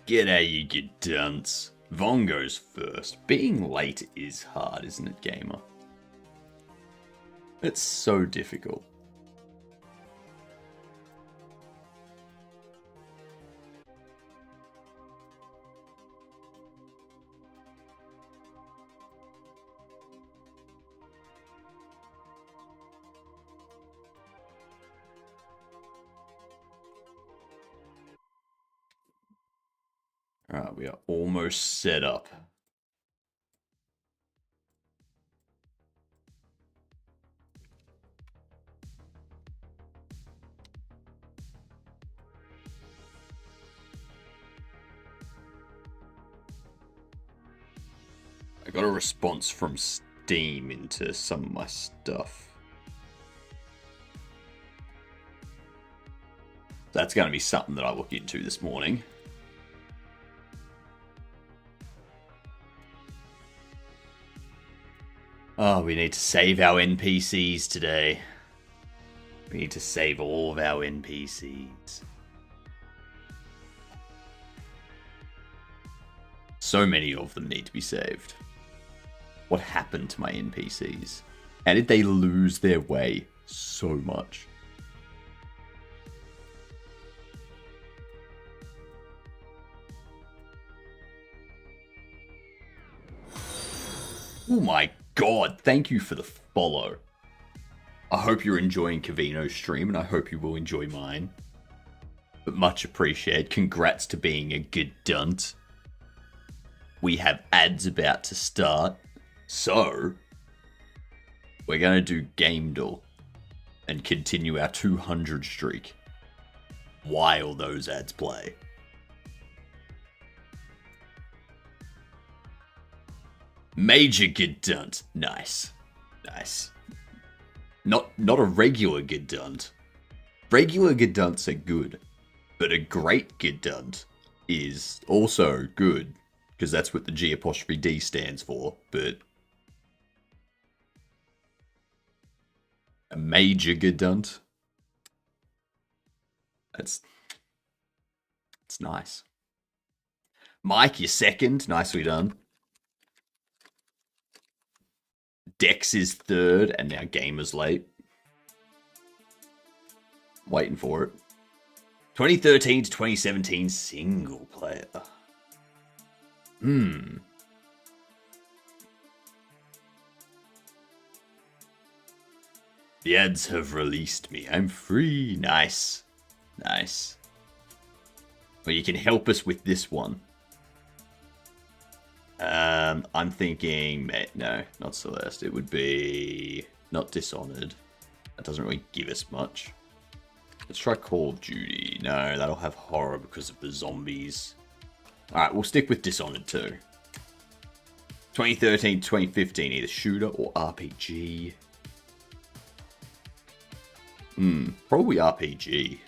G'day, you good dunce. Von goes first. Being late is hard, isn't it, gamer? It's so difficult. Alright, we are almost set up. I got a response from Steam into some of my stuff. That's going to be something that I look into this morning. Oh, we need to save our NPCs today. We need to save all of our NPCs. So many of them need to be saved. What happened to my NPCs? How did they lose their way so much? Oh my god, thank you for the follow. I hope you're enjoying Kavino's stream, and I hope you will enjoy mine. But much appreciated. Congrats to being a good dunt. We have ads about to start. So, we're going to do Game Duel and continue our 200 streak while those ads play. Major good dunt. Nice. Nice. Not a regular good dunt. Regular good dunts are good, but a great good dunt is also good, because that's what the G'(D) stands for, but a major good dunt, it's nice. Mike, you're second. Nicely done. Dex is third, and now Gamer's late. Waiting for it. 2013 to 2017 single player. The ads have released me. I'm free. Nice. Nice. Well, you can help us with this one. I'm thinking, no, not Celeste. It would be not Dishonored. That doesn't really give us much. Let's try Call of Duty. No, that'll have horror because of the zombies. Alright, we'll stick with Dishonored 2. 2013 to 2015, either shooter or RPG. Probably RPG.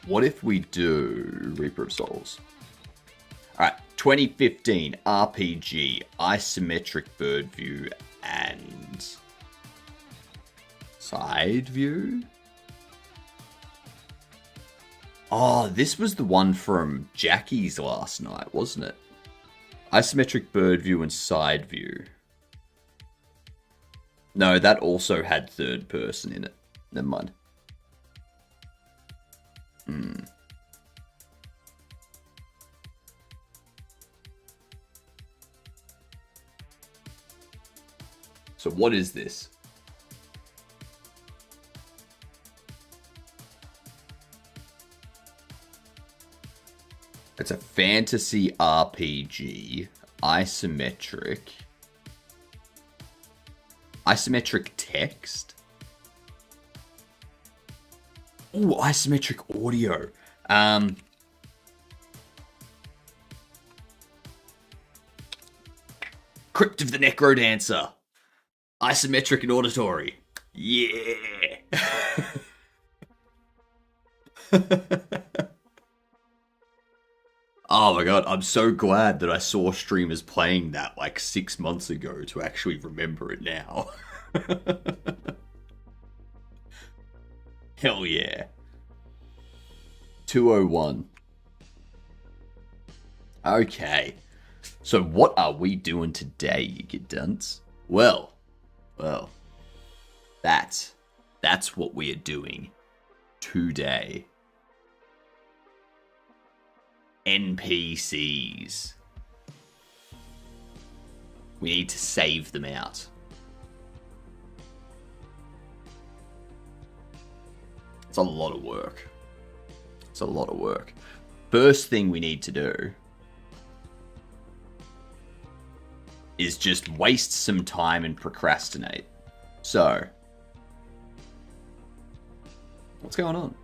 What if we do Reaper of Souls? Alright, 2015 RPG, isometric bird view, and side view? Oh, this was the one from Jackie's last night, wasn't it? Isometric bird view and side view. No, that also had third person in it. Never mind. So what is this? It's a fantasy RPG, isometric text. Oh, isometric audio. Crypt of the Necrodancer. Isometric and auditory. Yeah. Oh my god, I'm so glad that I saw streamers playing that like 6 months ago to actually remember it now. Hell yeah. 201. Okay. So what are we doing today, you good dunce? Well, that's what we are doing today. NPCs. We need to save them out. It's a lot of work. It's a lot of work. First thing we need to do is just waste some time and procrastinate. So, what's going on?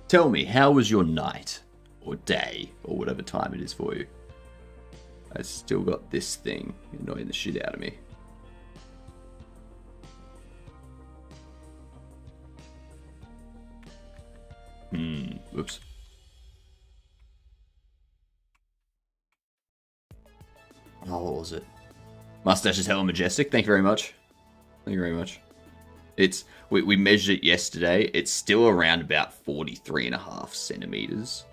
Tell me, how was your night? Or day, or whatever time it is for you. I still got this thing annoying the shit out of me. Whoops. Oh, what was it? Mustache is hella majestic. Thank you very much. Thank you very much. It's we measured it yesterday. It's still around about 43.5 centimeters.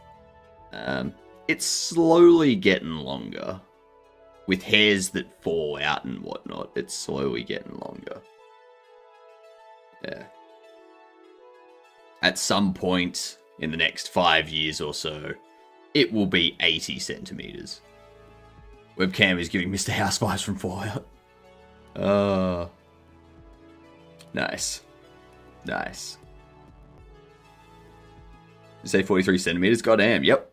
It's slowly getting longer. With hairs that fall out and whatnot, it's slowly getting longer. Yeah. At some point in the next 5 years or so, it will be 80 centimeters. Webcam is giving Mr. House vibes from Fallout. Nice. Nice. You say 43 centimeters? Goddamn, yep.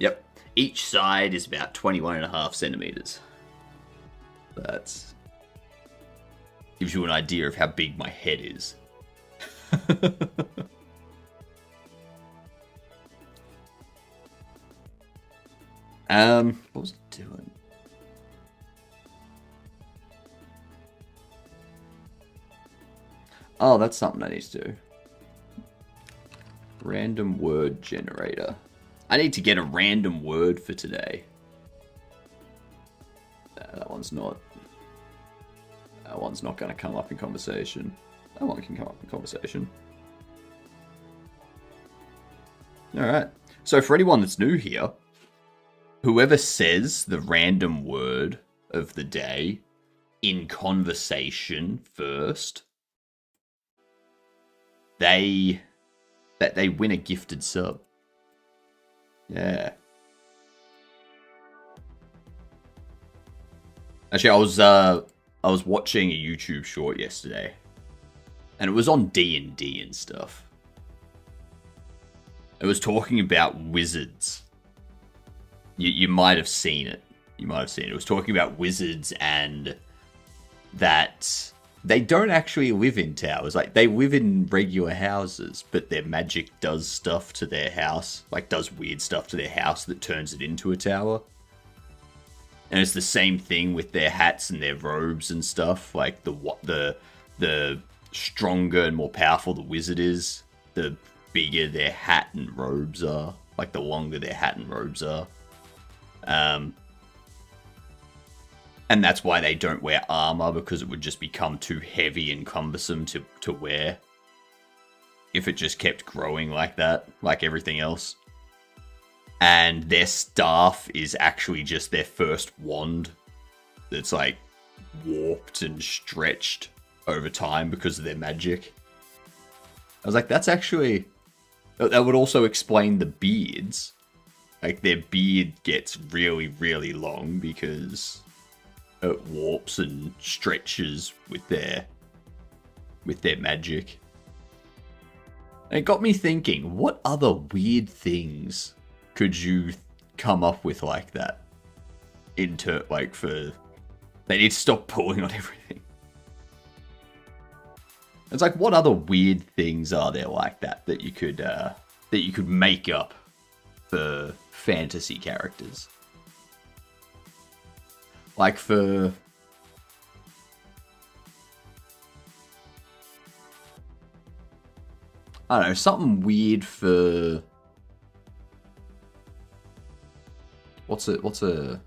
Yep. Each side is about 21.5 centimeters. That gives you an idea of how big my head is. What was it doing? Oh, that's something I need to do. Random word generator. I need to get a random word for today. That one's not going to come up in conversation. That one can come up in conversation. Alright. So for anyone that's new here, whoever says the random word of the day in conversation first, they win a gifted sub. Yeah. Actually, I was watching a YouTube short yesterday, and it was on D&D and stuff. It was talking about wizards. You might have seen it. You might have seen it. It was talking about wizards and that they don't actually live in towers. Like, they live in regular houses, but their magic does stuff to their house. Like, does weird stuff to their house that turns it into a tower. And it's the same thing with their hats and their robes and stuff. Like, the stronger and more powerful the wizard is, the bigger their hat and robes are. Like, the longer their hat and robes are. And that's why they don't wear armor, because it would just become too heavy and cumbersome to wear if it just kept growing like that, like everything else. And their staff is actually just their first wand that's like warped and stretched over time because of their magic. I was like, that's actually... That would also explain the beards. Like, their beard gets really, really long because it warps and stretches with their magic. And it got me thinking, what other weird things could you come up with like that? They need to stop pulling on everything. It's like, what other weird things are there like that you could make up for fantasy characters? Like for... I don't know, something weird for... What's a...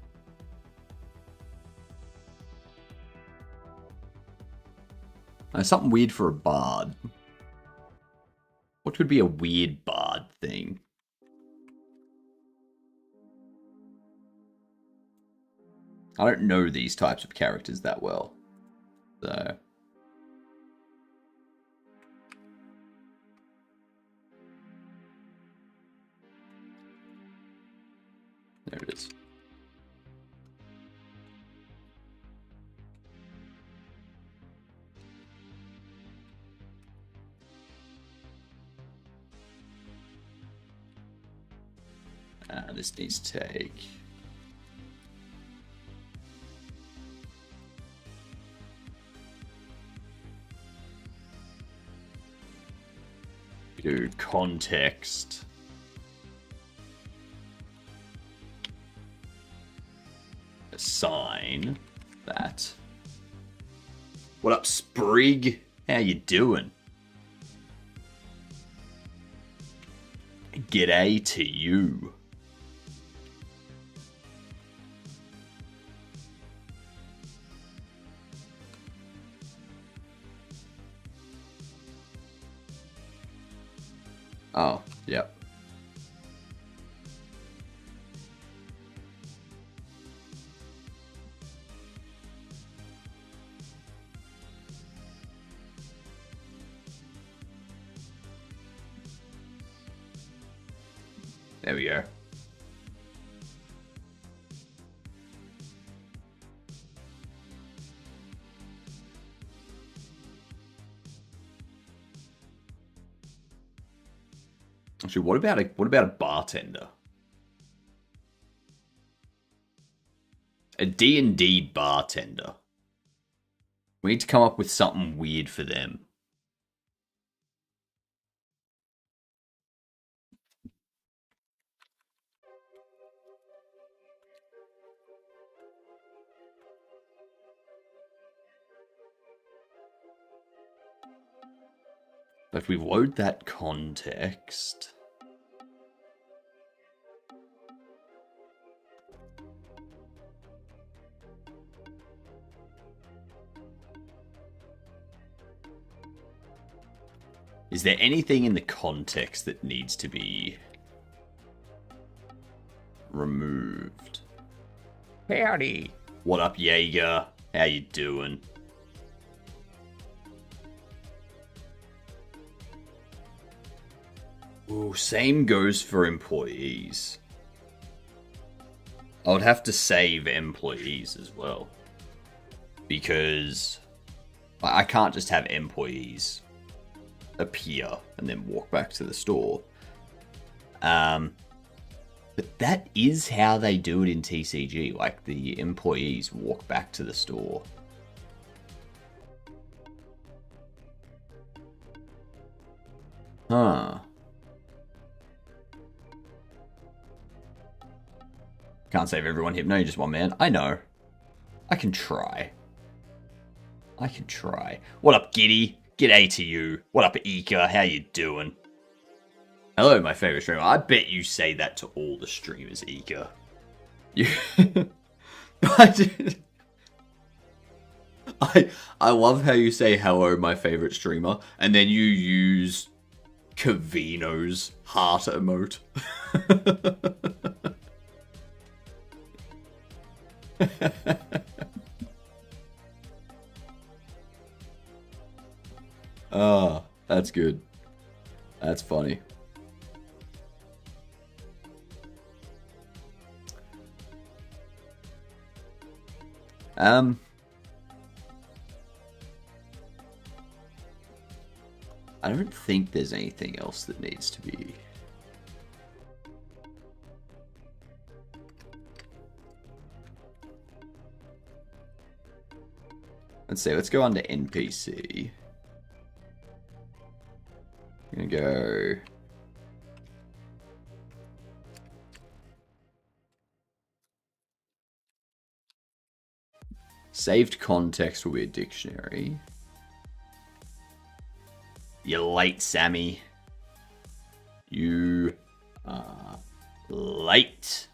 Something weird for a bard. What could be a weird bard thing? I don't know these types of characters that well. So. There it is. This needs to take... do context. Assign that. What up, Sprig? How you doing? G'day to you. Oh, yep. There we go. Actually, what about a bartender? A D&D bartender. We need to come up with something weird for them. But if we load that context... Is there anything in the context that needs to be removed? Howdy. What up, Jaeger? How you doing? Ooh, same goes for employees. I would have to save employees as well. Because I can't just have employees appear and then walk back to the store. But that is how they do it in TCG. Like, the employees walk back to the store. Huh. Can't save everyone, Hypno. You're just one man. I know. I can try. I can try. What up, Giddy? G'day to you. What up, Ika? How you doing? Hello, my favorite streamer. I bet you say that to all the streamers, Ika. You... I love how you say hello, my favorite streamer, and then you use Kavino's heart emote. Oh, that's good. That's funny. I don't think there's anything else that needs to be... Let's see, let's go under NPC. I'm gonna go... Saved context will be a dictionary. You're late, Sammy. You are late.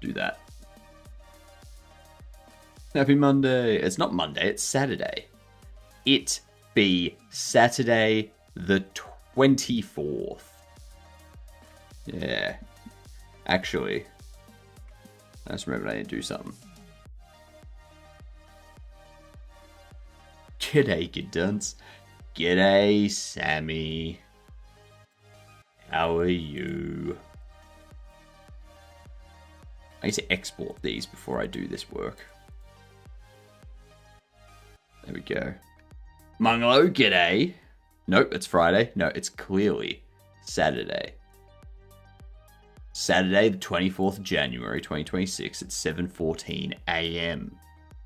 do that. Happy Monday. It's not Monday, it's Saturday. It be Saturday the 24th. Yeah. Actually, I just remembered I need to do something. G'day, good dunce. G'day, Sammy. How are you? I need to export these before I do this work. There we go. Munglo, g'day. Nope, it's Friday. No, it's clearly Saturday. Saturday, the 24th of January, 2026 at 7:14 a.m.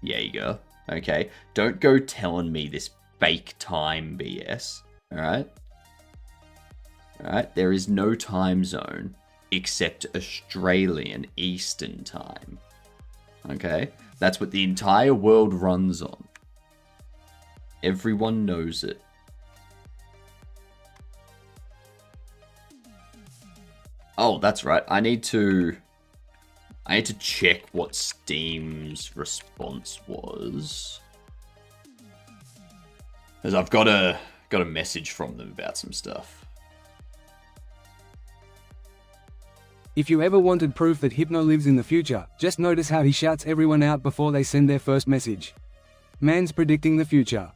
Yeah, you go. Okay, don't go telling me this fake time BS. Alright? Alright, there is no time zone except Australian Eastern Time. Okay? That's what the entire world runs on. Everyone knows it. Oh, that's right. I need to check what Steam's response was. Because I've got a message from them about some stuff. If you ever wanted proof that Hypno lives in the future, just notice how he shouts everyone out before they send their first message. Man's predicting the future.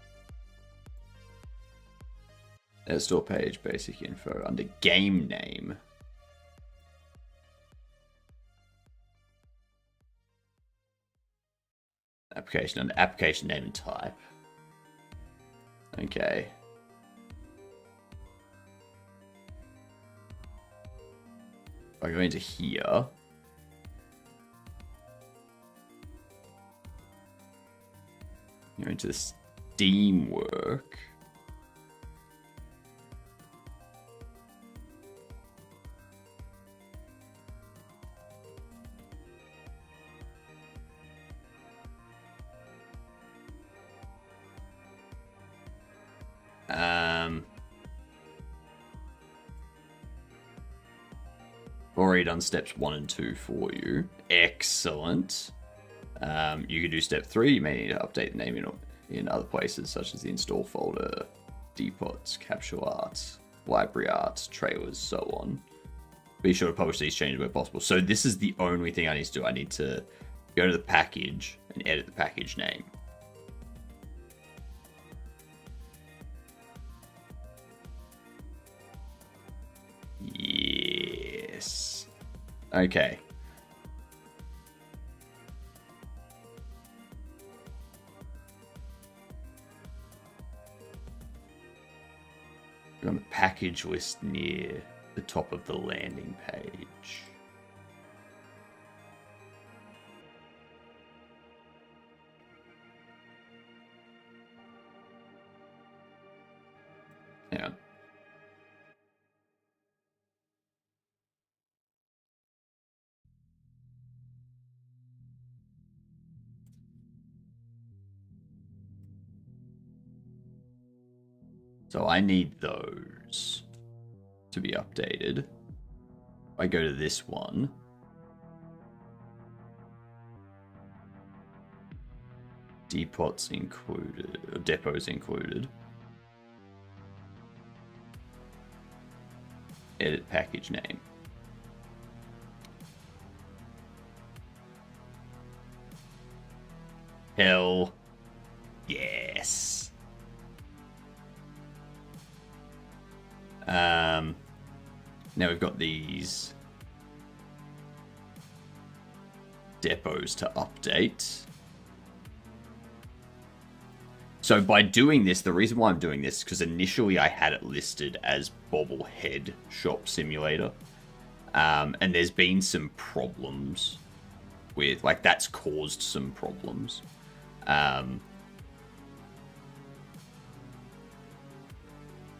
There's store page, basic info, under game name. Application, under application name and type. Okay. If I go into here. Go into the Steam work. Already done steps 1 and 2 for you. Excellent. You can do step 3. You may need to update the name in other places, such as the install folder, depots, capsule arts, library arts, trailers, so on. Be sure to publish these changes where possible. So this is the only thing I need to do. I need to go to the package and edit the package name. Yes. Okay. We're on the package list near the top of the landing page. Hang on. So I need those to be updated. I go to this one. Depots included, or depots included. Edit package name. Hell yes. Now we've got these depots to update. So by doing this, the reason why I'm doing this is because initially I had it listed as Bobble Shop Simulator. And there's been some problems with, like, that's caused some problems.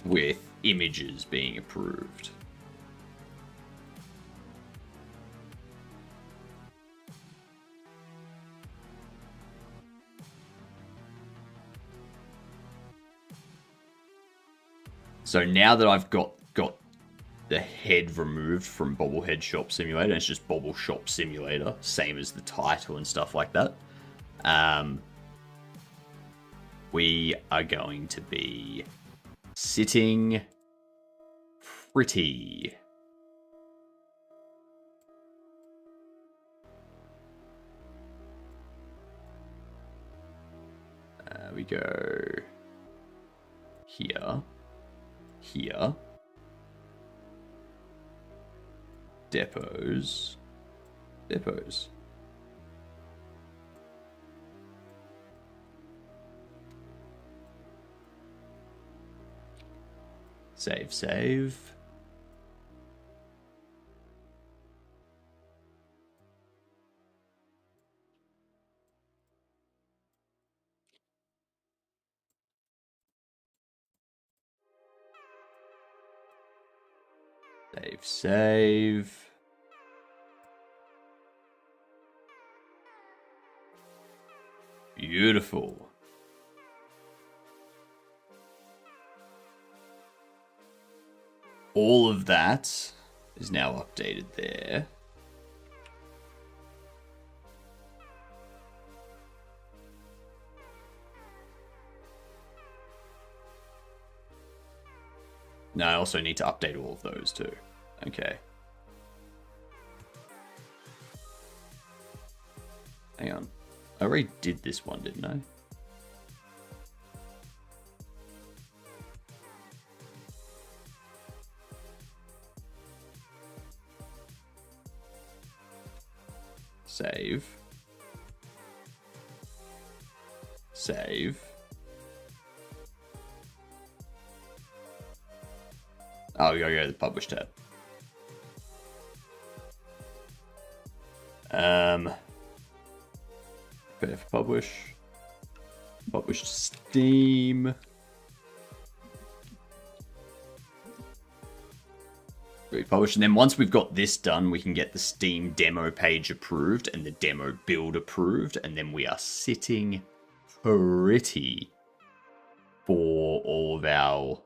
With images being approved. So now that I've got the head removed from Bobblehead Shop Simulator, and it's just Bobble Shop Simulator, same as the title and stuff like that. We are going to be sitting pretty. We go here, here, depots, depots. Save, save. Save, save. Beautiful. All of that is now updated there. Now I also need to update all of those too. Okay. Hang on. I already did this one, didn't I? Save. Save. Oh, we gotta go to the publish tab. Prepare for publish. Publish to Steam. Republish, and then once we've got this done, we can get the Steam demo page approved and the demo build approved, and then we are sitting pretty for all of our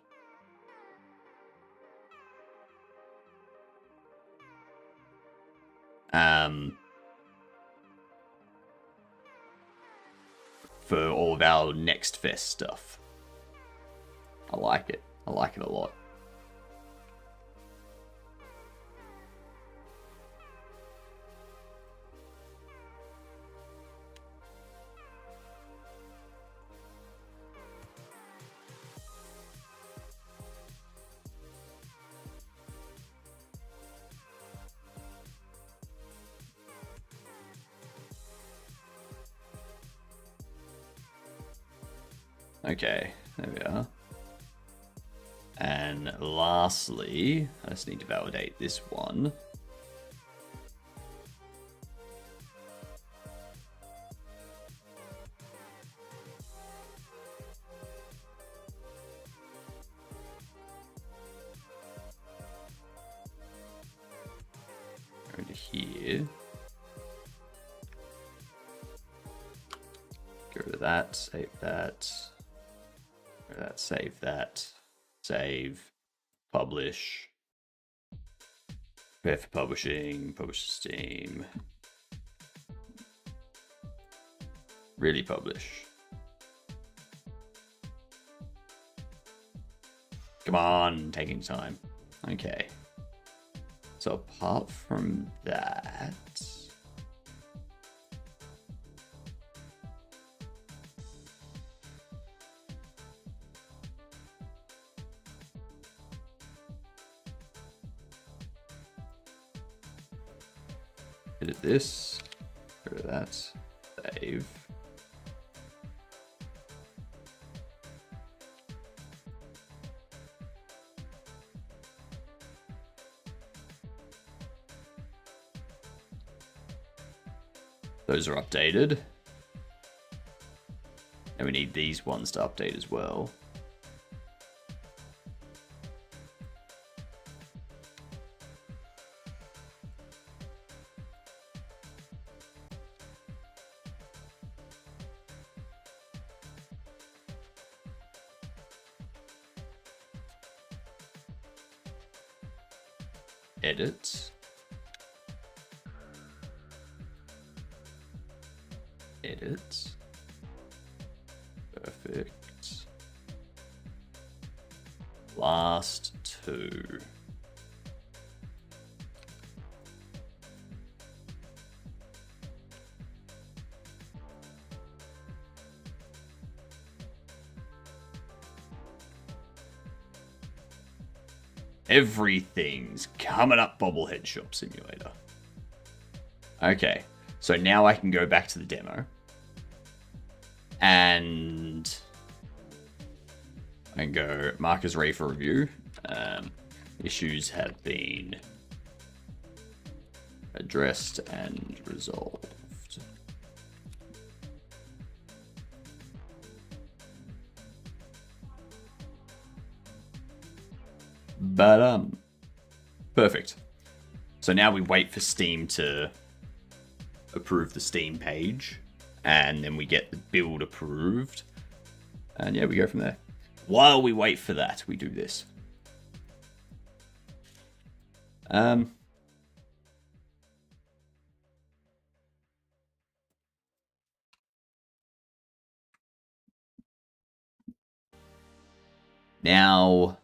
for all of our Next Fest stuff. I like it. I like it a lot. Okay, there we are. And lastly, I just need to validate this one. Go to here. Go to that, save that. That, save that, save, publish, prepare for publishing, publish to Steam, really publish. Come on, taking time. Okay. So apart from that, edit this, go to that, save. Those are updated. And we need these ones to update as well. edit. Edit. Perfect. Last two. Everything's coming up, Bobblehead Shop Simulator. Okay, so now I can go back to the demo. And I can go mark as ready for review. Issues have been addressed and resolved. But, perfect. So now we wait for Steam to approve the Steam page, and then we get the build approved, and yeah, we go from there. While we wait for that, we do this. Now,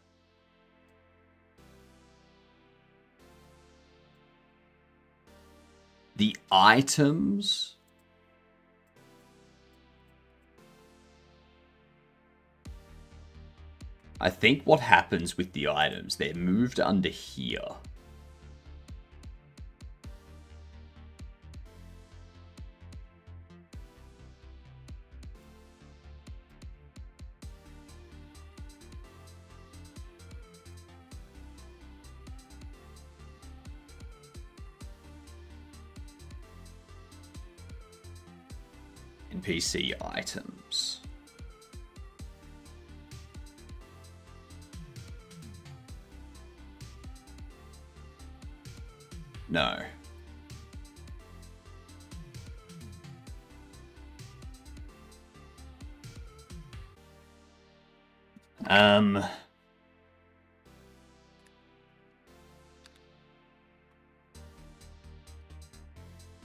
the items. I think what happens with the items, they're moved under here. NPC items. No.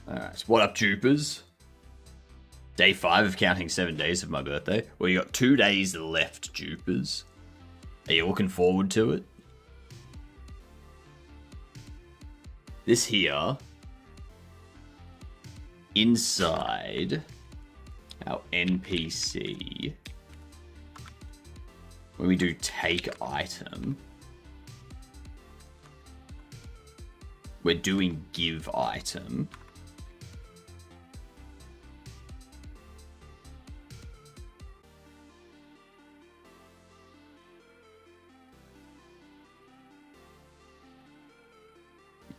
Alright, what up, Jupers? Day 5 of counting 7 days of my birthday. Well, you got 2 days left, Jupers. Are you looking forward to it? This here, inside our NPC, when we do take item, we're doing give item.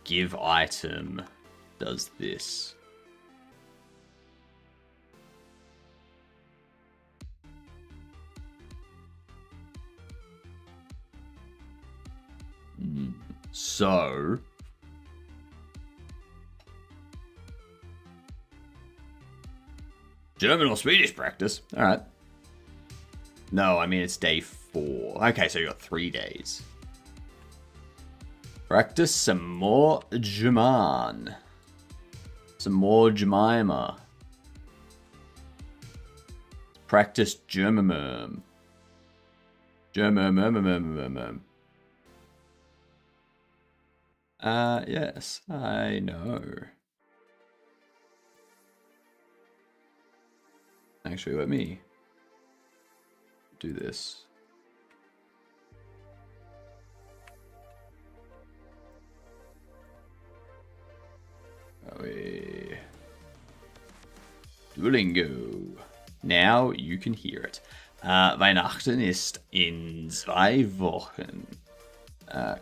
Give item does this. So German or Swedish practice. All right. No, I mean it's day 4. Okay, so you got 3 days. Practice some more German. Some more Jemima. Practice German. German. Yes, I know. Actually, let me do this. Duolingo. Now you can hear it. Weihnachten ist in 2 Wochen.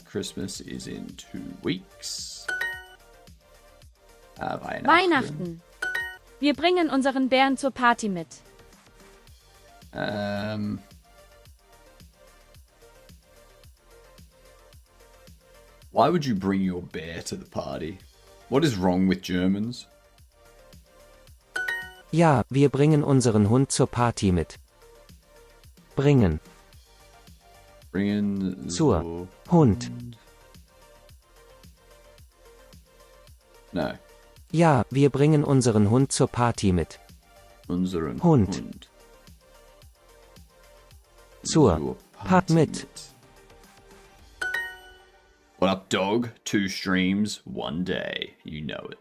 Christmas is in 2 weeks. Weihnachten. Wir bringen unseren Bären zur Party mit. Why would you bring your bear to the party? What is wrong with Germans? Ja, wir bringen unseren Hund zur Party mit. Bringen. Bringen Zur Hund. No. Ja, wir bringen unseren Hund zur Party mit. Unseren Hund. Zur Party mit. What up, dog? 2 streams, 1 day. You know it.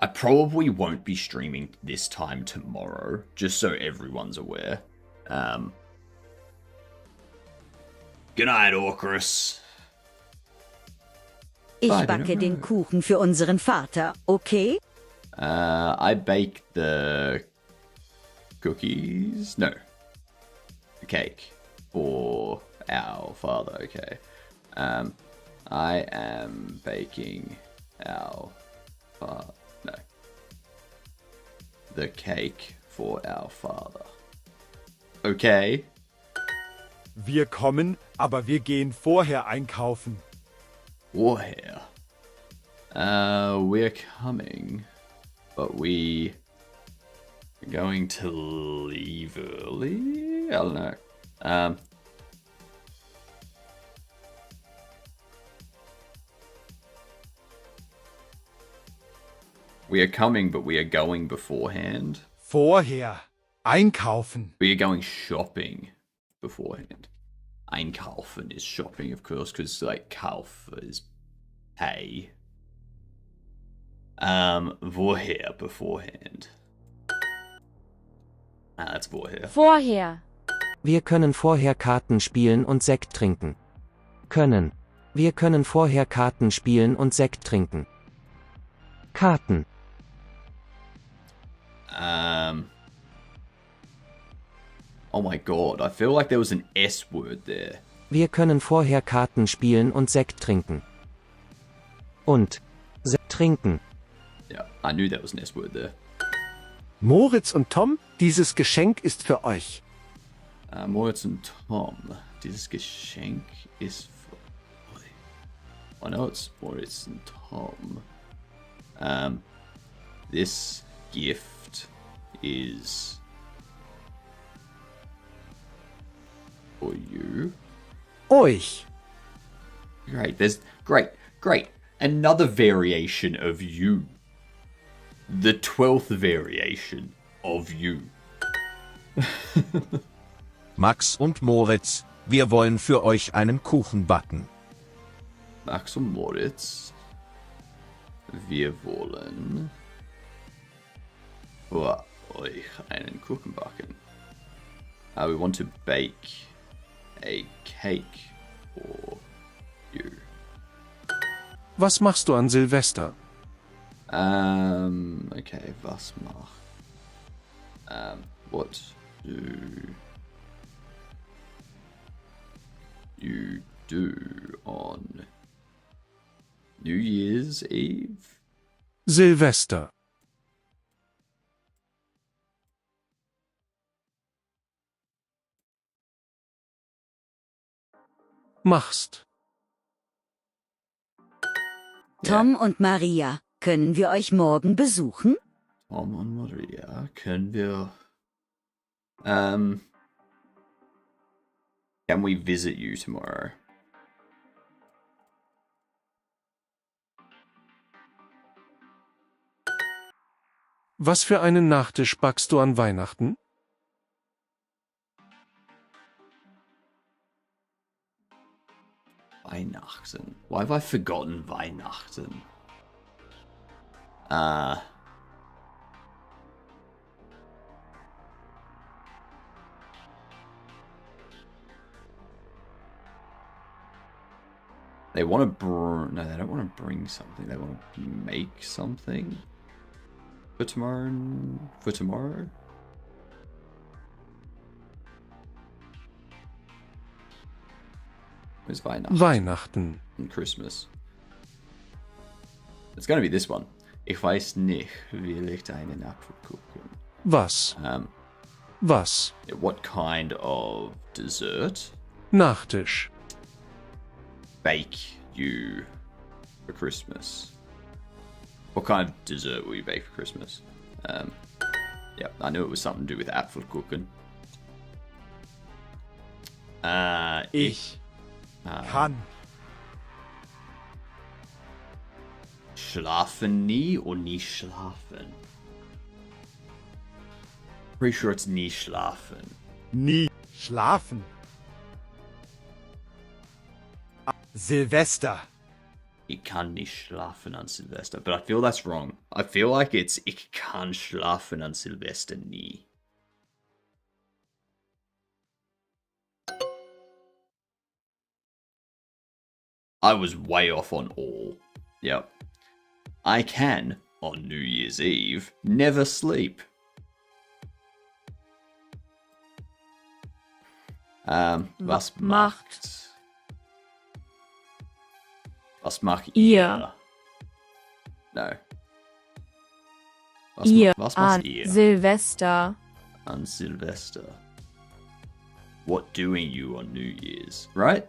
I probably won't be streaming this time tomorrow, just so everyone's aware. Good night, Orcus. Ich backe den Kuchen für unseren Vater, okay? I bake the cookies. No. The cake for our father, okay. I am baking our father. No. The cake for our father. Okay. Wir kommen, aber wir gehen vorher einkaufen. Warhair. We're coming, but we are going to leave early? I don't know. We are coming, but we are going beforehand. Vorher einkaufen. We are going shopping beforehand. Einkaufen is shopping, of course, because like kauf is pay. Vorher beforehand. That's vorher. Vorher. Wir können vorher Karten spielen und Sekt trinken. Können. Wir können vorher Karten spielen und Sekt trinken. Karten. Oh my god, I feel like there was an S word there. Wir können vorher Karten spielen und Sekt trinken. Und Sekt trinken. Yeah, I knew there was an S word there. Moritz und Tom, dieses Geschenk ist für euch. Moritz und Tom, dieses Geschenk ist für euch. I know it's Moritz and Tom. This gift is for you. Euch. Great, there's great. Another variation of you. The 12th variation of you. Max und Moritz, wir wollen für euch einen Kuchen backen. Max und Moritz, wir wollen für euch einen Kuchen backen. We want to bake a cake for you. Was machst du an Silvester? Okay, was mach? What do you do on New Year's Eve? Silvester. Machst. Tom und Maria, können wir euch morgen besuchen? Tom und Maria, können wir... Can we visit you tomorrow? Was für einen Nachtisch backst du an Weihnachten? Weihnachten. Why have I forgotten Weihnachten? They want to bring... No, they don't want to bring something. They want to make something for tomorrow. For tomorrow? Where's Weihnachten? Weihnachten. And Christmas. It's going to be this one. Ich weiß nicht, will ich deinen Apfel gucken. Was? Was? What kind of dessert? Nachtisch. Bake you for Christmas? What kind of dessert will you bake for Christmas? Yeah, I knew it was something to do with Apfelkuchen. Ich kann. schlafen nie or nie schlafen? Pretty sure it's nie schlafen. Nie schlafen. Silvester. Ich kann nicht schlafen an Silvester. But I feel that's wrong. I feel like it's ich kann schlafen an Silvester nie. I was way off on all. Yep. I can, on New Year's Eve, never sleep. Was macht? Was macht ihr? No. Was macht ihr? Silvester. On Sylvester. What doing you on New Year's? Right?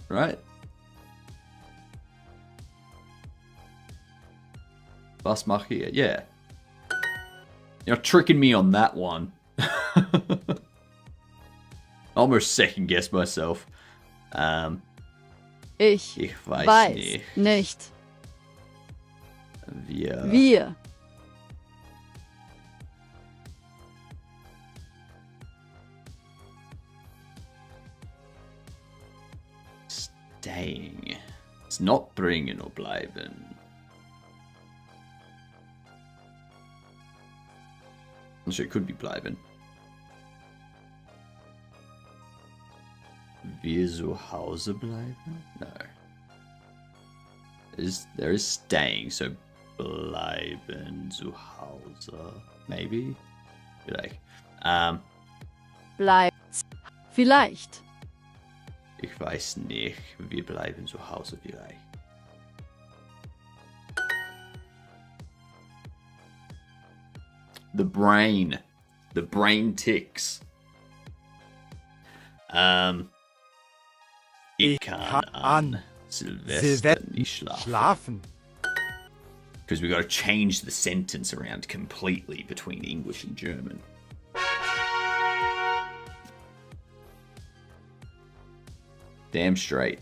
Right? Was macht ihr? Yeah. You're tricking me on that one. Almost second guessed myself. Ich weiß nicht. Wir. Wir. Staying. It's not bringen or bleiben. I'm sure it could be bleiben. Wir zu Hause bleiben? No. There is staying, so bleiben zu Hause. Maybe? Like, Bleibt. Vielleicht. ich weiß nicht. Wir bleiben zu Hause vielleicht. The brain. The brain ticks. Ich kann an Silvester nicht schlafen. Because we got to change the sentence around completely between English and German. Damn straight.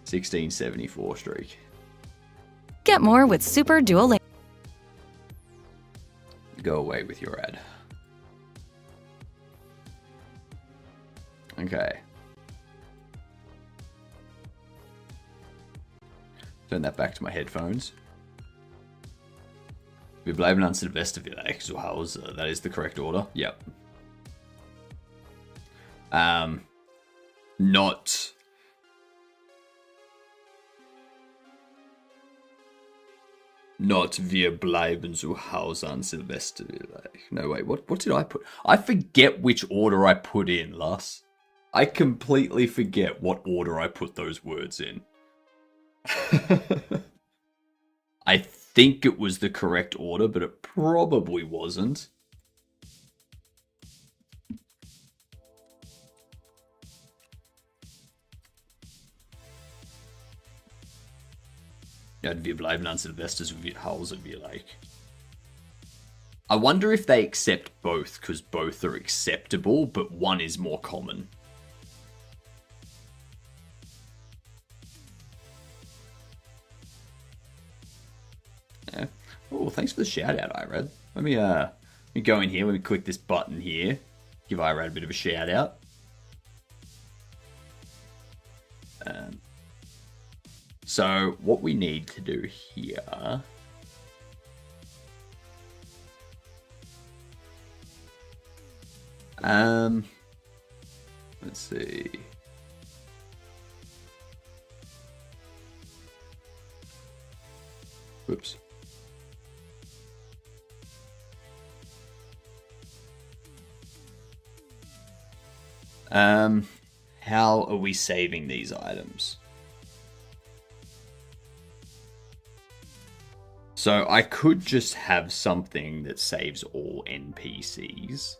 1674 streak. Get more with Super Duolingo. Go away with your ad. Okay. Turn that back to my headphones. Wir bleiben an Silvester vielleicht zu Hause. That is the correct order. Yep. Not. Not wir bleiben zu Hause an Silvester vielleicht. No, wait, what did I put? I forget which order I put in, Lars. I completely forget what order I put those words in. I think it was the correct order, but it probably wasn't. Ja, wir bleiben an Silvester zu Hause vielleicht. I wonder if they accept both, because both are acceptable, but one is more common. Yeah. Oh, thanks for the shout out, Irad. Let me go in here. Let me click this button here. Give Irad a bit of a shout out. So what we need to do here. Let's see. Whoops. How are we saving these items? So I could just have something that saves all NPCs.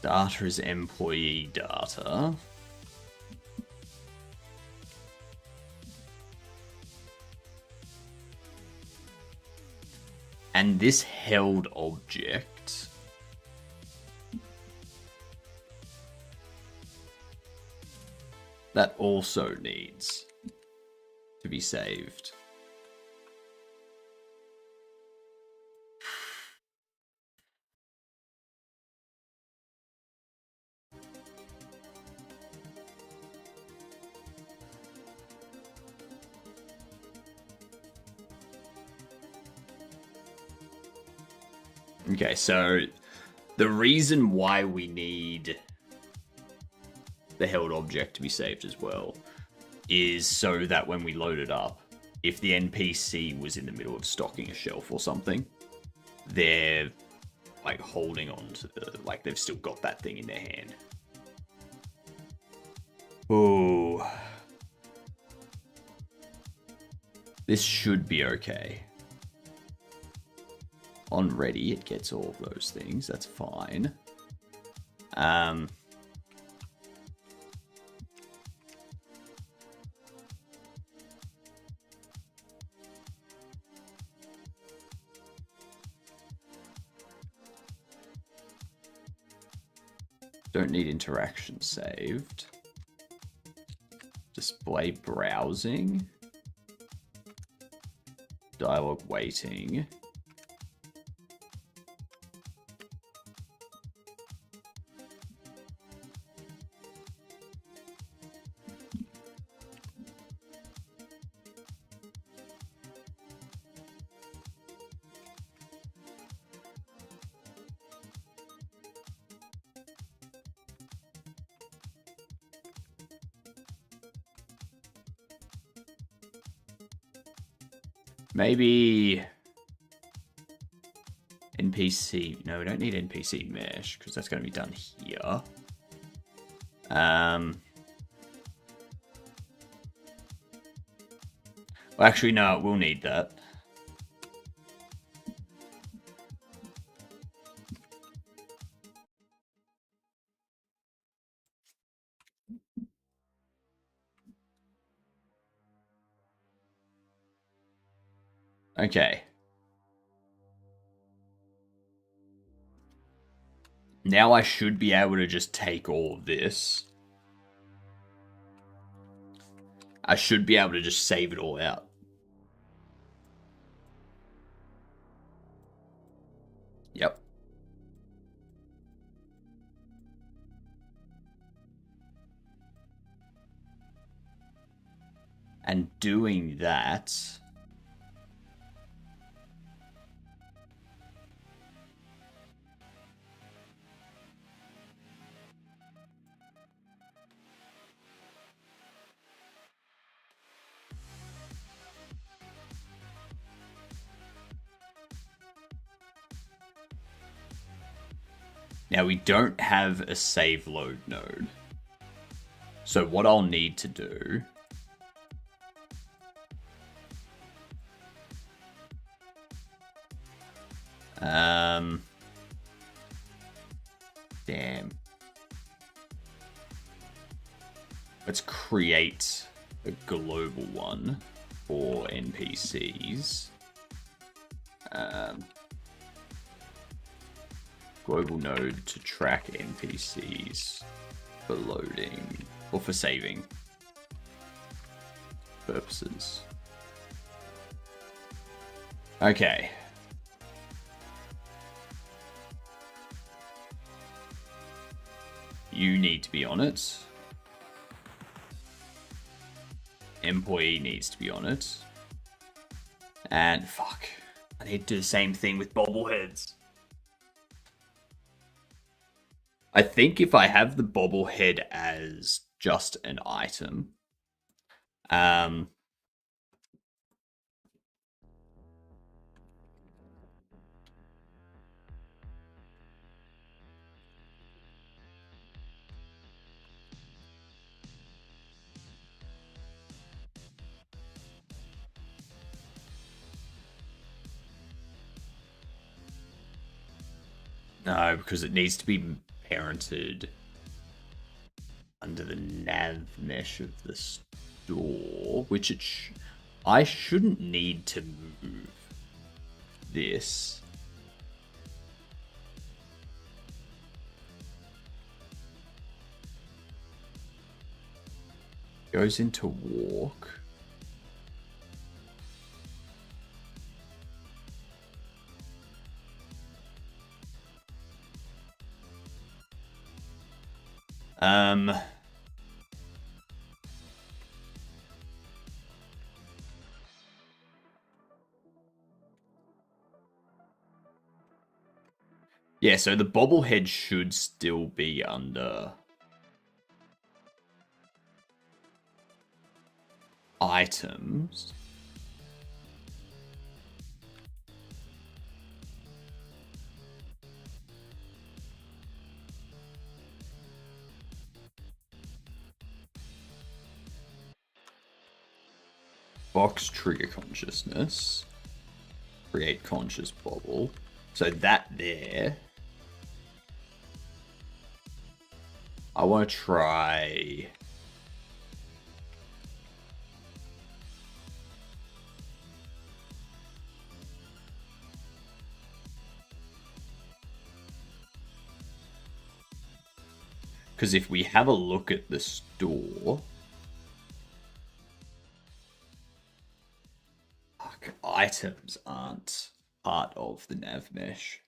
Data is employee data. And this held object that also needs to be saved. Okay, so the reason why we need the held object to be saved as well is so that when we load it up, if the NPC was in the middle of stocking a shelf or something, they're like holding on to like they've still got that thing in their hand. Oh, this should be okay. On ready, it gets all of those things. That's fine. Don't need interaction saved. Display browsing. Dialogue waiting. Maybe NPC. No, we don't need NPC mesh because that's going to be done here. Well, actually, no, we'll need that. Okay. Now I should be able to just take all of this. I should be able to just save it all out. Yep. And doing that... Now we don't have a save load node. So what I'll need to do damn. Let's create a global one for NPCs. Global node to track NPCs for loading or for saving purposes. Okay. You need to be on it. Employee needs to be on it. And fuck. I need to do the same thing with bobbleheads. I think if I have the bobblehead as just an item, no, because it needs to be parented under the nav mesh of the store, which I shouldn't need to move this. Goes into walk. Yeah, so the bobblehead should still be under items. Box trigger consciousness. Create conscious bobble. So that there. I want to try. Because if we have a look at the store, items aren't part of the nav mesh.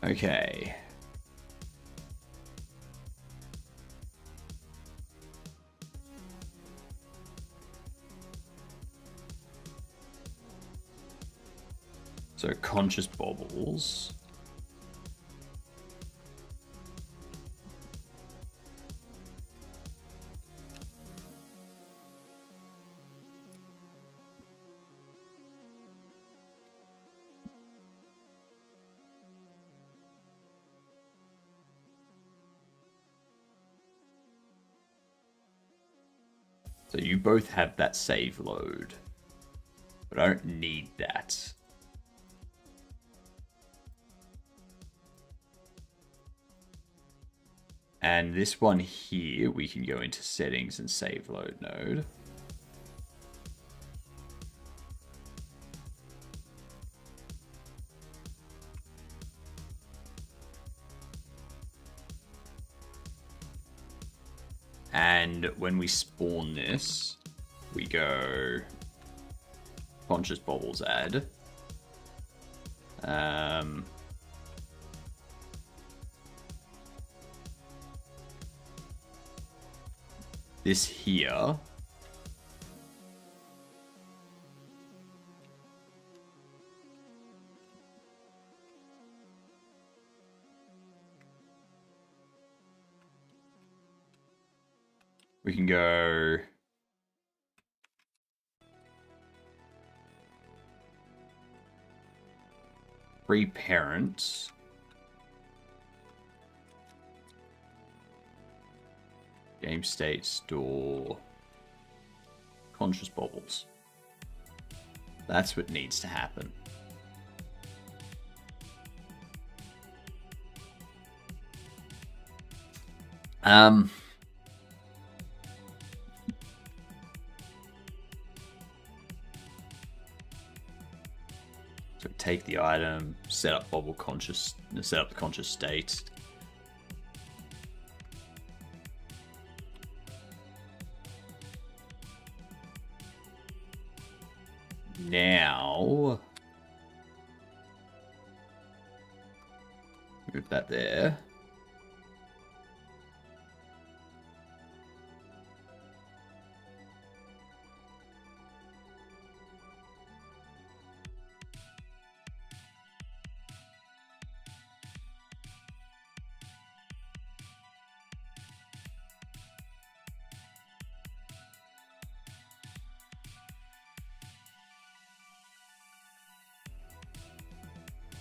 Okay. So conscious bobbles. So you both have that save load, but I don't need that. And this one here, we can go into settings and save load node. And when we spawn this, we go conscious bobbles add. This here. We can go free parents. Game state store. Conscious bobbles. That's what needs to happen. So take the item, set up bobble conscious, set up the conscious state. Now, move that there.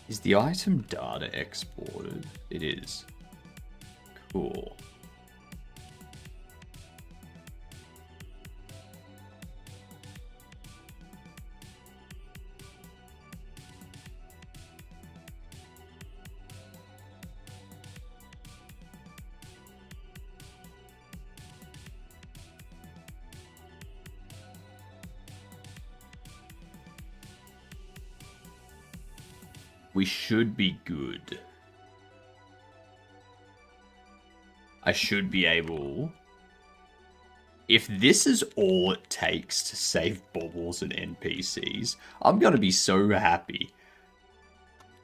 Is the item data exported? It is. Cool. We should be good. I should be able... If this is all it takes to save baubles and NPCs, I'm gonna be so happy.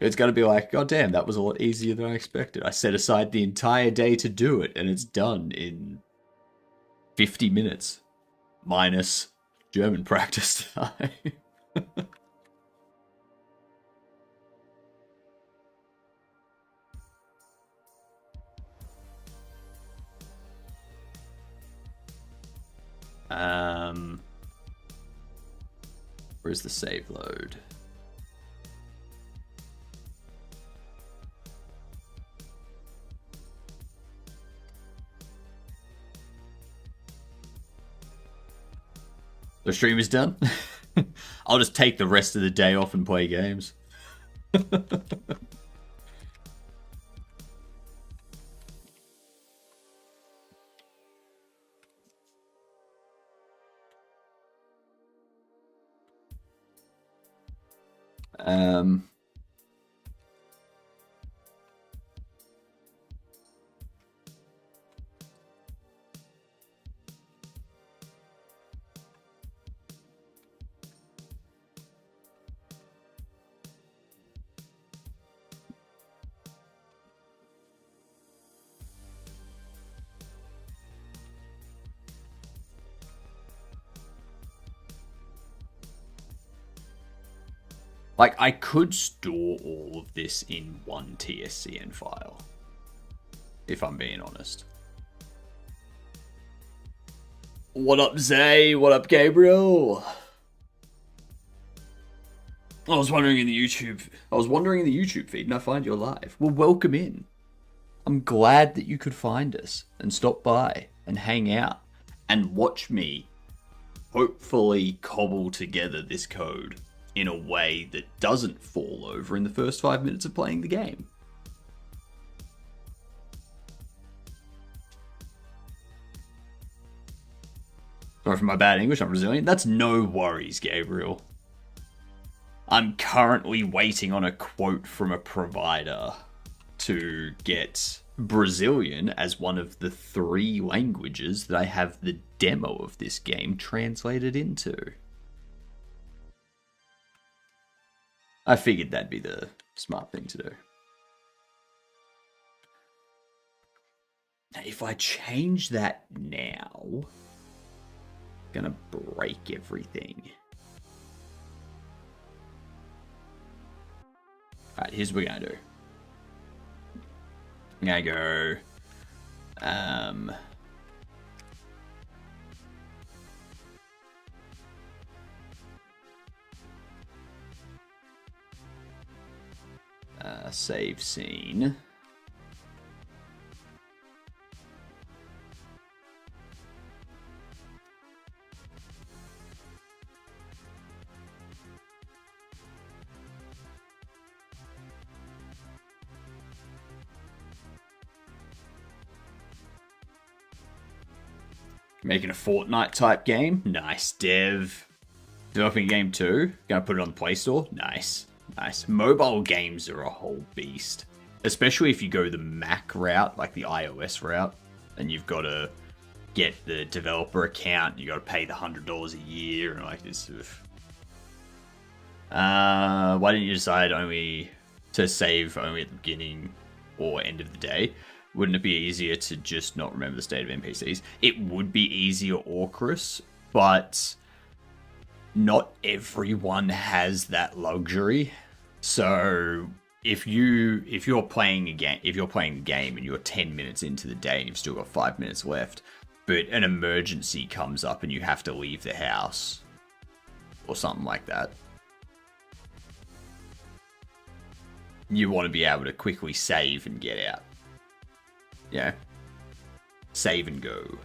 It's gonna be like, God damn, that was a lot easier than I expected. I set aside the entire day to do it, and it's done in 50 minutes. Minus German practice time. Where's the save load? The stream is done. I'll just take the rest of the day off and play games. Like, I could store all of this in one TSCN file, if I'm being honest. What up, Zay? What up, Gabriel? I was wondering in the YouTube feed, and I find you're live. Well, welcome in. I'm glad that you could find us and stop by and hang out and watch me hopefully cobble together this code in a way that doesn't fall over in the first 5 minutes of playing the game. Sorry for my bad English, I'm Brazilian. That's no worries, Gabriel. I'm currently waiting on a quote from a provider to get Brazilian as one of the 3 languages that I have the demo of this game translated into. I figured that'd be the smart thing to do. Now, if I change that now, I'm gonna break everything. Alright, here's what we're gonna do. I'm gonna go... save scene. Making a Fortnite type game. Nice, Dev. Developing a game too. Gonna put it on the Play Store. Nice. Nice. Mobile games are a whole beast. Especially if you go the Mac route, like the iOS route, and you've got to get the developer account, you got to pay the $100 a year, and like this. Why didn't you decide only to save only at the beginning or end of the day? Wouldn't it be easier to just not remember the state of NPCs? It would be easier, Orchrus, but not everyone has that luxury. So if you're playing the game and you're 10 minutes into the day and you've still got 5 minutes left, but an emergency comes up and you have to leave the house or something like that, you want to be able to quickly save and get out. Yeah. Save and go.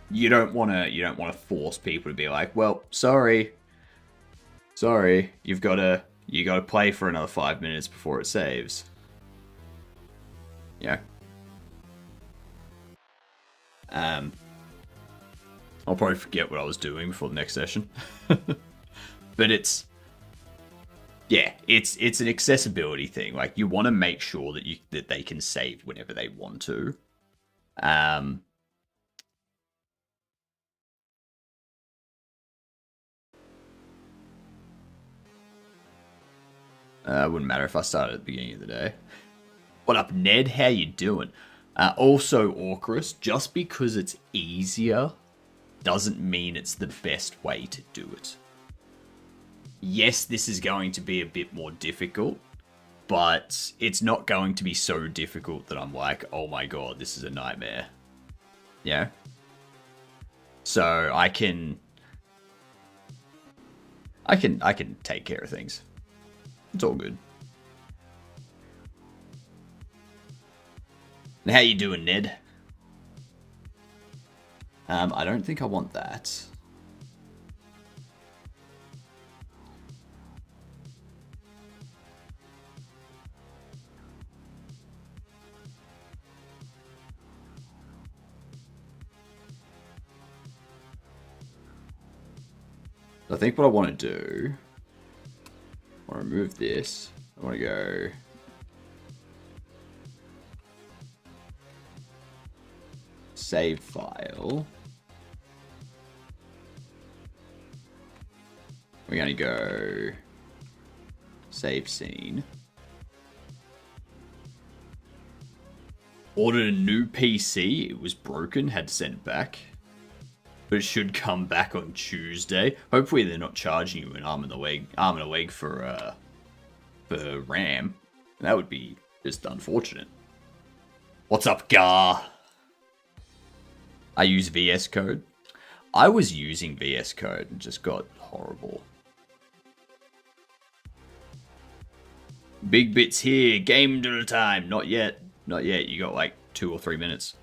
You don't want to force people to be like, well, sorry, you got to play for another 5 minutes before it saves. Yeah. I'll probably forget what I was doing before the next session. But it's an accessibility thing. Like, you want to make sure that they can save whenever they want to. It wouldn't matter if I started at the beginning of the day. What up, Ned? How you doing? Also, Orchrus, just because it's easier doesn't mean it's the best way to do it. Yes, this is going to be a bit more difficult, but it's not going to be so difficult that I'm like, oh my god, this is a nightmare. Yeah? So I can take care of things. It's all good. And how you doing, Ned? I don't think I want that. I think what I want to do, I want to remove this. I want to go save file. We're going to go save scene. Ordered a new PC. It was broken. Had to send it back. But it should come back on Tuesday. Hopefully they're not charging you an arm and a leg for RAM. That would be just unfortunate. What's up, Gar? I use VS Code. I was using VS Code and just got horrible. Big bits here. Game doodle time. Not yet. Not yet. You got like 2 or 3 minutes.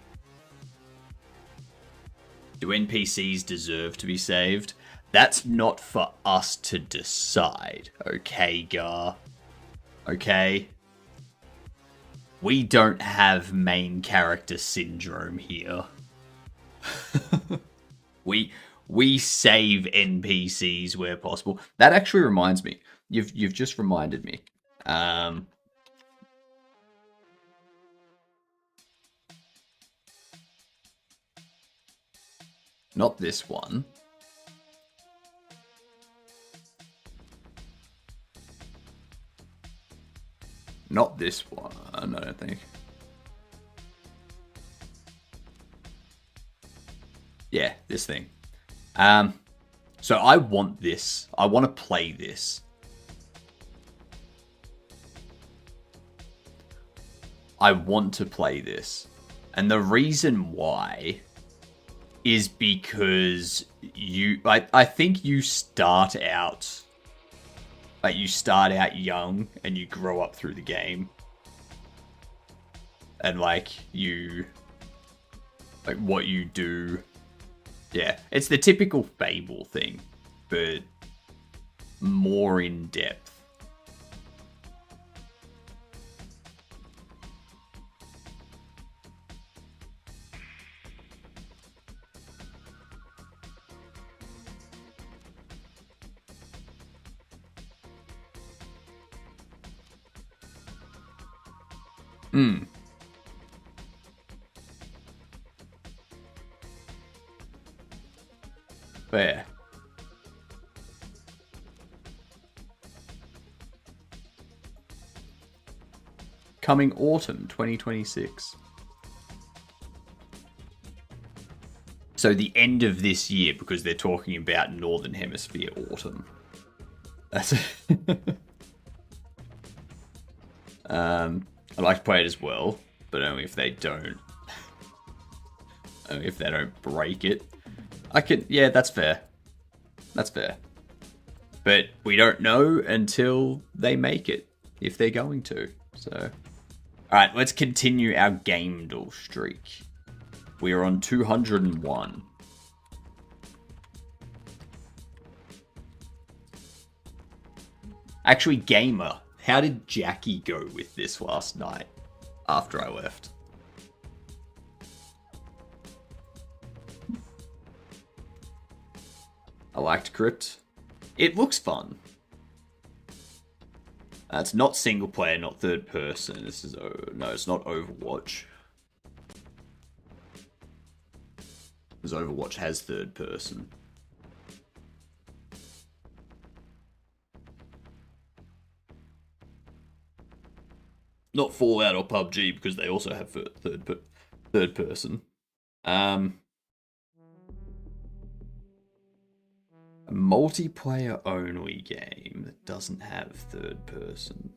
Do NPCs deserve to be saved? That's not for us to decide. Okay, Gar. Okay? We don't have main character syndrome here. We save NPCs where possible. That actually reminds me. You've just reminded me. Not this one. Not this one, I don't think. Yeah, this thing. So I want this. I want to play this. I want to play this. And the reason why is because I think you start out young and you grow up through the game. And what you do. Yeah, it's the typical Fable thing, but more in depth. Fair. Coming autumn 2026. So the end of this year, because they're talking about Northern Hemisphere autumn. That's I'd like to play it as well, but only if they don't break it. I can, yeah, that's fair. That's fair. But we don't know until they make it, if they're going to. So, alright, let's continue our game duel streak. We are on 201. Actually, Gamer, how did Jackie go with this last night after I left? I liked Crypt. It looks fun. It's not single player, not third person. This is no, it's not Overwatch. Because Overwatch has third person. Not Fallout or PUBG because they also have third person. A multiplayer only game that doesn't have third person.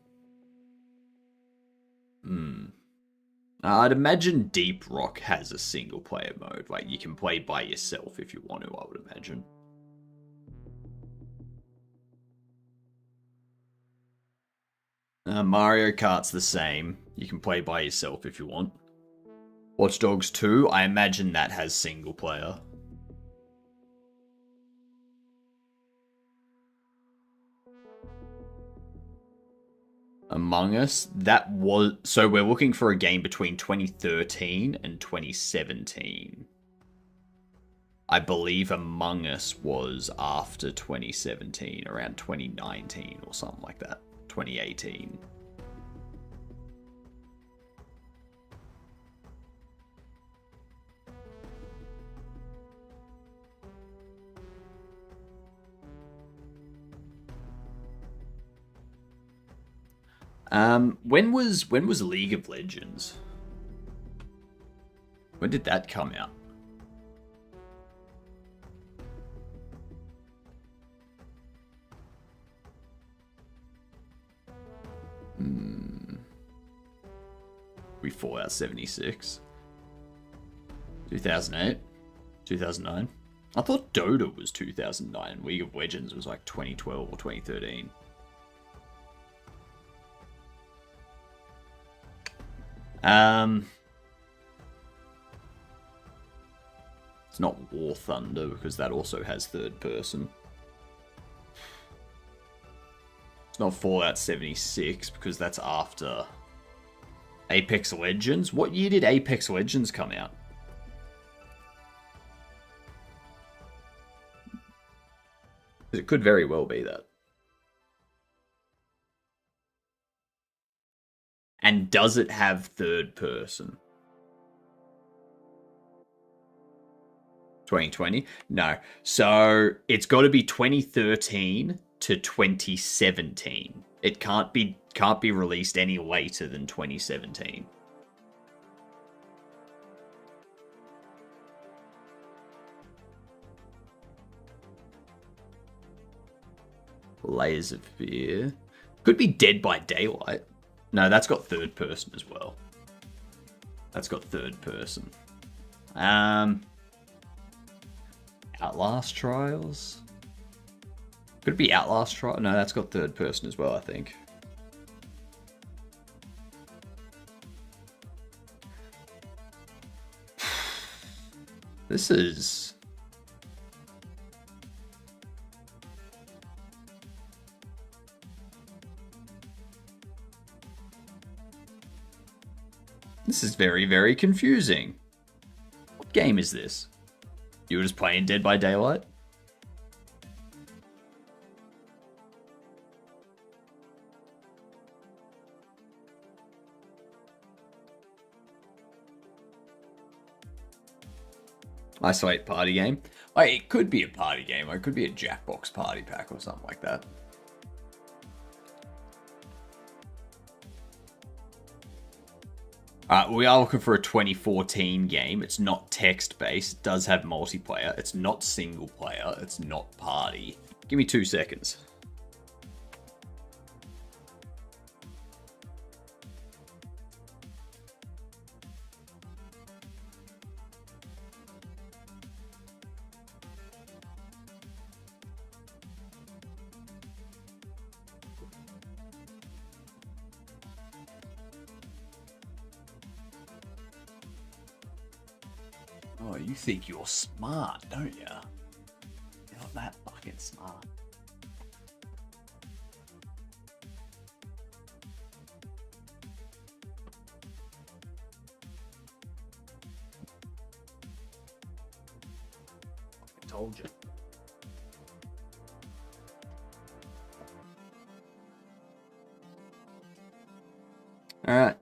I'd imagine Deep Rock has a single player mode. Like, you can play by yourself if you want to, I would imagine. Mario Kart's the same. You can play by yourself if you want. Watch Dogs 2, I imagine that has single player. Among Us, that was... So we're looking for a game between 2013 and 2017. I believe Among Us was after 2017, around 2019 or something like that. 2018. When was League of Legends? When did that come out? We Fallout 76. 2008? 2009? I thought Dota was 2009. League of Legends was like 2012 or 2013. It's not War Thunder because that also has third person. It's not Fallout 76 because that's after Apex Legends. What year did Apex Legends come out? It could very well be that. And does it have third person? 2020? No. So it's got to be 2013 to 2017. It can't be released any later than 2017. Layers of Fear. Could be Dead by Daylight. No, that's got third person as well. That's got third person. Outlast Trials? Could it be Outlast Trials? No, that's got third person as well, I think. This is... This is very, very confusing. What game is this? You were just playing Dead by Daylight? Isolate party game? It could be a party game, or it could be a Jackbox party pack or something like that. We are looking for a 2014 game. It's not text-based. It does have multiplayer. It's not single player. It's not party. Give me 2 seconds. Oh, you think you're smart, don't you? You're not that fucking smart. I told you. All right.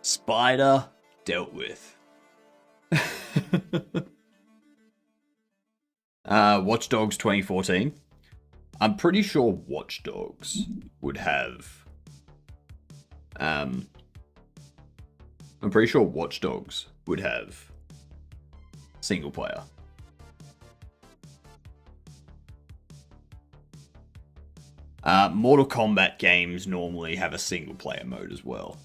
Spider dealt with. Watch Dogs 2014. I'm pretty sure Watch Dogs would have. I'm pretty sure Watch Dogs would have single player. Mortal Kombat games normally have a single player mode as well.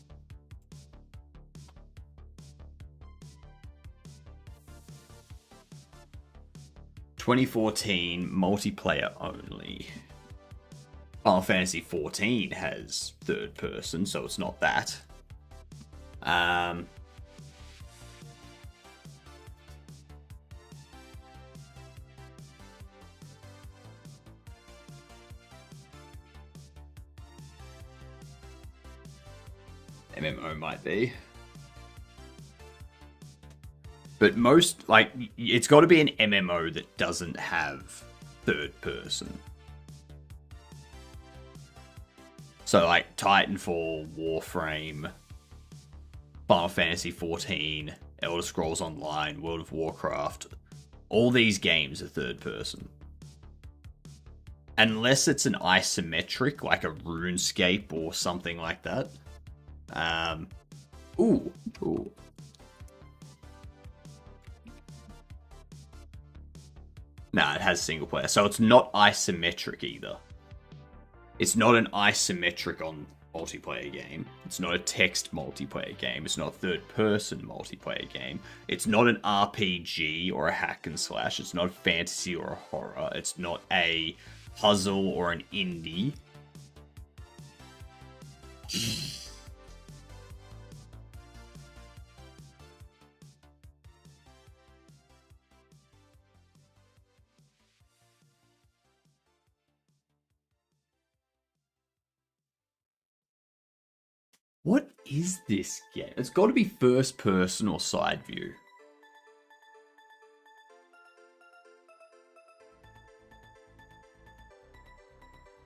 (2014) multiplayer only. Final Fantasy 14 has third person, so it's not that. MMO might be. But most, like, it's got to be an MMO that doesn't have third person. So, like, Titanfall, Warframe, Final Fantasy 14, Elder Scrolls Online, World of Warcraft, all these games are third person. Unless it's an isometric, like a RuneScape or something like that. Ooh. Nah, it has single player. So it's not isometric either. It's not an isometric on multiplayer game. It's not a text multiplayer game. It's not a third-person multiplayer game. It's not an RPG or a hack and slash. It's not a fantasy or a horror. It's not a puzzle or an indie. What is this game? It's got to be first person or side view.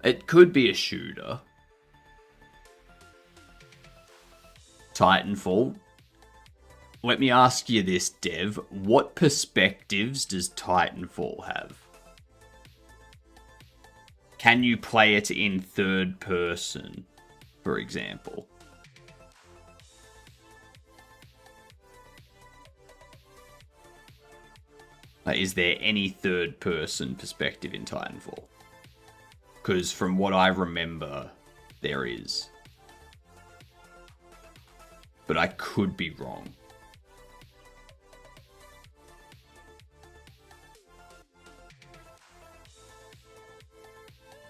It could be a shooter. Titanfall. Let me ask you this, Dev. What perspectives does Titanfall have? Can you play it in third person, for example? Is there any third person perspective in Titanfall? Because from what I remember, there is. But I could be wrong.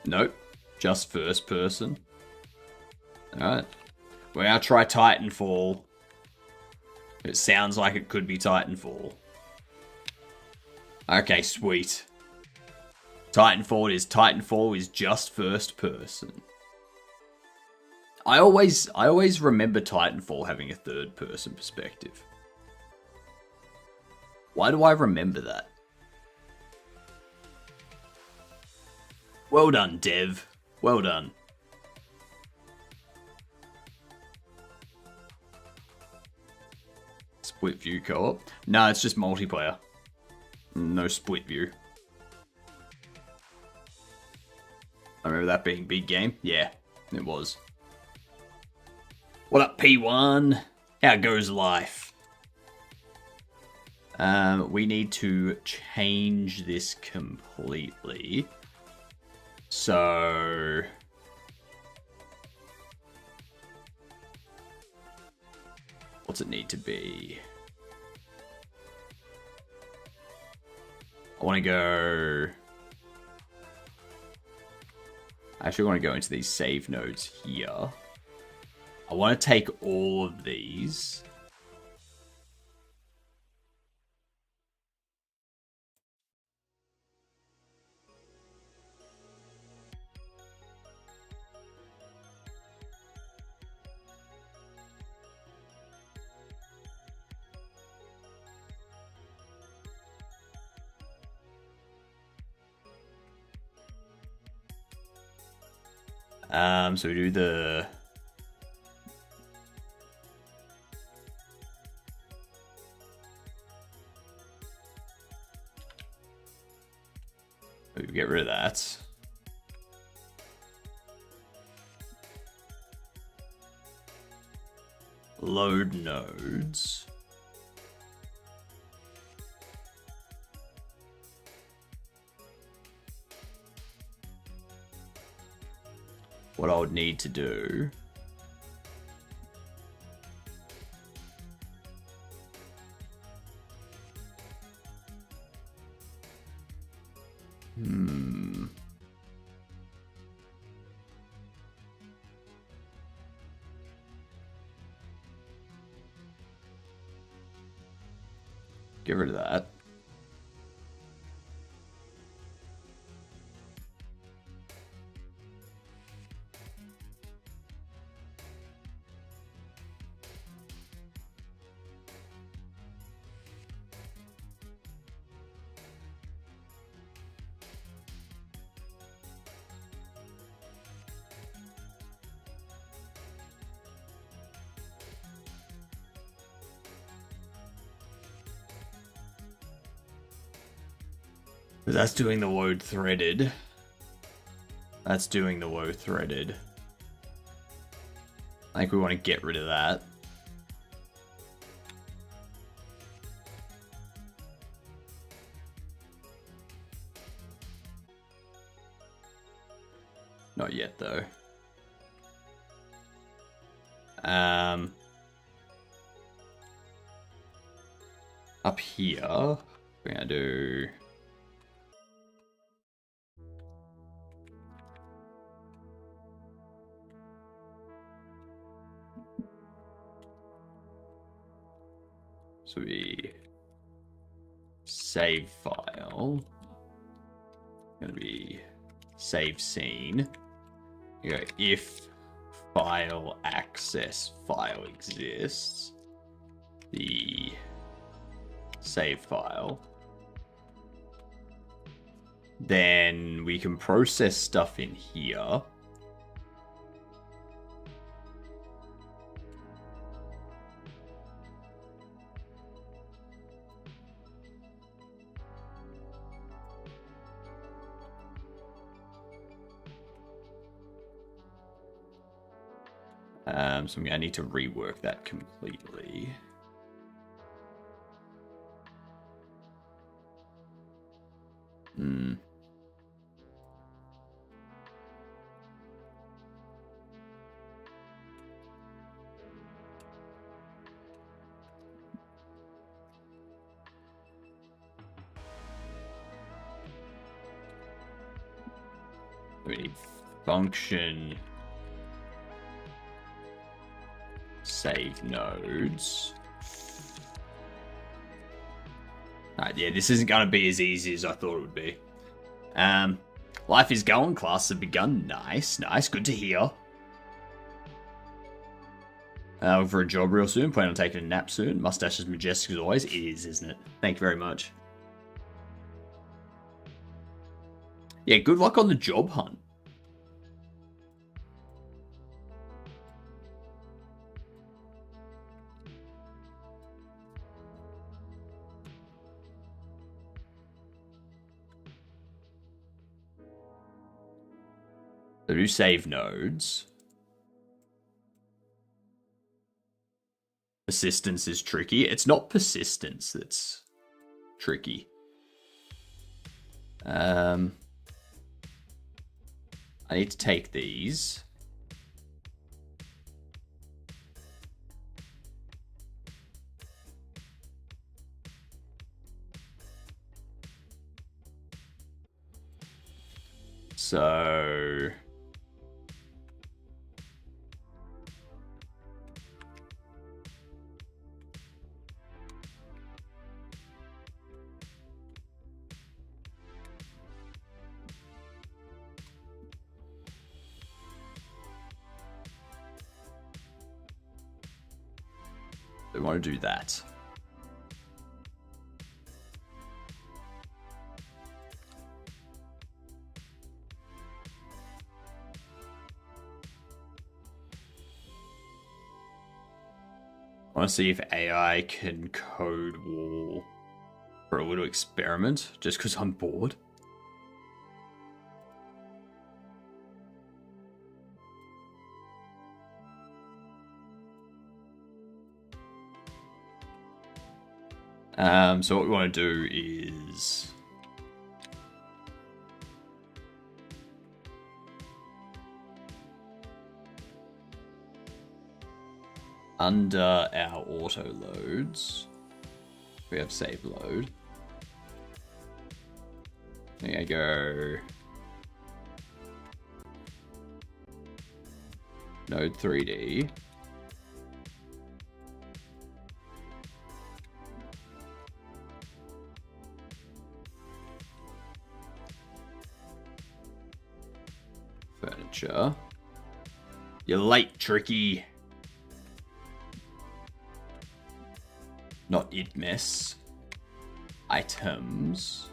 Nope. Just first person. Alright. Well, I'll try Titanfall. It sounds like it could be Titanfall. Okay, sweet. Titanfall is just first person. I always remember Titanfall having a third person perspective. Why do I remember that? Well done, Dev. Well done. Split view co-op? No, it's just multiplayer. No split view. I remember that being big game. Yeah, it was. What up, P1? How goes life? We need to change this completely. So... what's it need to be? I want to go I actually want to go into these save nodes here. I want to take all of these. So we do the we get rid of that. Load nodes. What I would need to do get rid of that. That's doing the woe threaded. That's doing the woe threaded. I think we want to get rid of that. Not yet, though. Up here, we're gonna do. So we save file. Gonna be save scene. You go if file access file exists, the save file, then we can process stuff in here. So I'm going to need to rework that completely. We need function save nodes. Alright, yeah, this isn't going to be as easy as I thought it would be. Life is going, classes have begun. Nice, nice, good to hear. Looking for a job real soon, plan on taking a nap soon. Mustache is majestic as always. It is, isn't it? Thank you very much. Yeah, good luck on the job hunt. So do save nodes. Persistence is tricky. It's not persistence that's tricky. I need to take these. So we want to do that. I want to see if AI can code wall for a little experiment, just because I'm bored. So what we want to do is under our auto loads, we have save load. There you go. Node 3D. Furniture. You're late, Tricky. Not it mess. Items.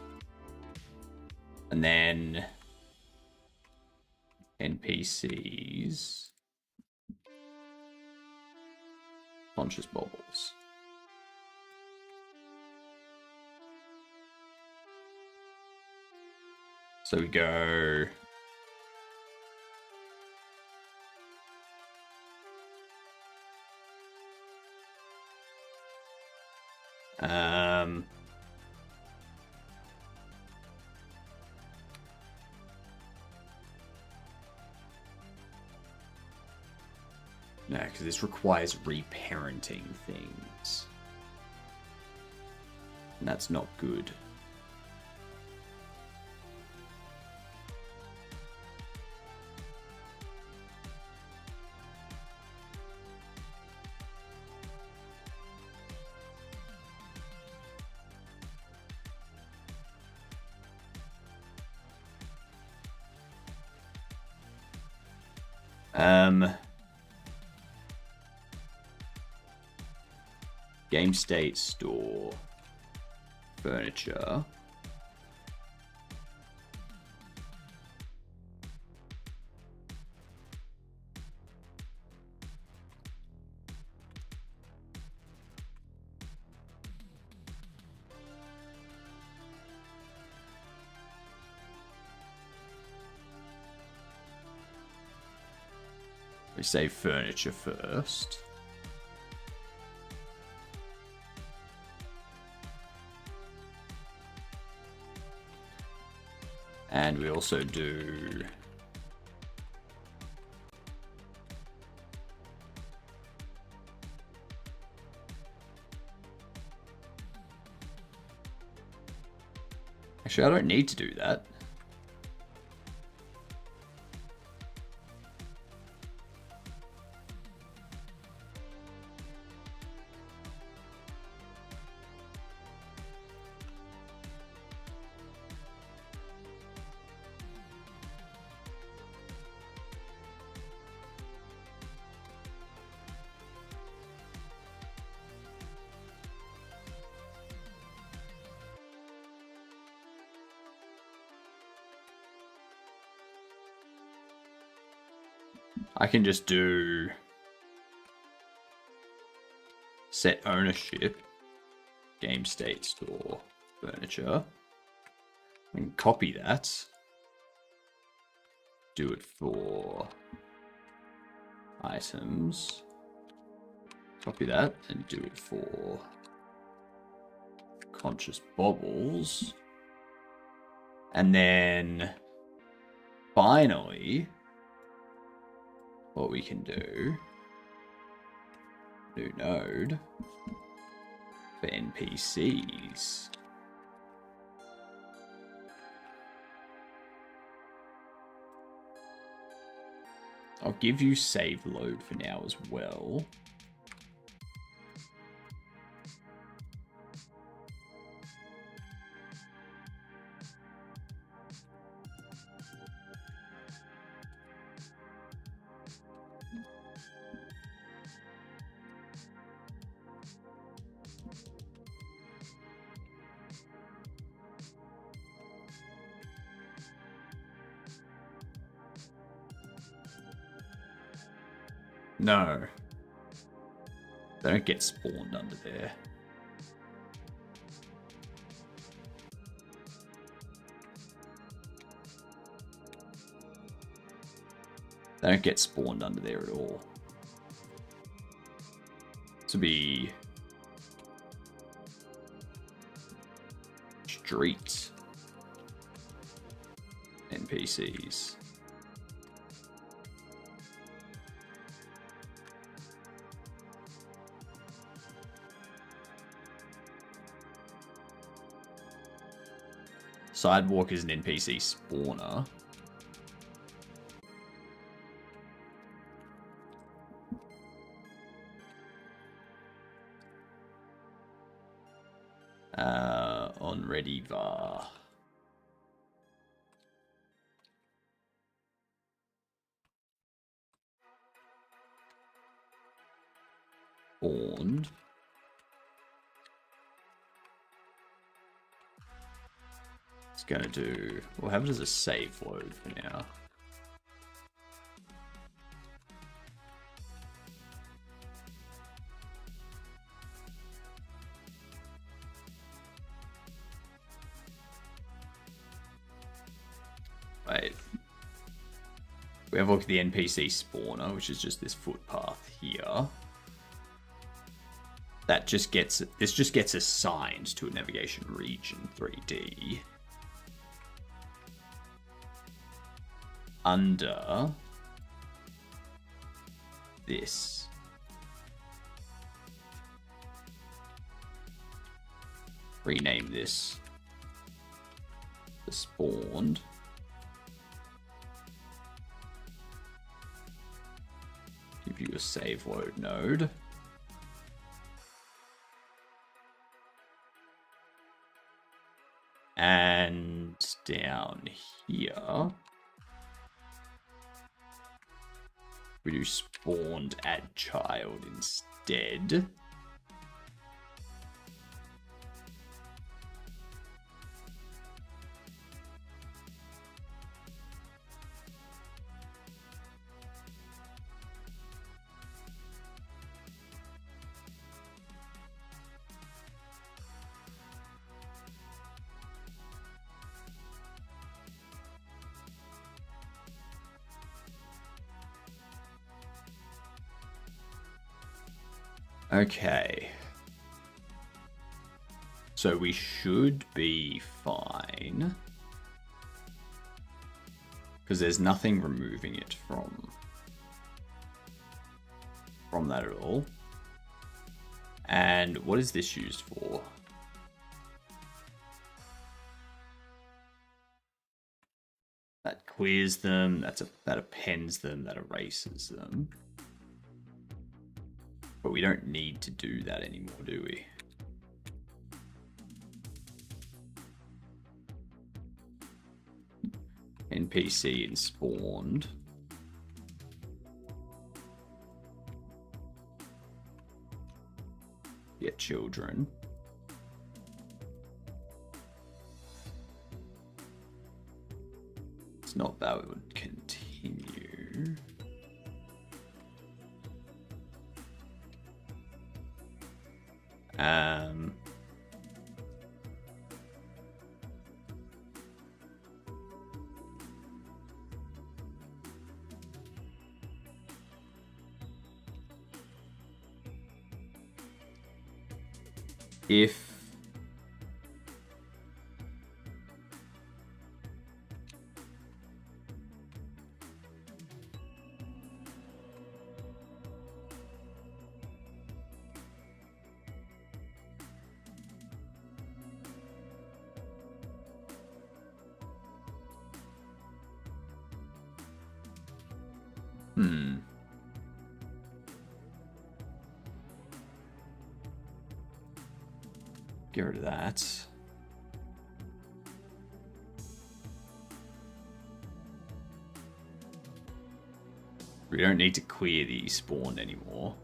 And then NPCs. Conscious bobbles. So we go no, because this requires reparenting things. And that's not good. Game state store furniture. We say furniture first. And we also do actually, I don't need to do that. I can just do set ownership, game state store, furniture, and copy that. Do it for items. Copy that and do it for conscious bobbles. And then finally, what we can do, new node for NPCs. I'll give you save load for now as well. No. They don't get spawned under there. They don't get spawned under there at all. This would be street NPCs. Sidewalk is an NPC spawner. On Ready Var. Spawned. It's gonna do. We'll have it as a save load for now. Wait. We have a look at the NPC spawner, which is just this footpath here. That just gets, this just gets assigned to a navigation region 3D. Under this. Rename this the spawned. Give you a save load node. And down here, we do spawned add child instead. Okay. So we should be fine. Because there's nothing removing it from that at all. And what is this used for? That clears them, that appends them, that erases them. But we don't need to do that anymore, do we? NPC and spawned. Get children. It's not that it would continue. If get rid of that. We don't need to clear the spawn anymore.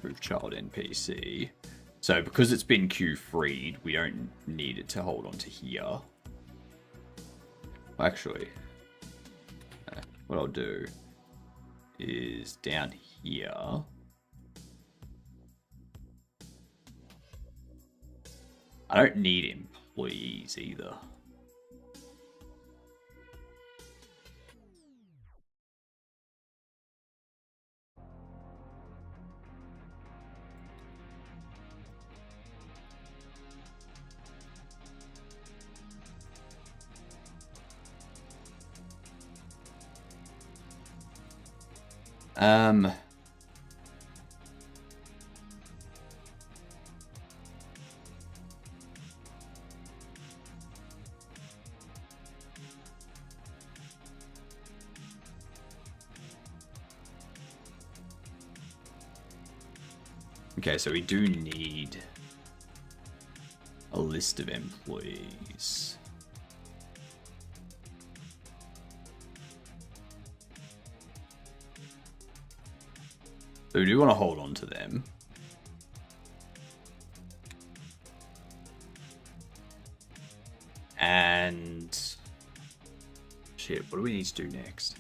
Move child NPC. So because it's been Q3'd, we don't need it to hold on to here. Actually, what I'll do is down here. I don't need employees either. Okay, so we do need a list of employees. So we do want to hold on to them. And shit, what do we need to do next?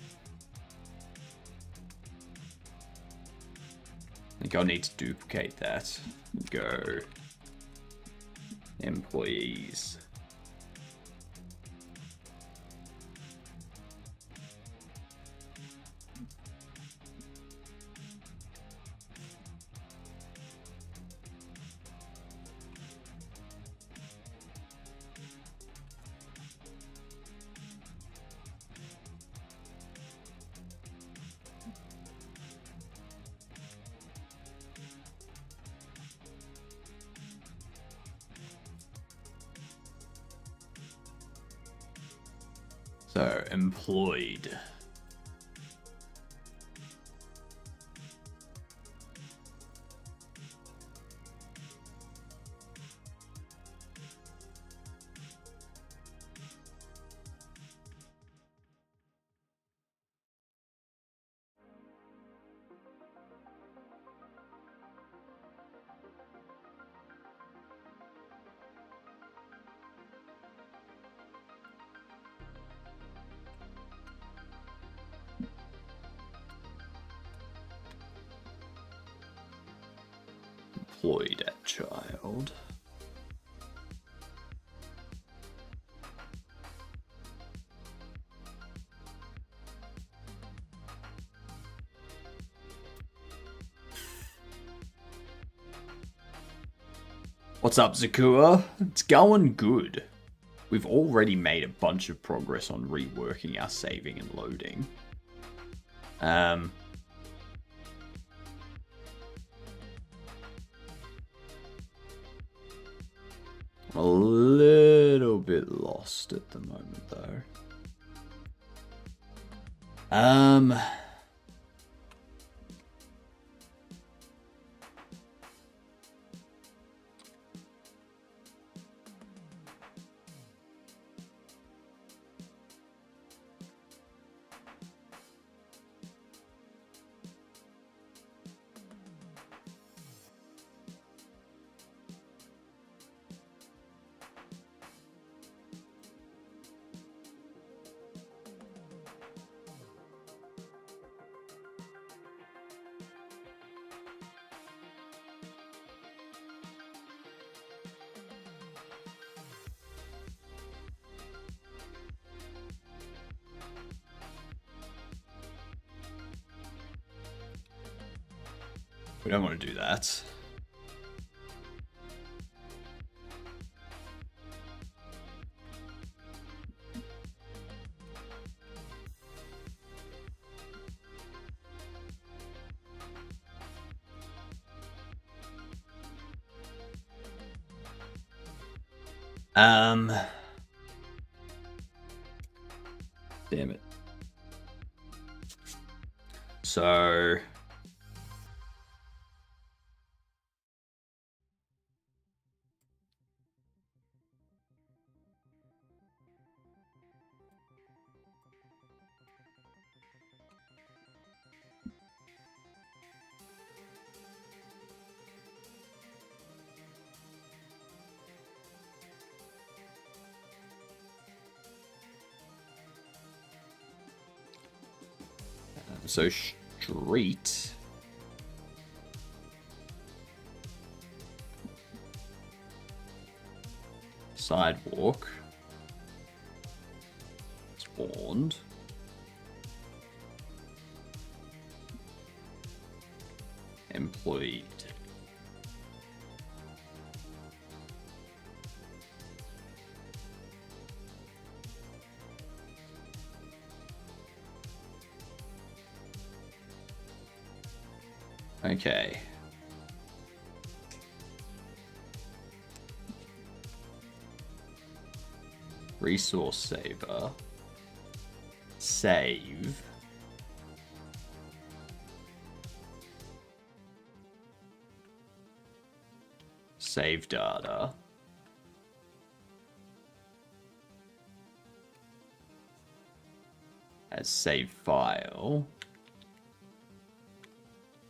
I think I'll need to duplicate that. Go employees. So, employed. Employed at child. What's up, Zakua? It's going good. We've already made a bunch of progress on reworking our saving and loading. I'm a little bit lost at the moment, though. We don't want to do that. Damn it. So So street. Sidewalk. Spawned. Employed. Okay. Resource saver. Save. Save data. As save file.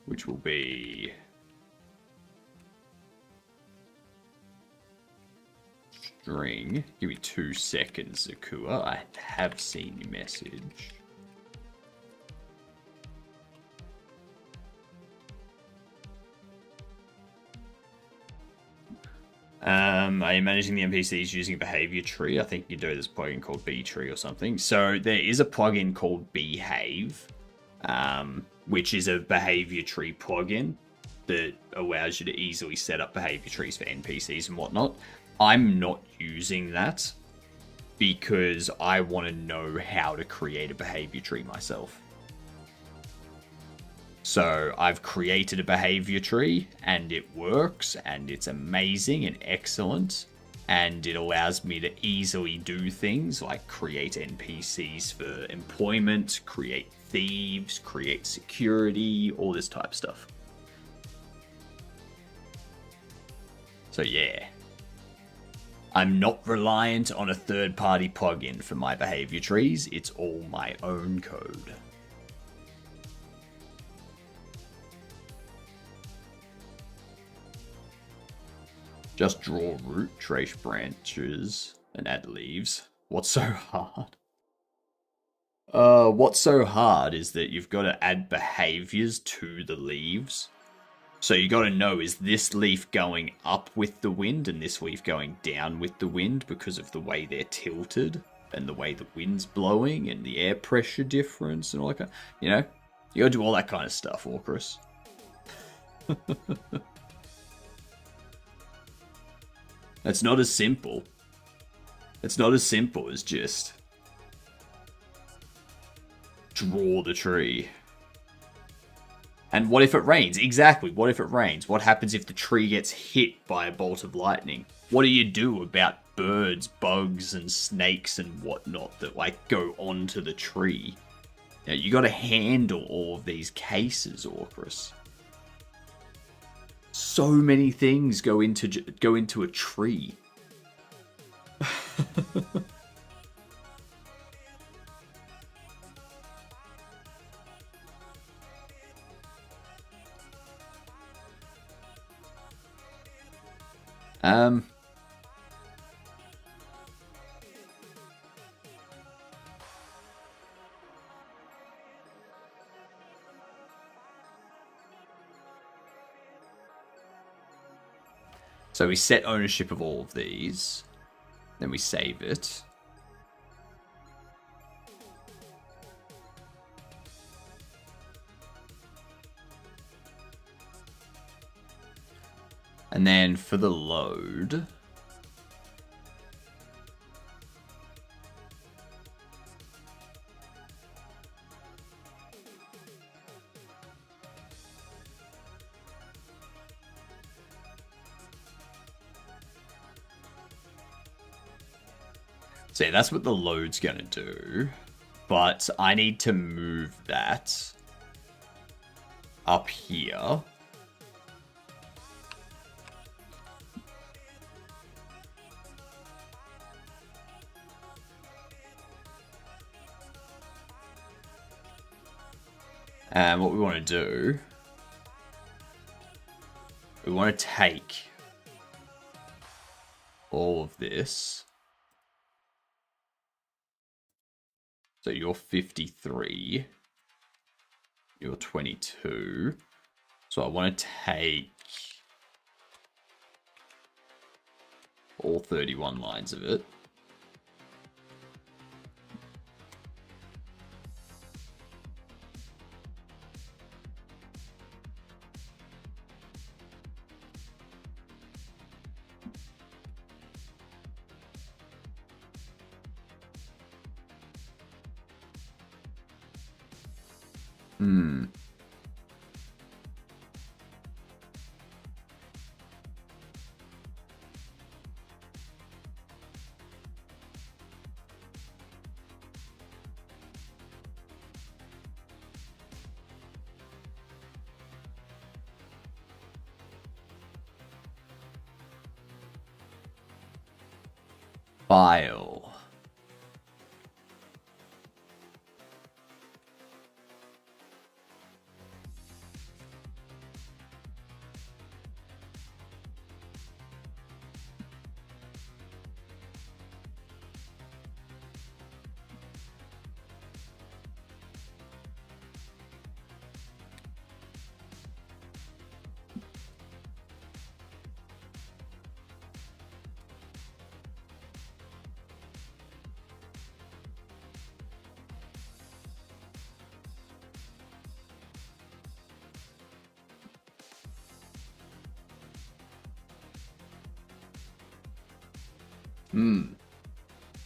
Which will be string. Give me 2 seconds, Zakua. I have seen your message. Are you managing the NPCs using a behavior tree? I think you can do this plugin called B-Tree or something. So there is a plugin called Behave, which is a behavior tree plugin that allows you to easily set up behavior trees for NPCs and whatnot. I'm not using that because I want to know how to create a behavior tree myself. So I've created a behavior tree and it works and it's amazing and excellent. And it allows me to easily do things like create NPCs for employment, create thieves, create security, all this type of stuff. So yeah. I'm not reliant on a third-party plugin for my behavior trees. It's all my own code. Just draw root, trace branches, and add leaves. What's so hard? What's so hard is that you've got to add behaviors to the leaves. So you got to know, is this leaf going up with the wind and this leaf going down with the wind because of the way they're tilted and the way the wind's blowing and the air pressure difference and all that kind of, you know, you got to do all that kind of stuff, Orcus. It's not as simple. It's not as simple as just draw the tree. And what if it rains? Exactly, what if it rains? What happens if the tree gets hit by a bolt of lightning? What do you do about birds, bugs, and snakes and whatnot that, like, go onto the tree? Now, you got to handle all of these cases, Orcus. So many things go into a tree. So we set ownership of all of these. Then we save it. And then for the load, so yeah, that's what the load's gonna do. But I need to move that up here. And what we want to do, we want to take all of this. So you're 53. You're 22. So I want to take all 31 lines of it. File.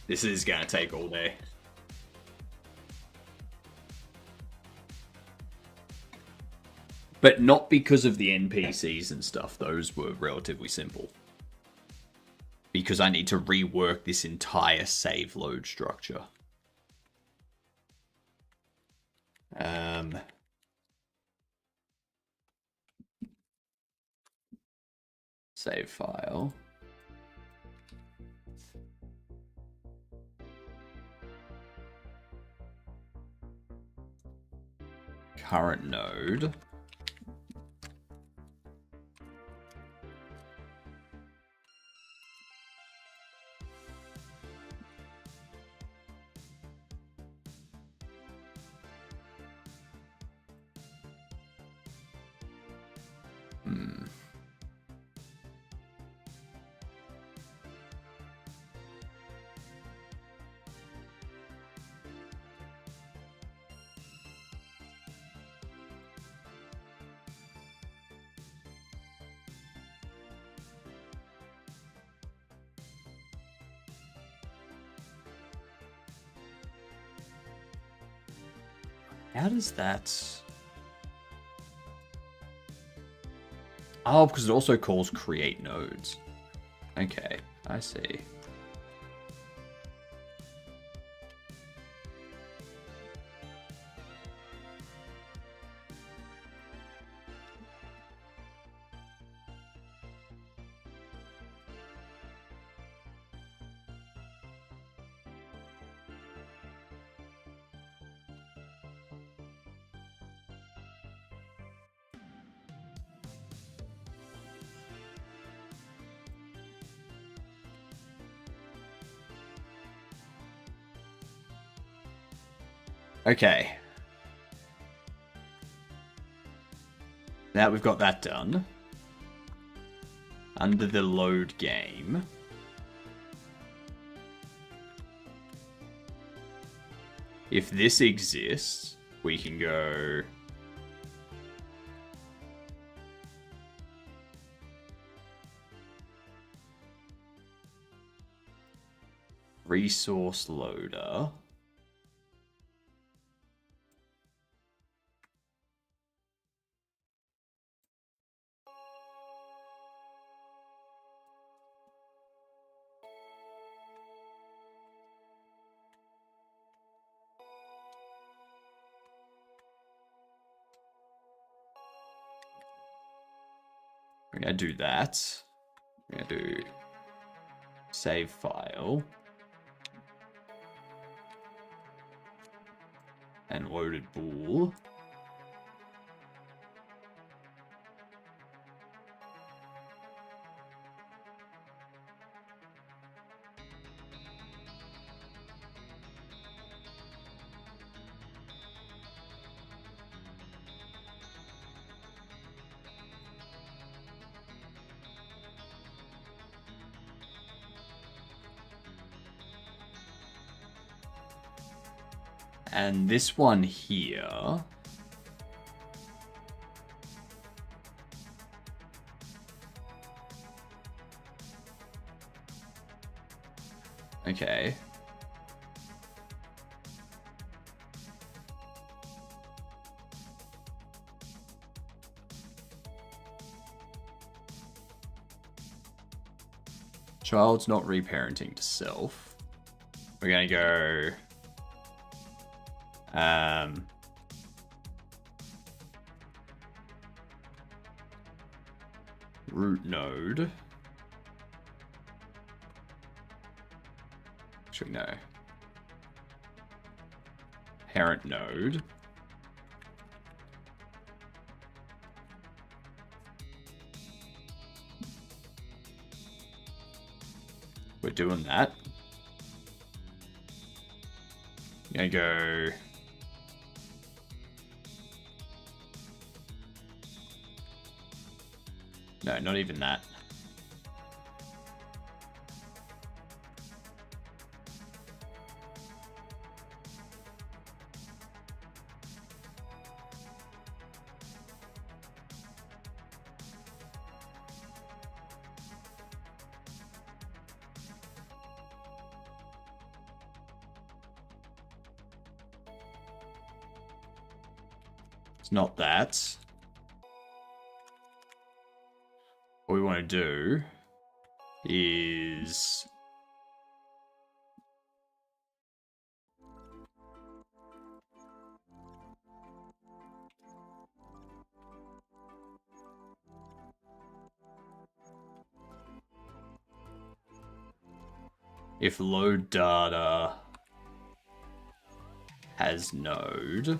This is gonna take all day. But not because of the NPCs and stuff. Those were relatively simple. Because I need to rework this entire save load structure. Save file. Current node. How does that... Oh, because it also calls create nodes. Okay, I see. Okay. Now we've got that done. Under the load game. If this exists, we can go... Resource loader. We're going to do that. We're going to do save file. And loaded bool. And this one here. Okay. Child's not reparenting to self. We're gonna go root node. Actually, no. Parent node. We're doing that. Gonna go. No, not even that. It's not that. What we want to do is if load data has node,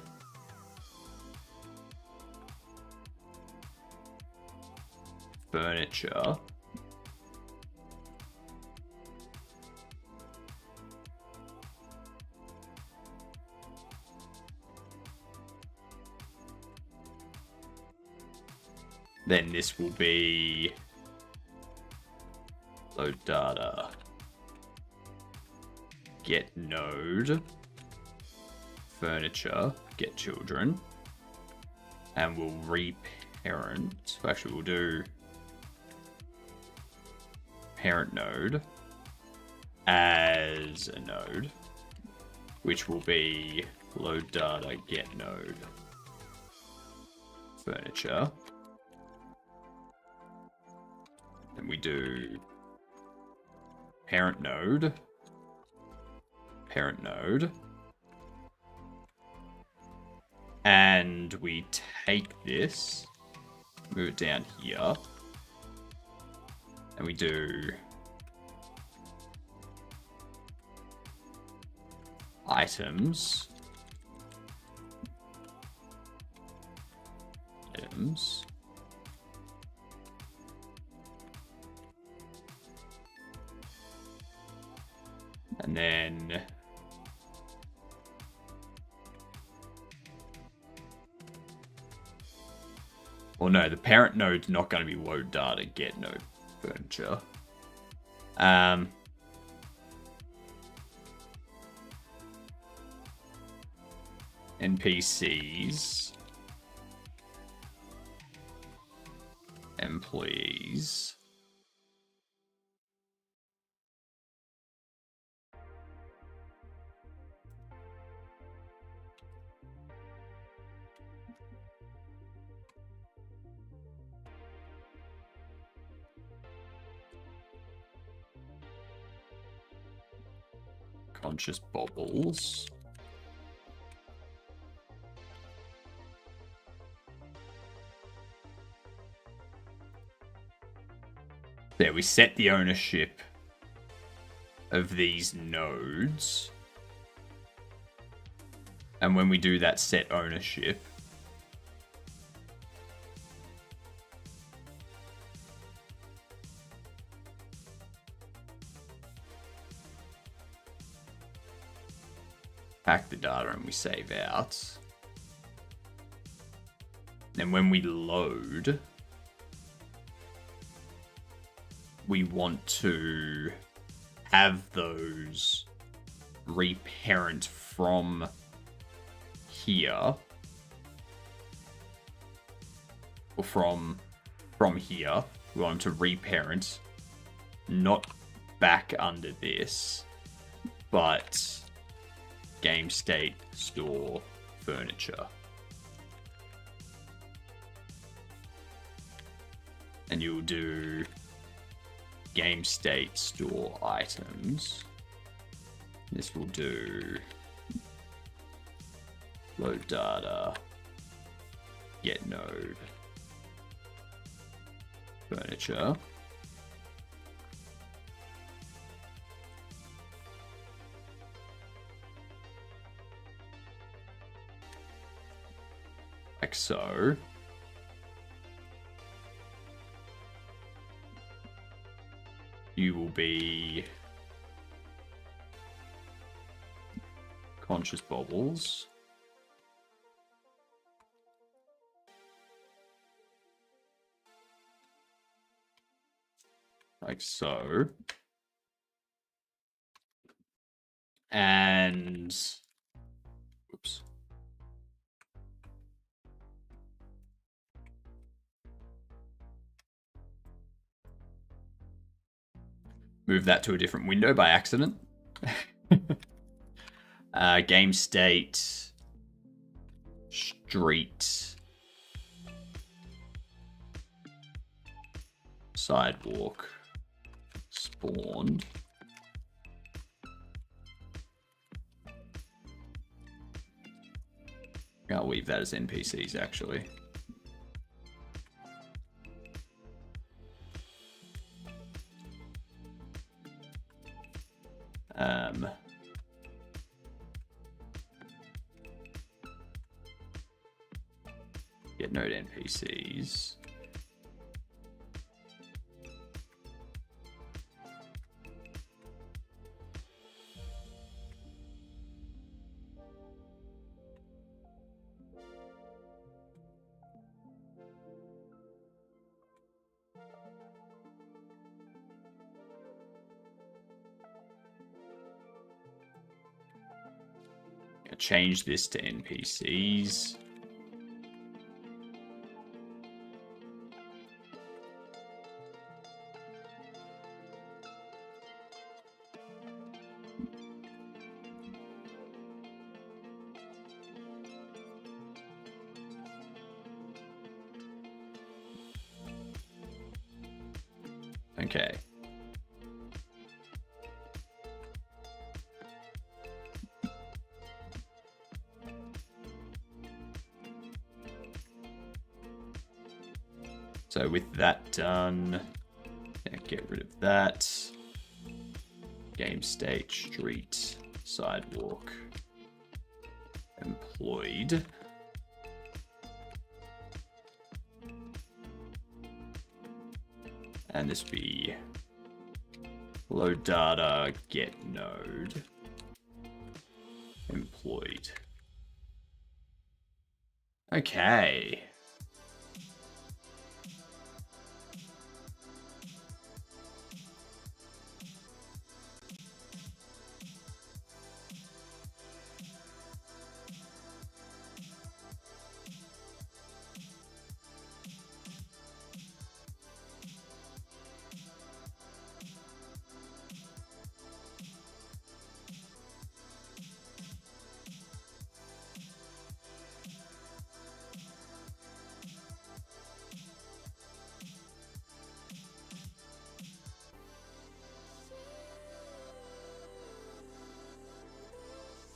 furniture, then this will be load data get node, furniture, get children, and we'll reparent. Actually, we'll do parent node as a node, which will be load data get node, furniture. Then we do parent node, and we take this, move it down here, and we do items, and then well, no, the parent node's not going to be load data get node furniture. NPCs, employees, conscious bobbles, there we set the ownership of these nodes, and when we do that set ownership, pack the data and we save out. Then when we load, we want to have those reparent from here, or from here, we want them to reparent, not back under this, but game state, store, furniture. And you'll do game state, store items. This will do load data, get node, furniture. Like so. You will be conscious bobbles. Like so. And whoops. Move that to a different window by accident. Game state, street, sidewalk, spawned. I'll leave that as NPCs actually. Get node NPCs. Change this to NPCs. Okay. So with that done, get rid of that. Game state, street, sidewalk, employed. And this be load data, get node, employed. Okay.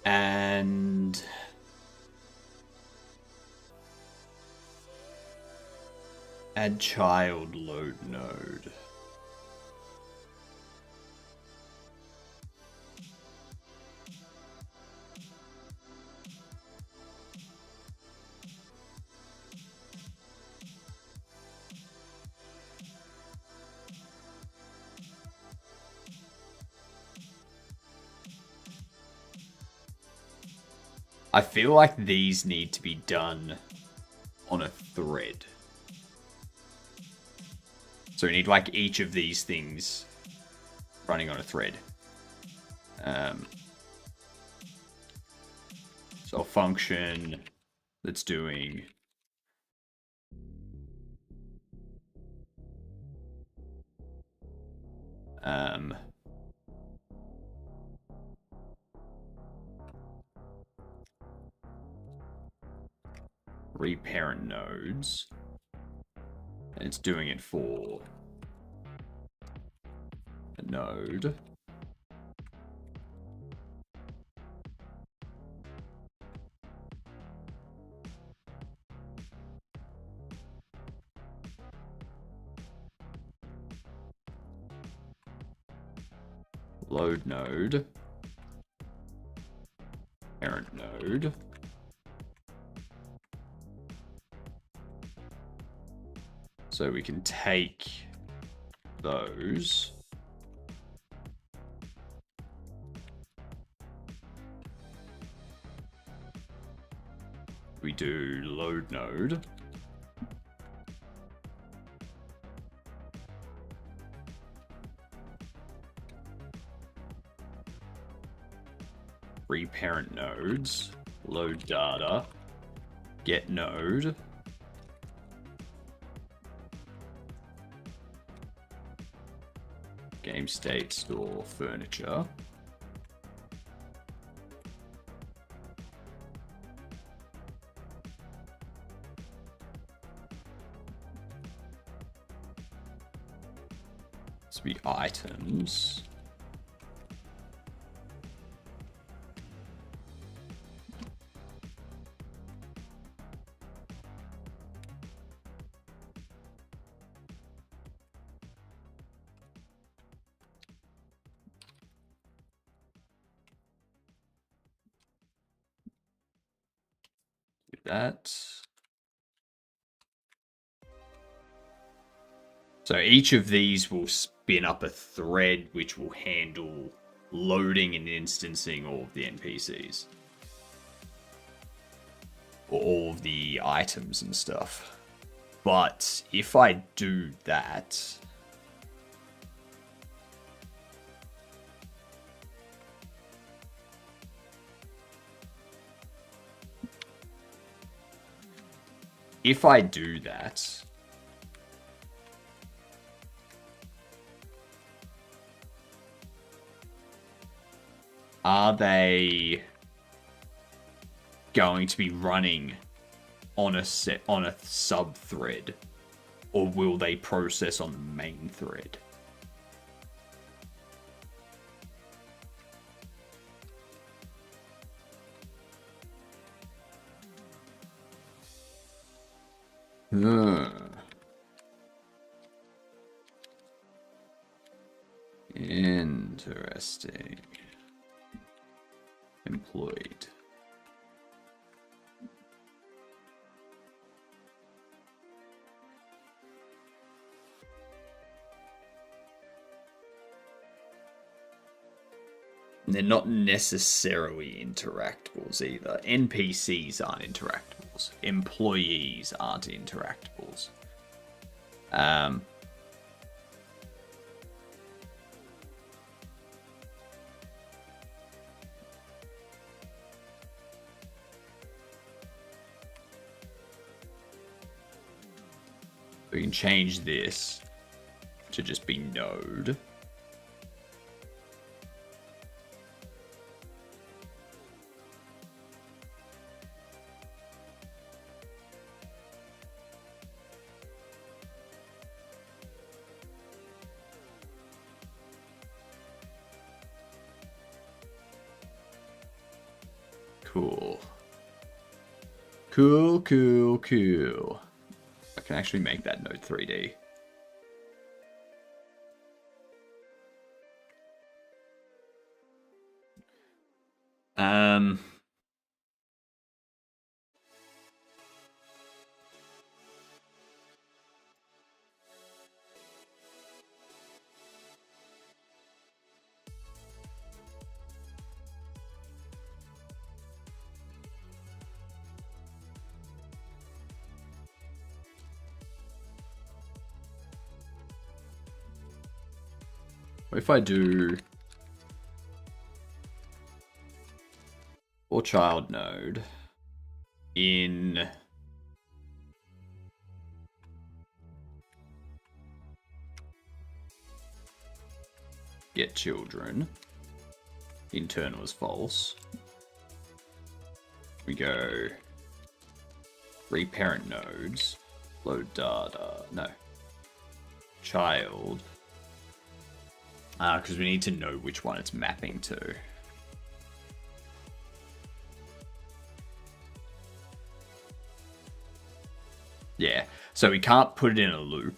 And add child load node. I feel like these need to be done on a thread. So we need like each of these things running on a thread. So So a function that's doing reparent nodes, and it's doing it for a node. Load node, parent node, so we can take those, we do load node, reparent nodes, load data, get node, game state store furniture, this will be items. That. So each of these will spin up a thread which will handle loading and instancing all of the NPCs. Or all of the items and stuff. But if I do that, are they going to be running on a sub thread, or will they process on the main thread? Interesting. Employed. They're not necessarily interactables either. NPCs aren't interactables. Employees aren't interactables. We can change this to just be node. Cool. Cool. I can actually make that node 3D. If I do... or child node in get children. Internal is false. We go reparent nodes, load data, no, child, because we need to know which one it's mapping to. Yeah, so we can't put it in a loop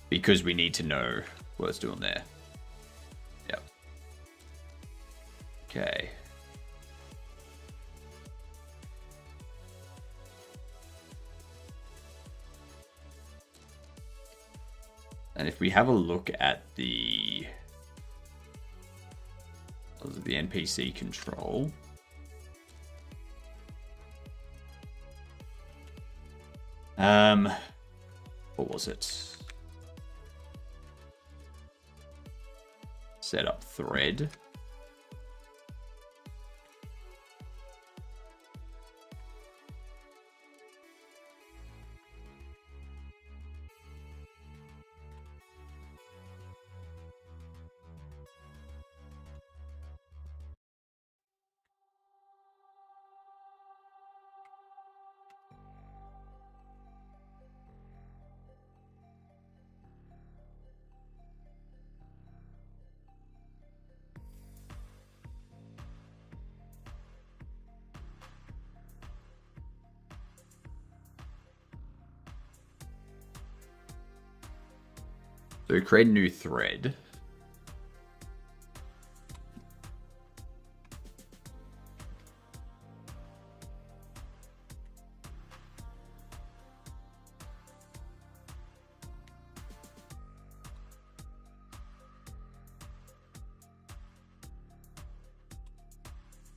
because we need to know what it's doing there. Yep. Okay. And if we have a look at the NPC control, what was it? Set up thread. So create a new thread.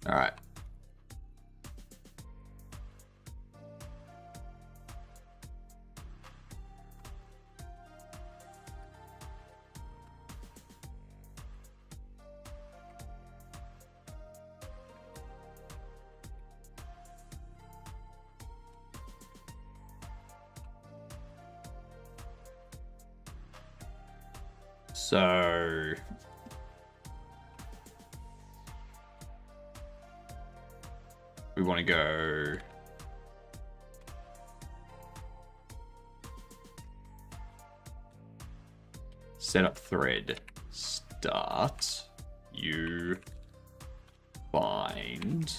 All right. So we want to go set up thread start, you find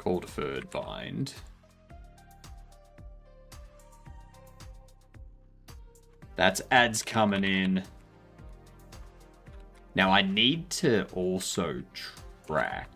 call deferred bind. That's ads coming in. Now I need to also track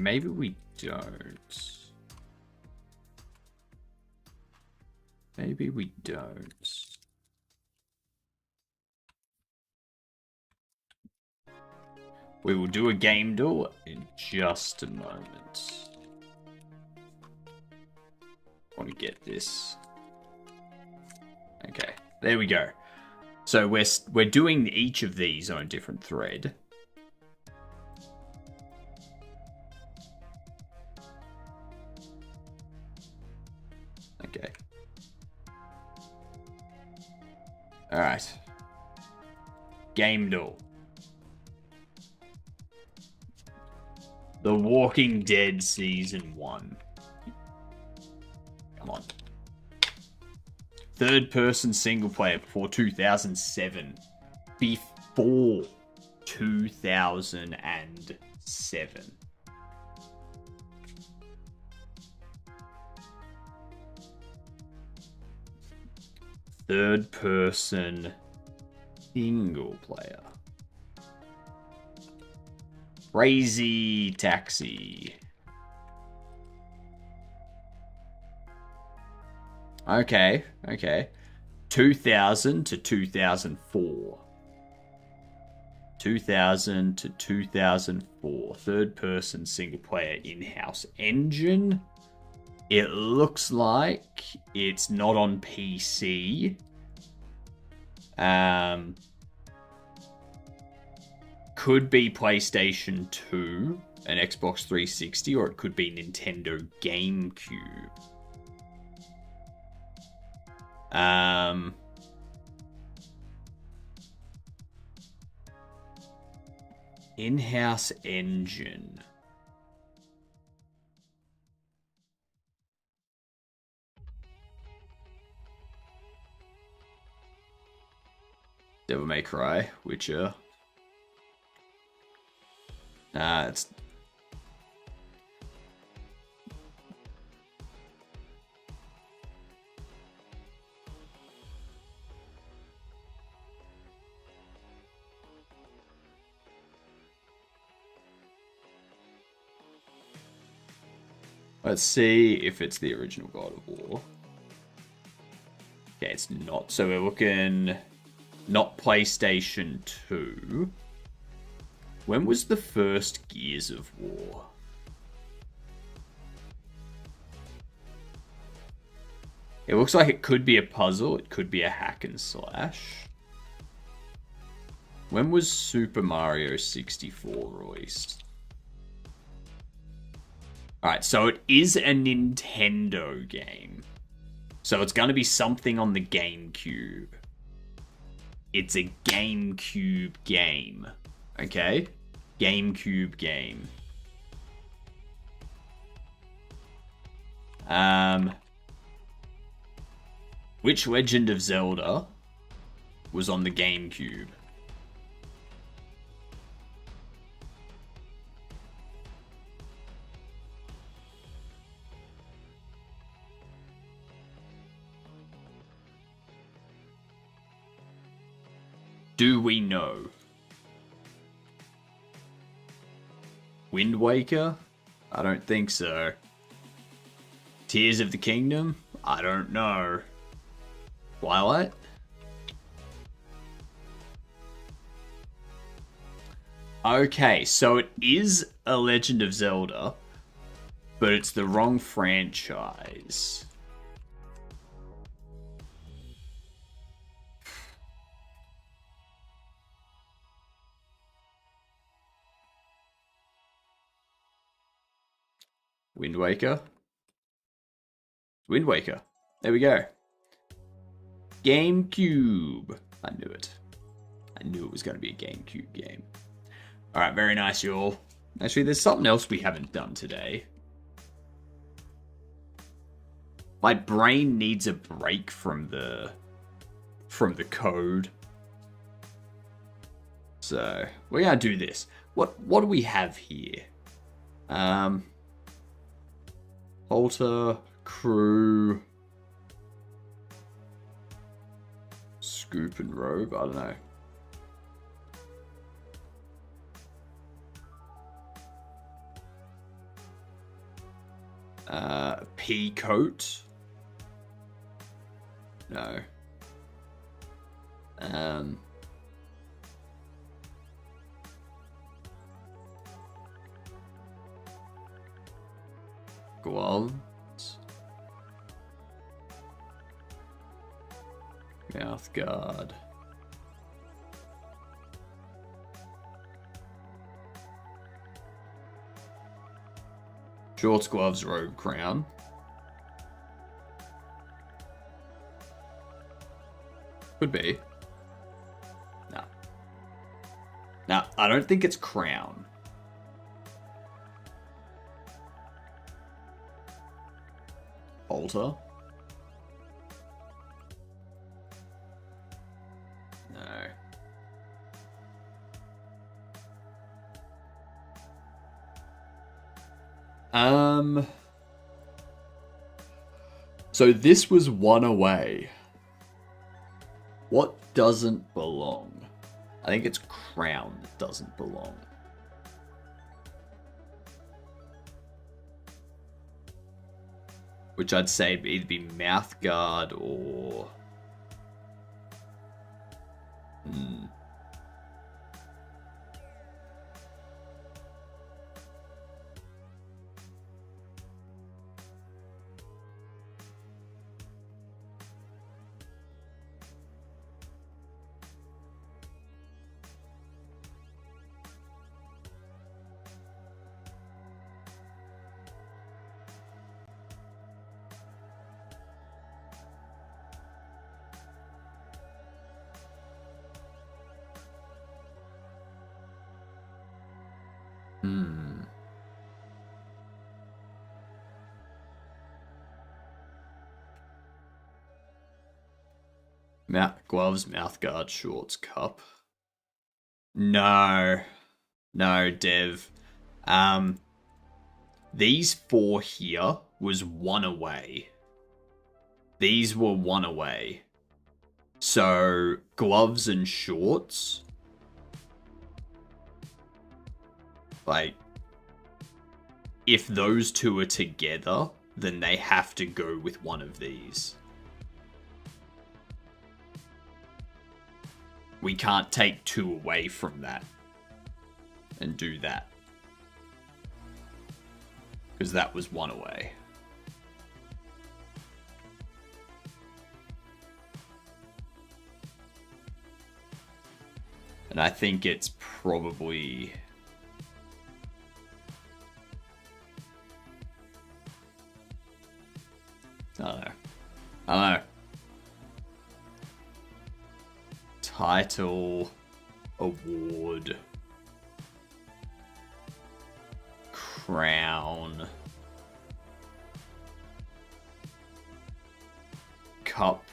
maybe we don't. Maybe we don't. We will do a game door in just a moment. Want to get this. Okay, there we go. So we're doing each of these on a different thread. Okay. All right. Game door. The Walking Dead Season 1. Come on. Third person single player before 2007. Before 2007. Third person single player. Crazy Taxi. Okay. 2000 to 2004. 2000 to 2004. Third person single player in-house engine. It looks like it's not on PC. Could be PlayStation 2, an Xbox 360, or it could be Nintendo GameCube. In-house engine. Devil May Cry, Witcher. It's... Let's see if it's the original God of War. Okay, it's not. So we're looking... Not PlayStation 2. When was the first Gears of War? It looks like it could be a puzzle. It could be a hack and slash. When was Super Mario 64 released? Alright, so it is a Nintendo game. So it's going to be something on the GameCube. It's a GameCube game. Okay? GameCube game. Which Legend of Zelda was on the GameCube? Do we know? Wind Waker? I don't think so. Tears of the Kingdom? I don't know. Twilight? Okay, so it is a Legend of Zelda, but it's the wrong franchise. Wind Waker. Wind Waker. There we go. GameCube. I knew it. I knew it was going to be a GameCube game. Alright, very nice, y'all. Actually, there's something else we haven't done today. My brain needs a break from the code. So, we're going to do this. What do we have here? Halter, crew, scoop and robe, I don't know. Pea coat? No. Gloves. Mouth guard. Shorts, gloves, robe, crown. Could be. No. No, I don't think it's crown. Halter. No. So this was one away. What doesn't belong? I think it's crown that doesn't belong. Which I'd say would either be mouth guard or... Gloves, mouth guard, shorts, cup. No, Dev. These 4 here was 1 away. These were 1 away. So gloves and shorts. Like, if those 2 are together, then they have to go with one of these. We can't take 2 away from that and do that. Because that was 1 away. And I think it's probably... I don't know. Title, award, crown, cup,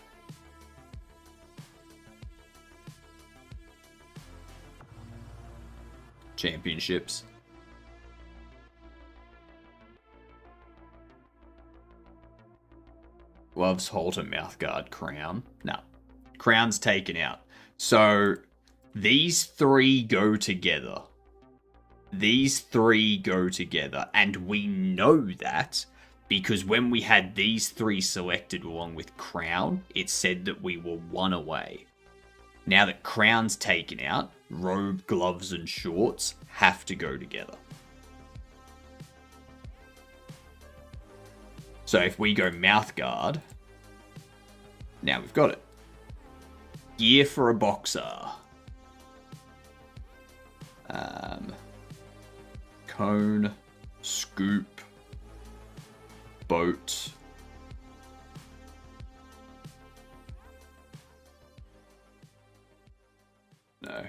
championships. Gloves, halter, mouthguard, crown. No. Crown's taken out. So, these 3 go together. These 3 go together. And we know that because when we had these 3 selected along with crown, it said that we were 1 away. Now that crown's taken out, robe, gloves, and shorts have to go together. So if we go mouthguard, now we've got it. Gear for a boxer. Cone, scoop, boat. No.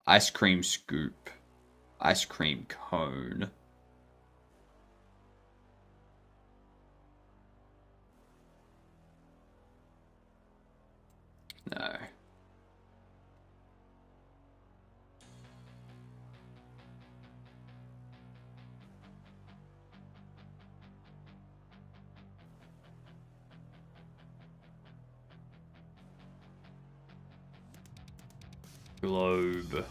Ice cream scoop. Ice cream cone. No. Globe.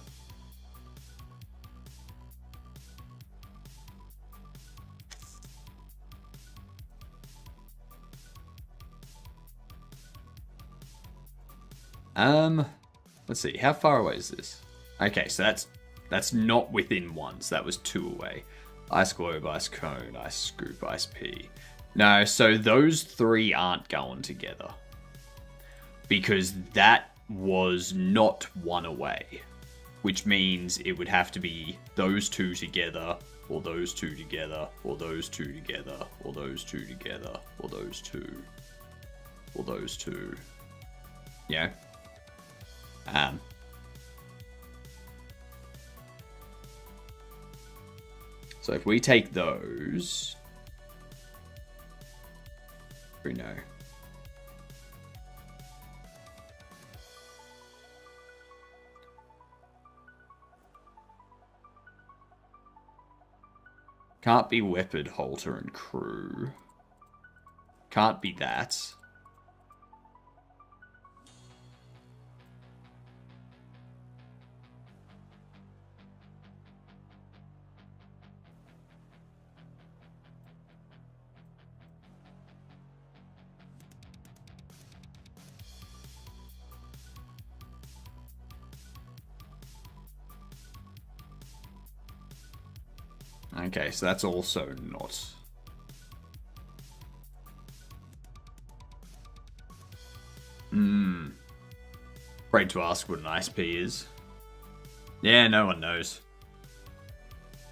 Let's see, how far away is this? Okay, so that's not within 1, so that was 2 away. Ice globe, ice cone, ice scoop, ice pea. No, so those 3 aren't going together. Because that was not 1 away. Which means it would have to be those 2 together, or those 2 together, or those 2 together, or those 2 together, or those 2, or those 2. Yeah. So if we take those, we know. Can't be weapon, halter, and crew. Can't be that. Okay, so that's also not. Afraid to ask what an ISP is. Yeah, no one knows.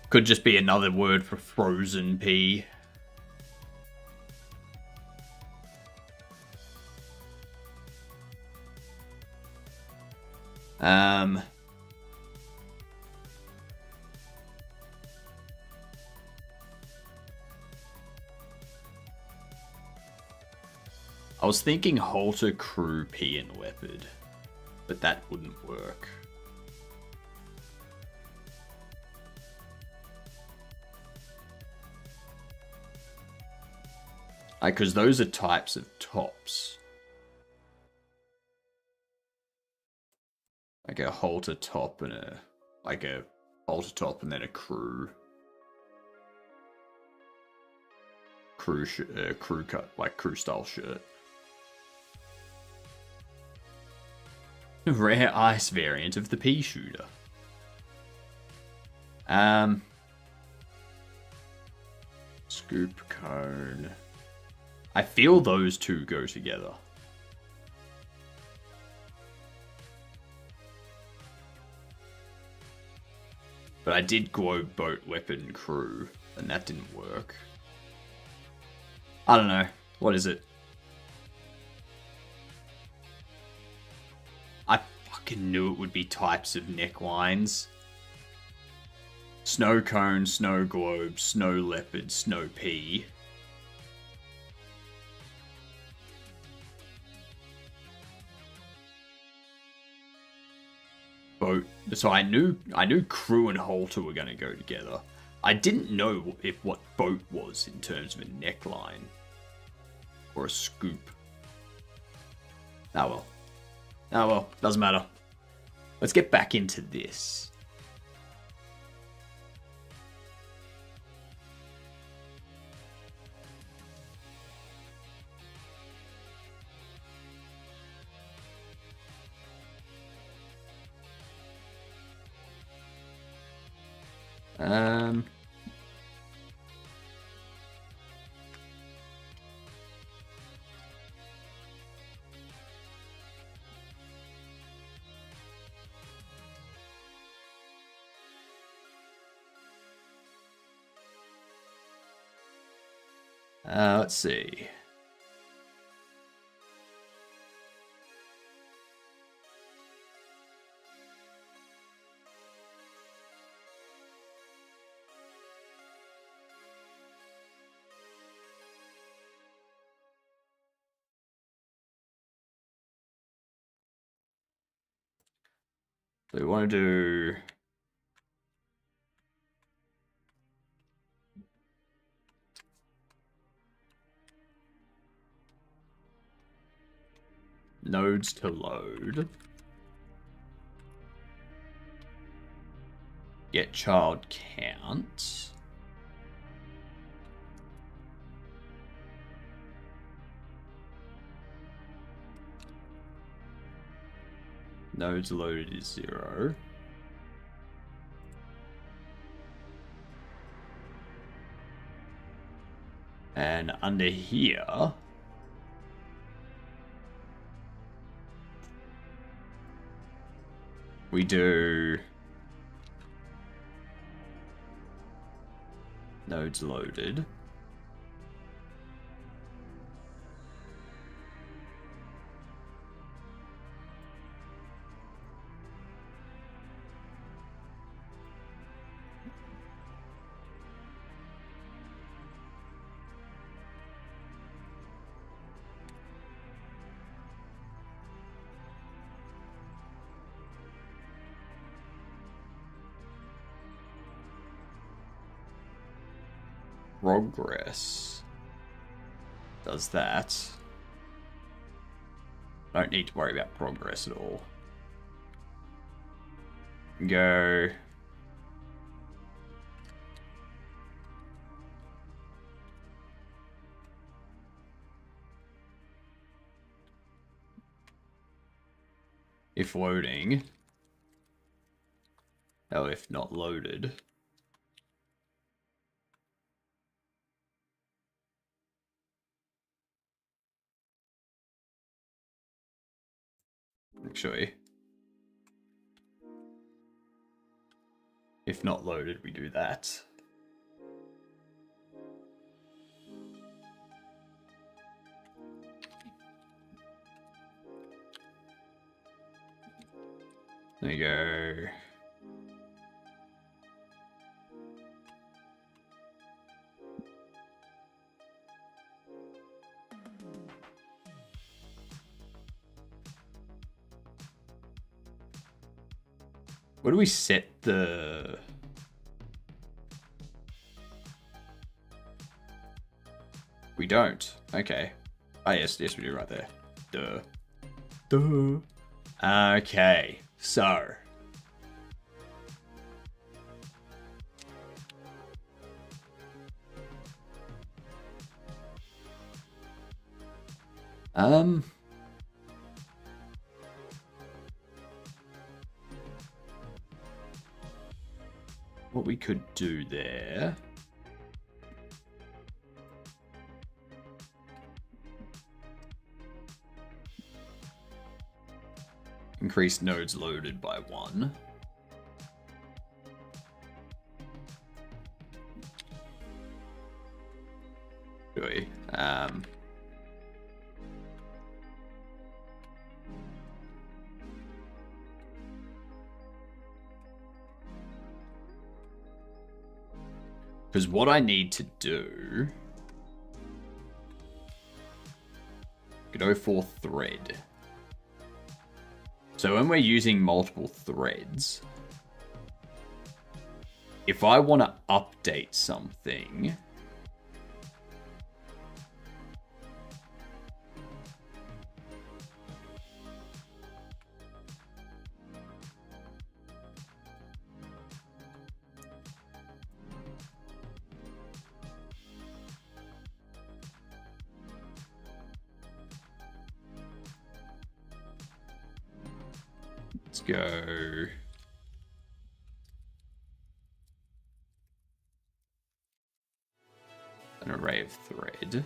Could just be another word for frozen pea. I was thinking halter, crew, pea, and leopard, but that wouldn't work. Because those are types of tops. Like a halter top and a halter top and then a crew. Crew cut, like crew style shirt. A rare ice variant of the pea shooter. Scoop cone. I feel those two go together. But I did go boat, weapon, crew, and that didn't work. I don't know. What is it? I fucking knew it would be types of necklines. Snow cone, snow globe, snow leopard, snow pea. Boat. So I knew crew and halter were going to go together. I didn't know if what boat was in terms of a neckline or a scoop. Oh well. Oh well, doesn't matter. Let's get back into this. Let's see. So we want to do nodes to load. Get child count. Nodes loaded is 0. And under here, we do nodes loaded. progress does that. I don't need to worry about progress at all. Go. If loading. Oh, if not loaded. Actually, if not loaded, we do that. There you go. Where do we set the... We don't. Okay. Ah, yes, we do right there. Duh. Duh. Okay, so... What we could do there... Increase nodes loaded by 1. Really? Because what I need to do... Go for thread. So when we're using multiple threads, if I want to update something, let's go. An array of thread.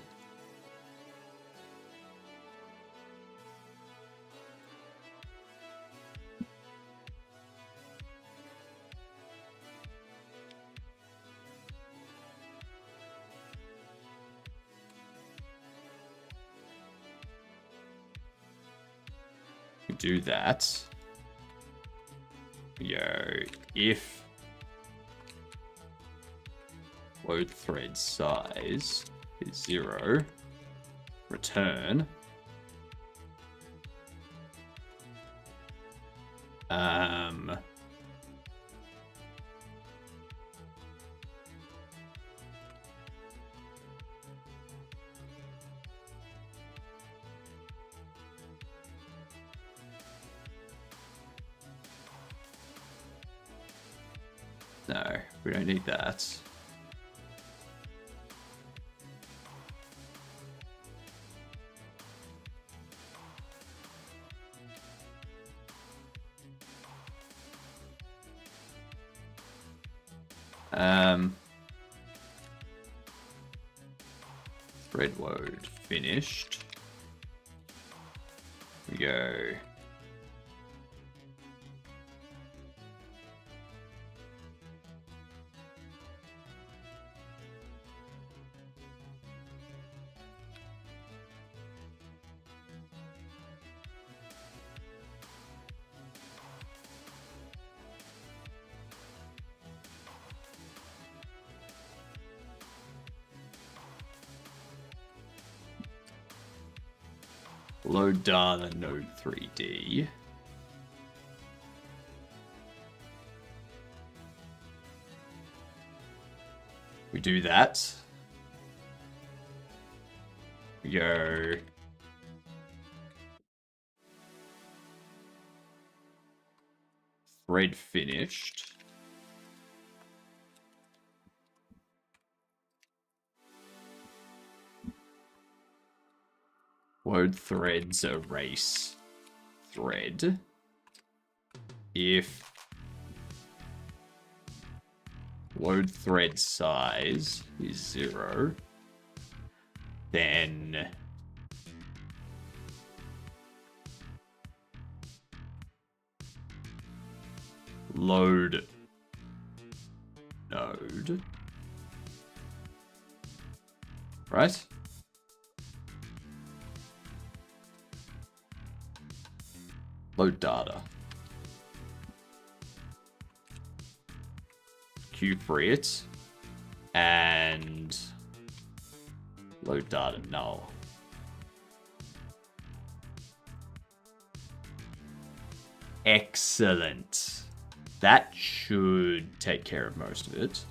We do that. Yo, if load thread size is 0, return no, we don't need that. Thread load finished. We go. Load data node 3D. We do that. We go. Thread finished. Load threads erase thread. If load thread size is 0, then load node, right? Load data. Queue free it. And load data null. Excellent. That should take care of most of it.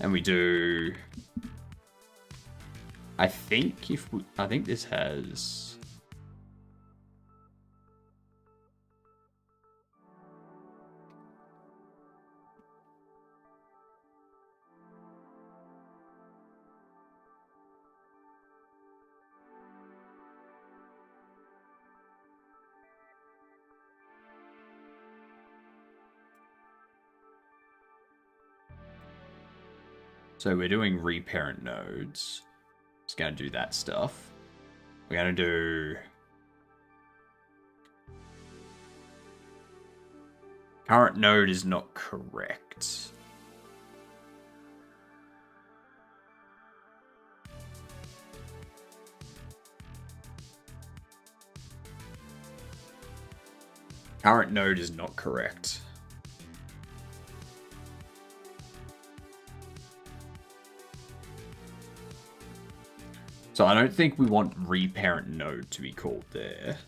And we do... I think this has... So we're doing reparent nodes. Just going to do that stuff. We're going to do... Current node is not correct. Current node is not correct. So I don't think we want reparent node to be called there.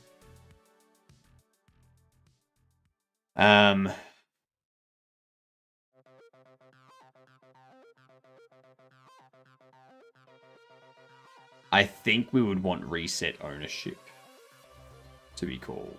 I think we would want reset ownership to be called.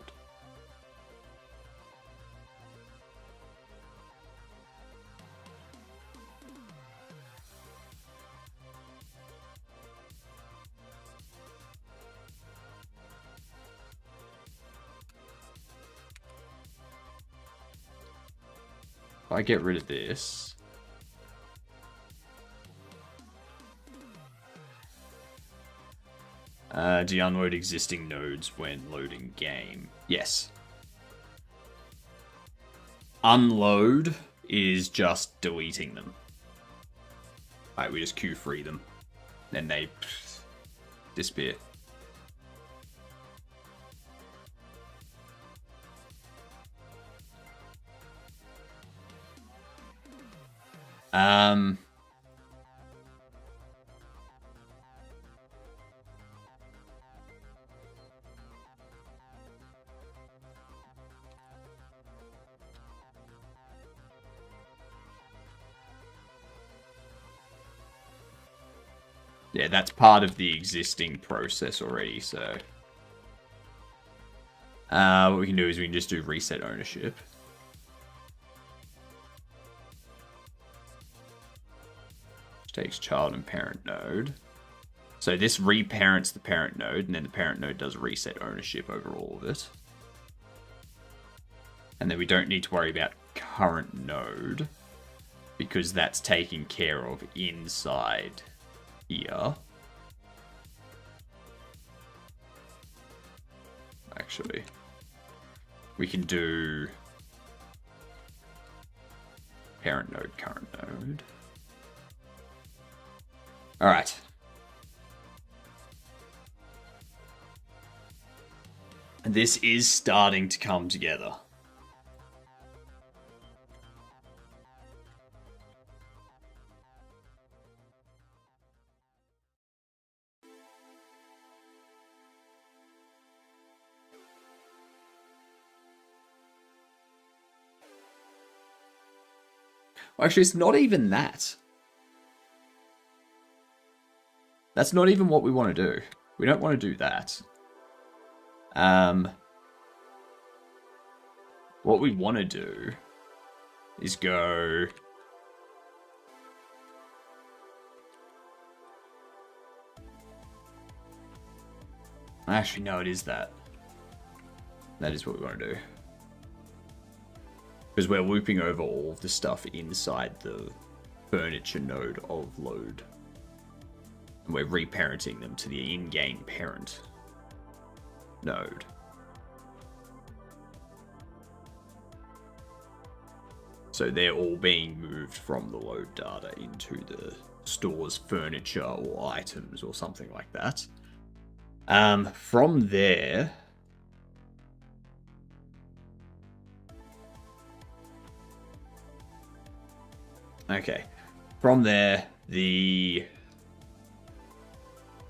If I get rid of this, do you unload existing nodes when loading game? Yes. Unload is just deleting them. Alright, we just queue free them. Then they disappear. Yeah, that's part of the existing process already, so... what we can do is we can just do reset ownership. Which takes child and parent node. So this reparents the parent node, and then the parent node does reset ownership over all of it. And then we don't need to worry about current node, because that's taken care of inside here. Actually, we can do parent node, current node. All right. And this is starting to come together. Well, actually, it's not even that. That's not even what we want to do. We don't want to do that. What we want to do is go... Actually, no, it is that. That is what we want to do. Because we're looping over all of the stuff inside the furniture node of load. And we're reparenting them to the in-game parent node. So they're all being moved from the load data into the store's furniture or items or something like that. From there... Okay. From there,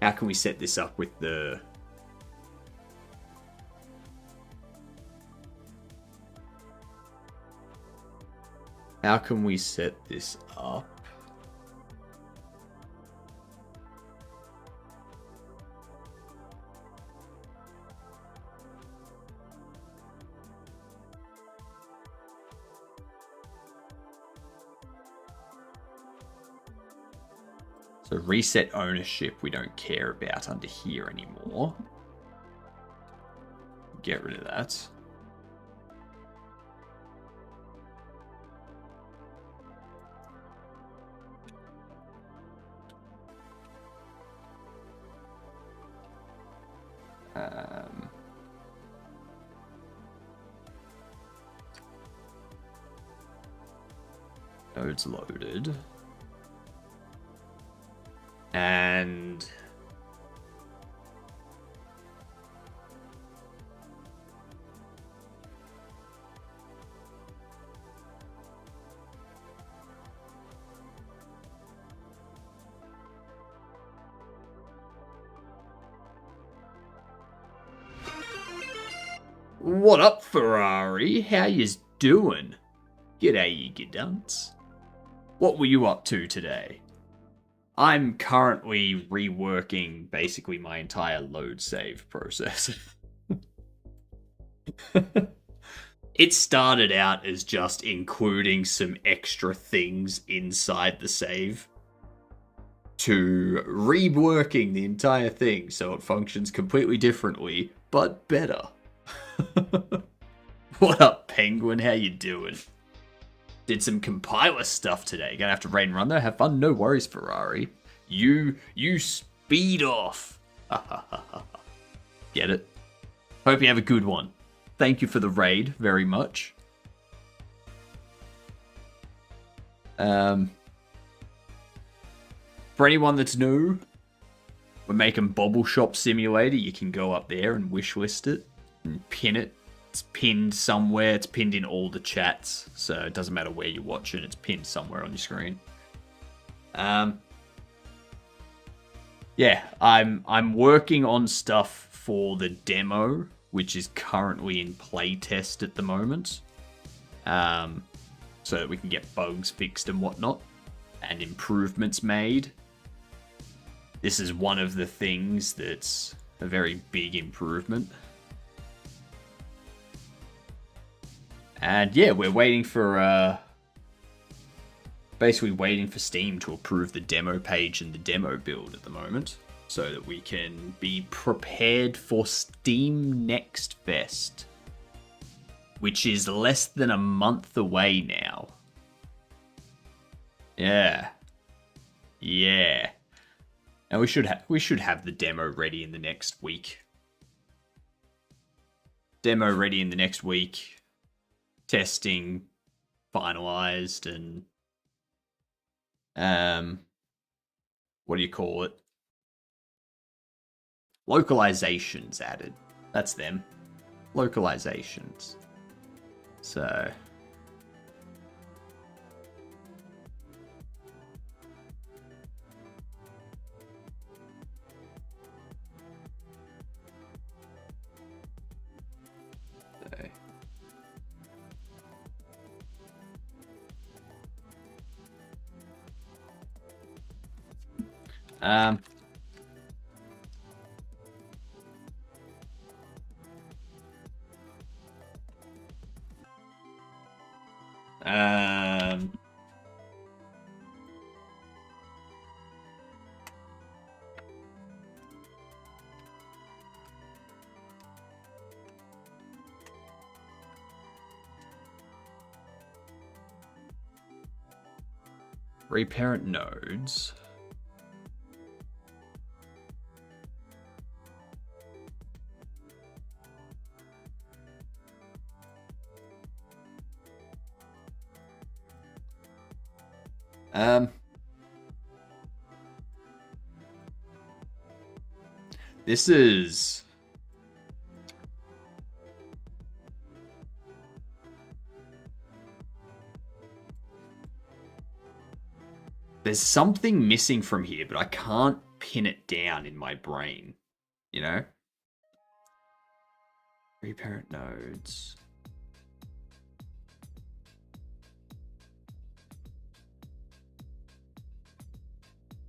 how can we set this up with the... How can we set this up? So reset ownership we don't care about under here anymore. Get rid of that. Nodes loaded. And what up, Ferrari? How yous doing? G'day, you gidunts. What were you up to today? I'm currently reworking basically my entire load save process. It started out as just including some extra things inside the save to reworking the entire thing so it functions completely differently, but better. What up, Penguin? How you doing? Did some compiler stuff today. Gonna have to raid and run though. Have fun. No worries, Ferrari. You speed off. Get it? Hope you have a good one. Thank you for the raid very much. For anyone that's new, we're making Bobble Shop Simulator. You can go up there and wishlist it and pin it. It's pinned somewhere. It's pinned in all the chats, so it doesn't matter where you watch it. It's pinned somewhere on your screen. Yeah, I'm working on stuff for the demo, which is currently in playtest at the moment, so that we can get bugs fixed and whatnot, and improvements made. This is one of the things that's a very big improvement. And yeah, we're waiting for, basically waiting for Steam to approve the demo page and the demo build at the moment, so that we can be prepared for Steam Next Fest, which is less than a month away now. Yeah. Yeah. And we should have the demo ready in the next week. Demo ready in the next week. Testing finalized and what do you call it? Localizations added. That's them. Localizations. So Reparent nodes. This is... There's something missing from here, but I can't pin it down in my brain. You know? Reparent nodes.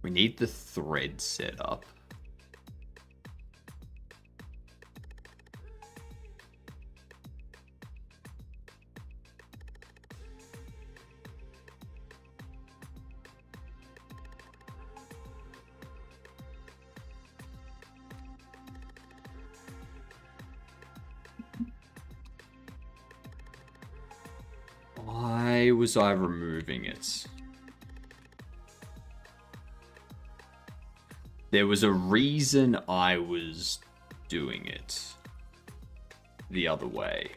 We need the thread set up. Why was I removing it? There was a reason I was doing it the other way.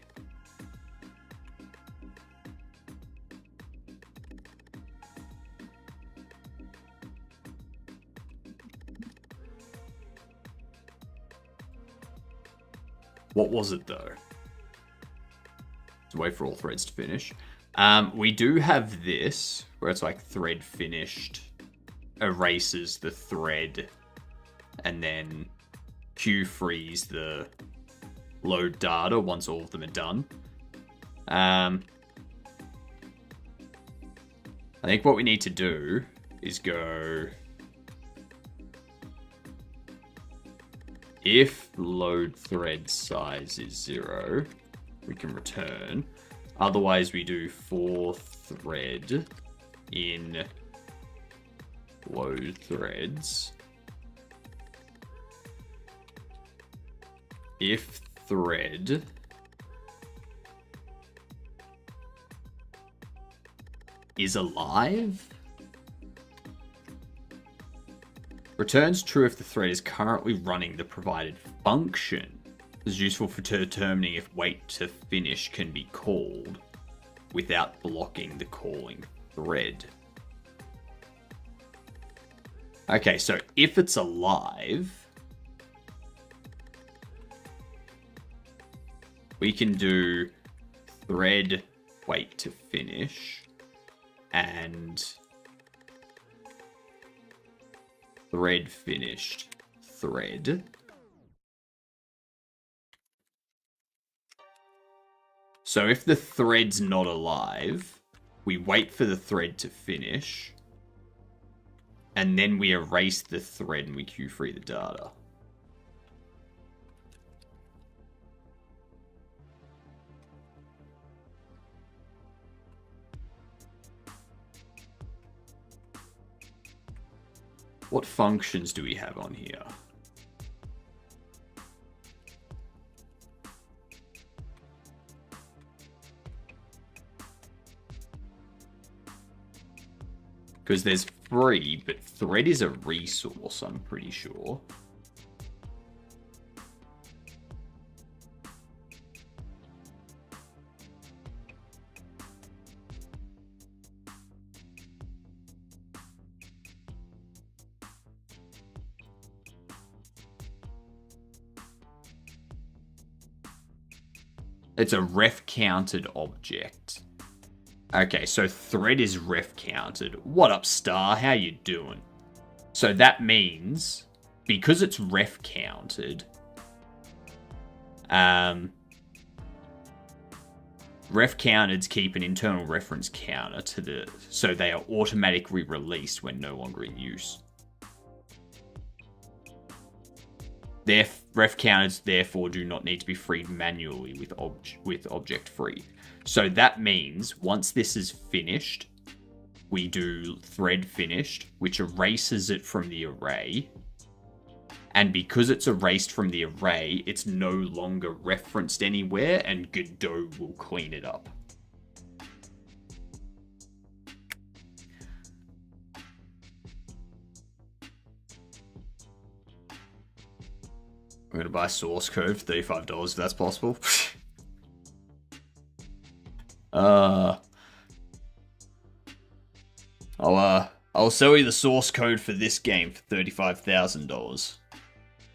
What was it though? Let's wait for all threads to finish. We do have this, where it's like thread finished, erases the thread, and then queue freeze the load data once all of them are done. I think what we need to do is go... If load thread size is 0, we can return. Otherwise, we do for thread in load threads. If thread is alive, returns true if the thread is currently running the provided function. This is useful for determining if wait to finish can be called without blocking the calling thread. Okay, so if it's alive, we can do thread wait to finish and thread finished thread. So if the thread's not alive, we wait for the thread to finish, and then we erase the thread and we queue free the data. What functions do we have on here? Because there's free, but thread is a resource, I'm pretty sure. It's a ref counted object. Okay, so thread is ref counted. What up, Star? How you doing? So that means, because it's ref counted, ref counteds keep an internal reference counter to the, so they are automatically released when no longer in use. Their ref counters therefore do not need to be freed manually with object free. So that means once this is finished, we do thread finished, which erases it from the array. And because it's erased from the array, it's no longer referenced anywhere, and Godot will clean it up. We're going to buy source code for $35 if that's possible. I'll sell you the source code for this game for $35,000.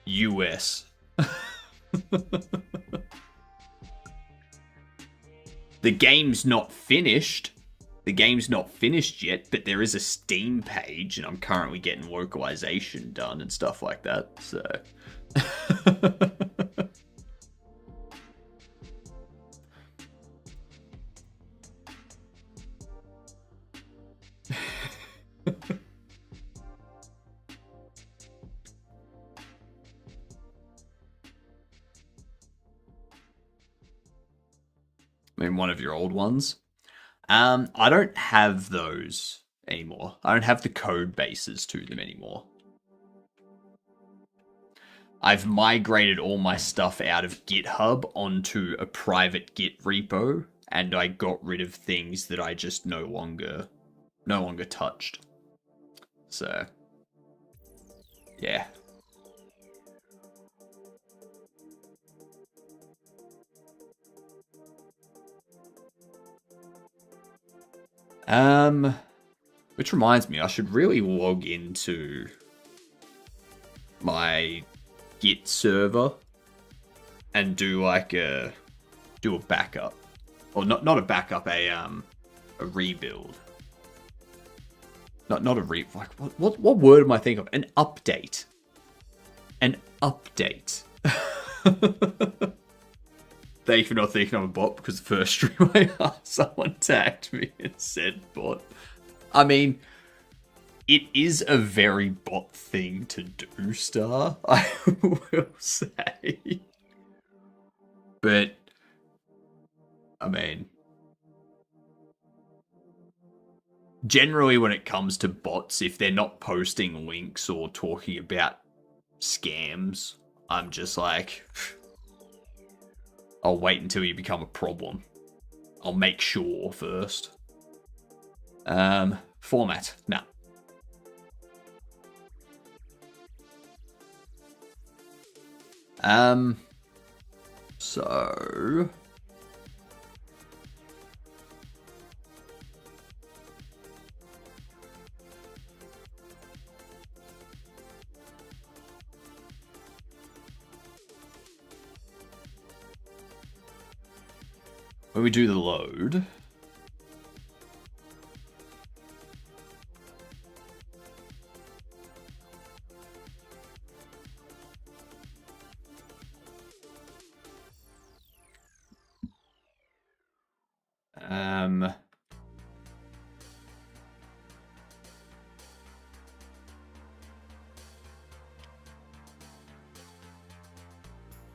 US. The game's not finished. The game's not finished yet, but there is a Steam page, and I'm currently getting localization done and stuff like that, so... I mean, one of your old ones. I don't have those anymore. I don't have the code bases to them anymore. I've migrated all my stuff out of GitHub onto a private Git repo, and I got rid of things that I just no longer touched. So, yeah. Which reminds me, I should really log into my Git server and do a backup, or not a backup, a rebuild. Not a what word am I thinking of? An update. An update. Thank you for not thinking I'm a bot, because the first stream I asked, someone tagged me and said bot. I mean, it is a very bot thing to do, Star, I will say. But, I mean, generally when it comes to bots, if they're not posting links or talking about scams, I'm just like... I'll wait until you become a problem. I'll make sure first. Format. Nah. So... when we do the load,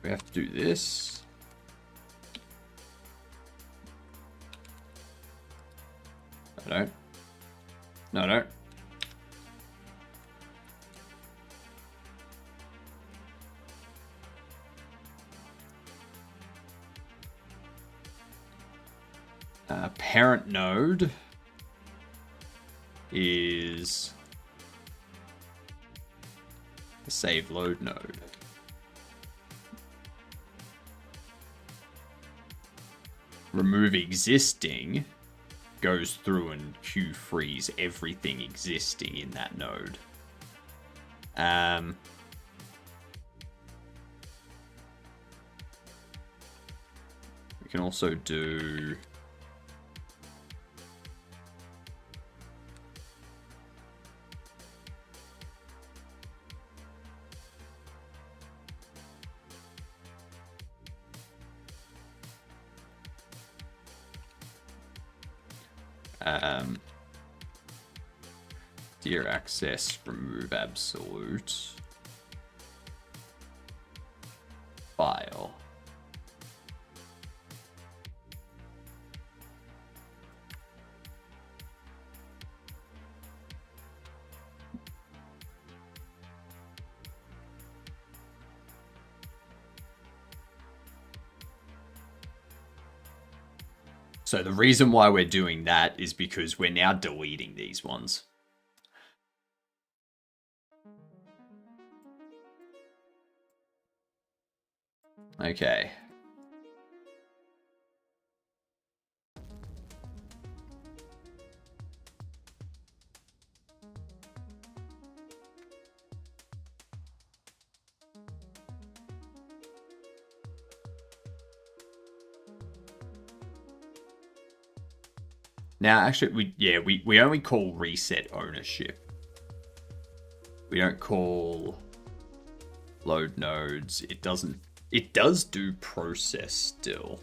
we have to do this. No. Parent node is the save load node. Remove existing goes through and queue freeze everything existing in that node. We can also do dear access, remove absolute file. So the reason why we're doing that is because we're now deleting these ones. Okay. Now, actually, we only call reset ownership. We don't call load nodes. It does do process still.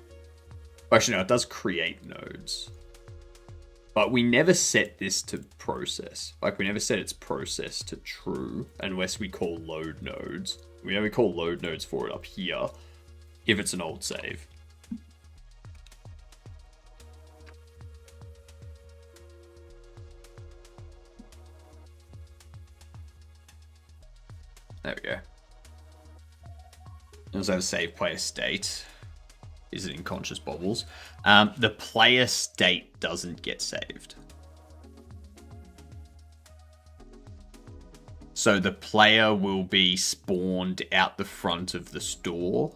Actually, no, it does create nodes. But we never set this to process. Like, we never set its process to true unless we call load nodes. We only call load nodes for it up here if it's an old save. There we go. Also have save player state. Is it in conscious bobbles? The player state doesn't get saved. So the player will be spawned out the front of the store,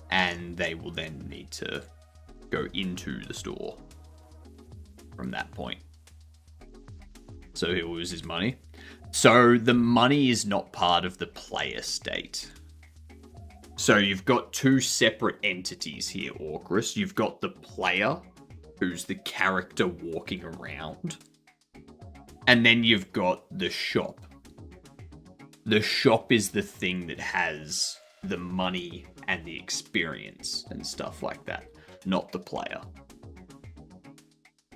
and they will then need to go into the store from that point. So he'll lose his money. So the money is not part of the player state. So you've got two separate entities here, Orcris. You've got the player, who's the character walking around. And then you've got the shop. The shop is the thing that has the money and the experience and stuff like that, not the player.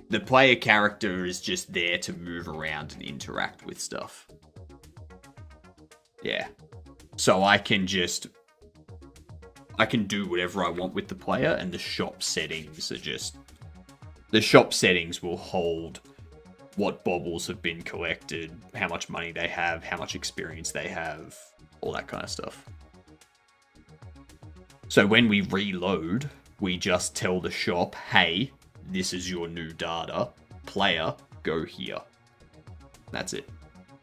The player character is just there to move around and interact with stuff. Yeah. So I can do whatever I want with the player, and the shop settings are just... The shop settings will hold what baubles have been collected, how much money they have, how much experience they have, all that kind of stuff. So when we reload, we just tell the shop, hey, this is your new data. Player, go here. That's it.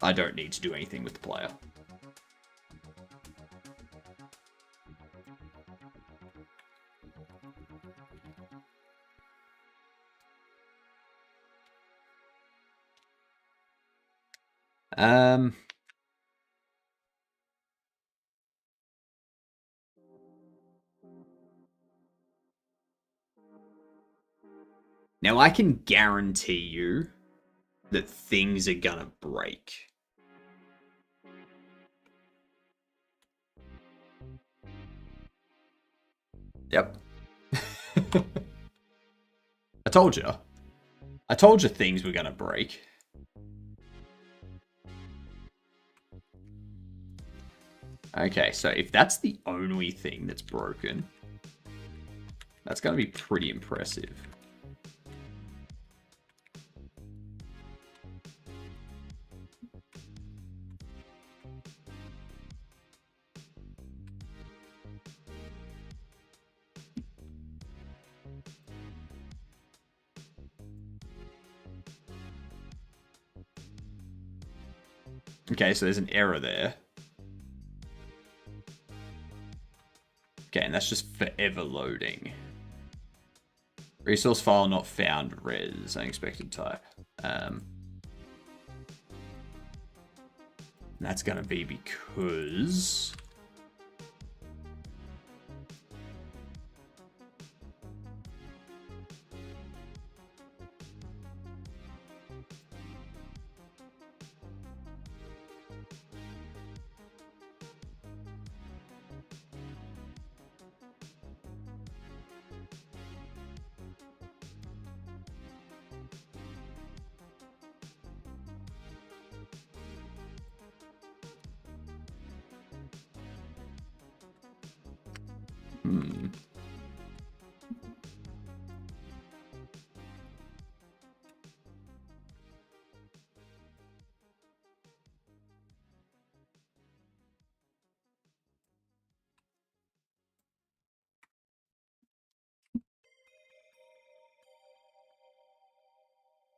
I don't need to do anything with the player. Now I can guarantee you that things are gonna break. Yep. I told you. I told you things were gonna break. Okay, so if that's the only thing that's broken, that's gonna be pretty impressive. Okay, so there's an error there. Okay, and that's just forever loading. Resource file not found, res, unexpected type. That's gonna be because...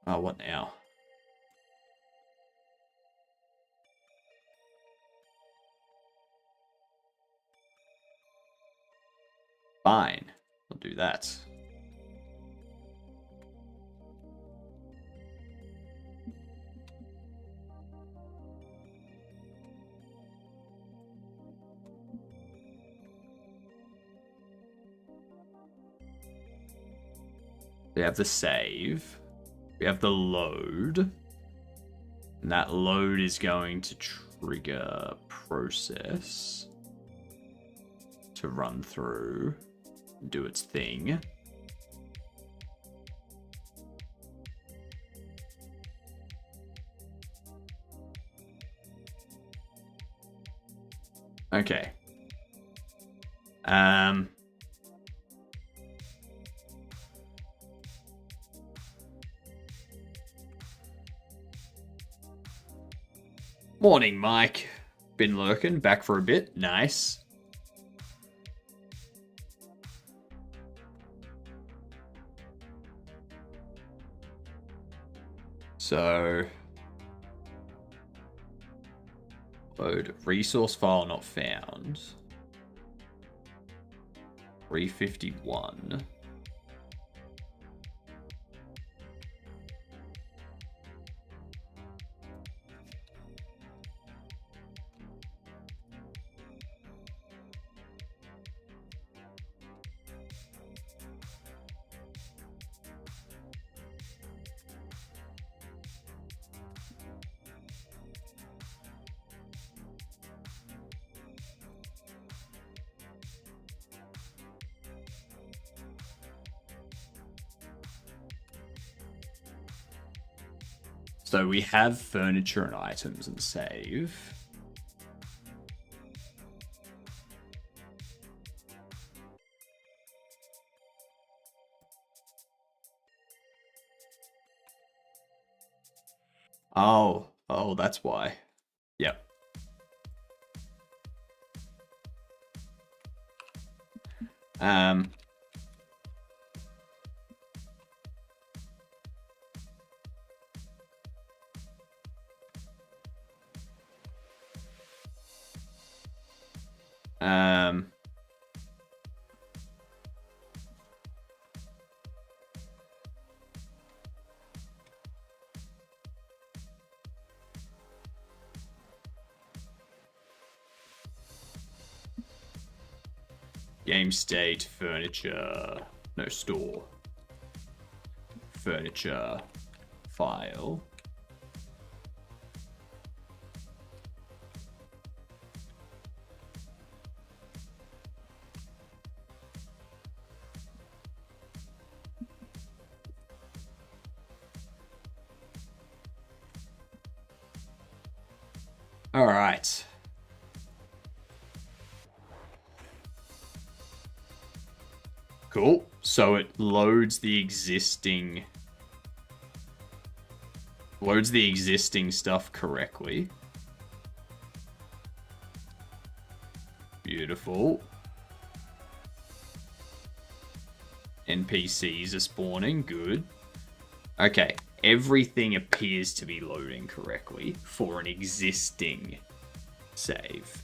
Oh, what now? Fine. I'll do that. We have the save. We have the load. And that load is going to trigger process to run through and do its thing. Okay. Morning, Mike. Been lurking, back for a bit. Nice. So, load resource file not found. 351. So we have furniture and items and save. Oh, that's why. Yep. Game state, furniture, no store. Furniture, file. All right. Cool. So it loads the existing stuff correctly. Beautiful. NPCs are spawning. Good. Okay. Everything appears to be loading correctly for an existing save.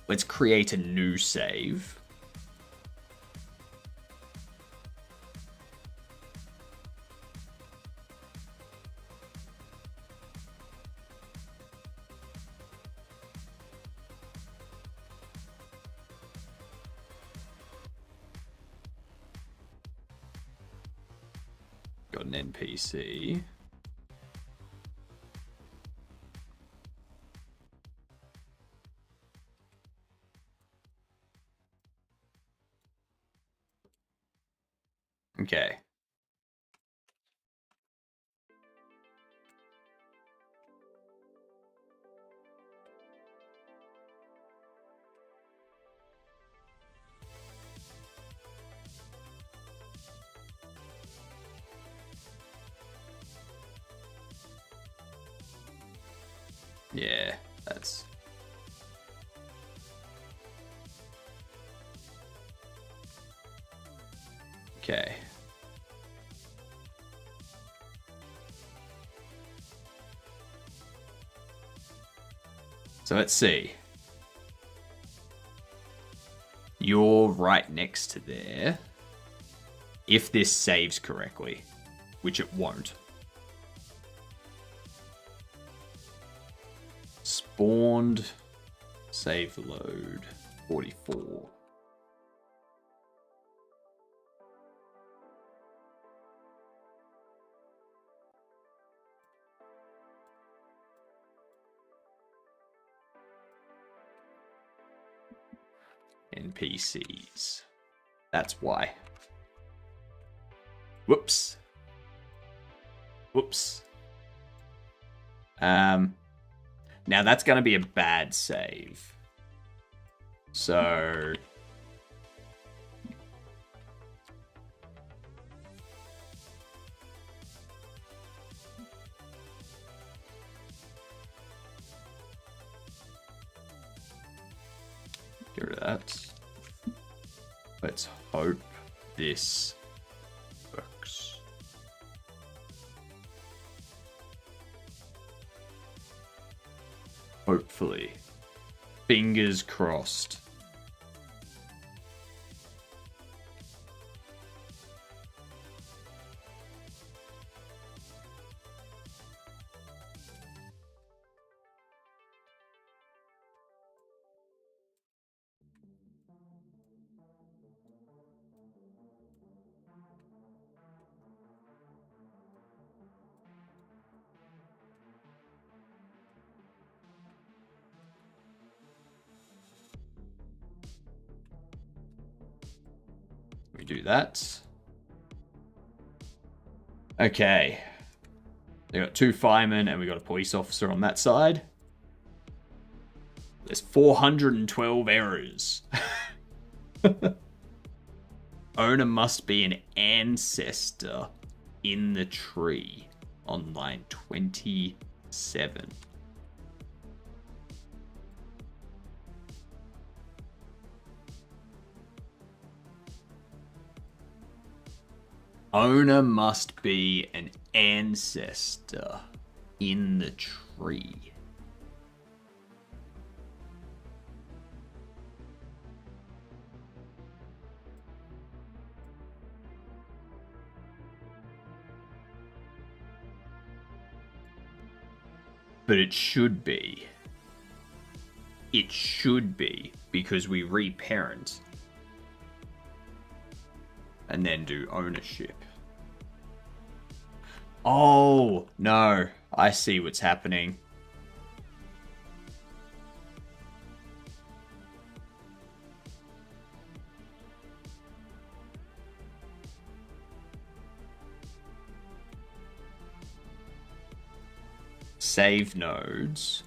Let's create a new save. Got an NPC. Okay. Yeah, that's... Okay. So let's see. You're right next to there. If this saves correctly, which it won't. Spawned. Save load. 44. NPCs. That's why. Whoops. Whoops. Now that's going to be a bad save. So get rid of that. Let's hope this works. Hopefully. Fingers crossed. We do that. Okay. They got 2 firemen and we got a police officer on that side. There's 412 errors. Owner must be an ancestor in the tree on line 27. Owner must be an ancestor in the tree. But it should be. It should be because we reparent and then do ownership. Oh, no. I see what's happening. Save nodes.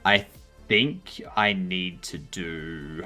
I think I need to do...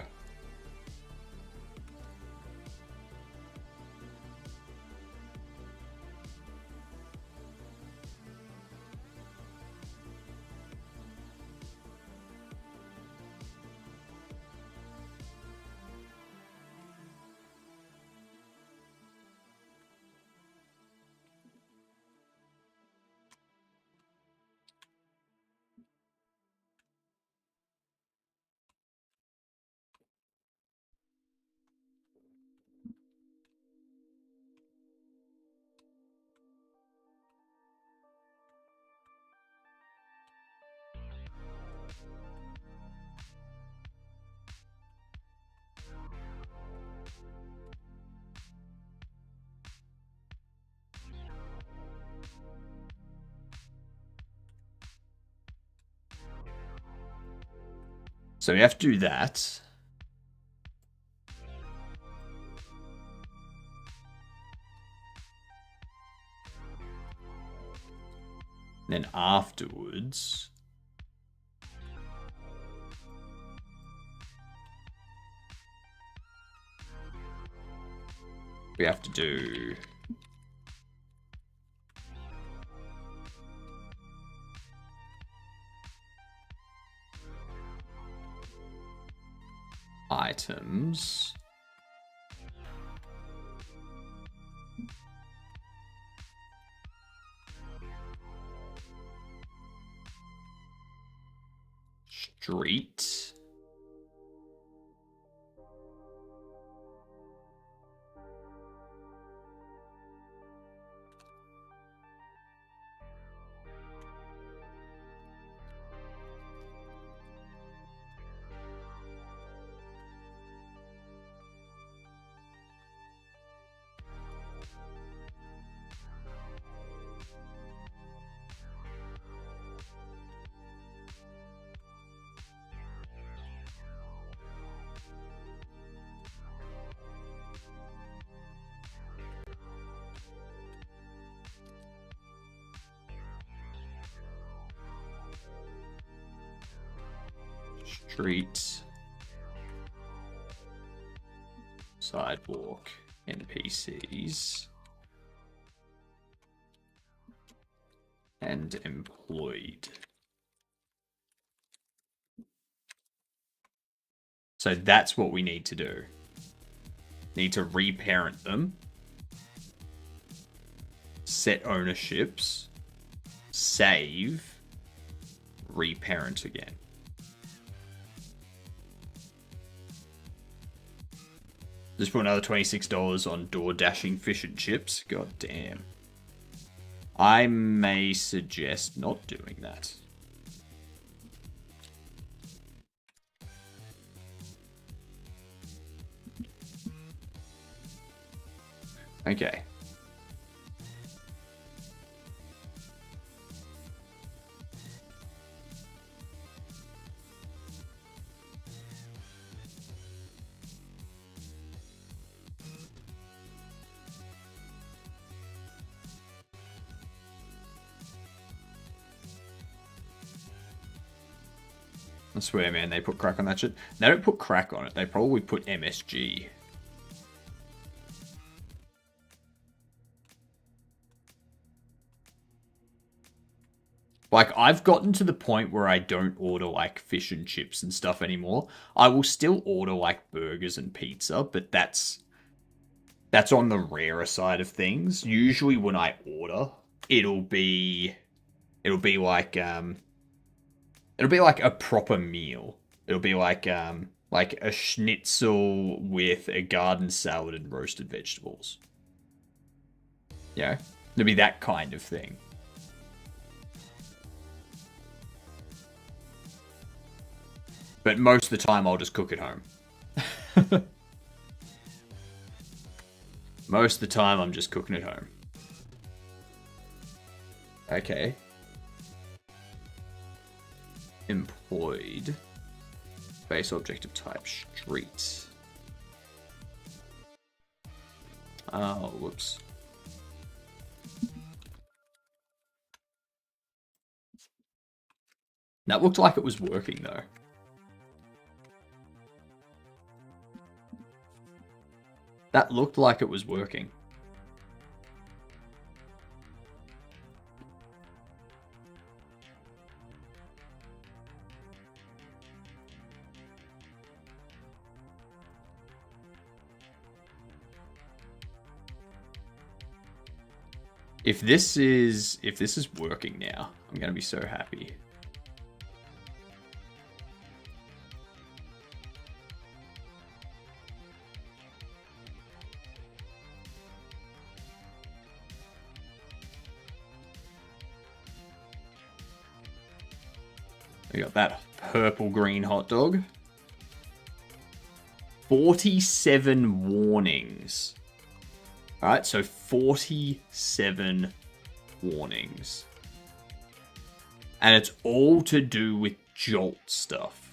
So we have to do that. Then afterwards... we have to do... items. street, sidewalk, NPCs, and employed. So that's what we need to do. Need to reparent them, set ownerships, save, reparent again. Just put another $26 on door dashing fish and chips. God damn. I may suggest not doing that. Okay. I swear, man, they put crack on that shit. They don't put crack on it. They probably put MSG. Like, I've gotten to the point where I don't order, like, fish and chips and stuff anymore. I will still order, like, burgers and pizza, but that's on the rarer side of things. Usually when I order, it'll be like a proper meal. It'll be like a schnitzel with a garden salad and roasted vegetables. Yeah, it'll be that kind of thing. But most of the time, I'll just cook at home. Most of the time, I'm just cooking at home. Okay. Employed. Base objective type street. Oh, whoops. That looked like it was working, though. That looked like it was working. If this is working now, I'm gonna be so happy. We got that purple green hot dog. 47 warnings. Alright, so 47 warnings. And it's all to do with Jolt stuff.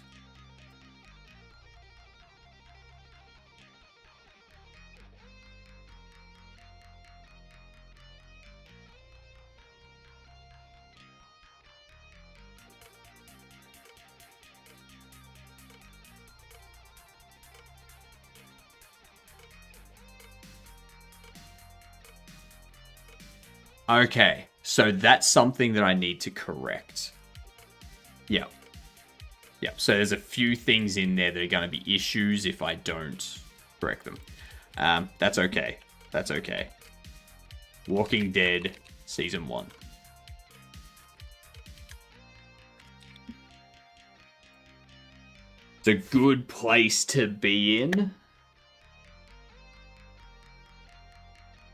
Okay, so that's something that I need to correct. Yep. Yep, so there's a few things in there that are going to be issues if I don't correct them. That's okay. That's okay. Walking Dead Season 1. It's a good place to be in.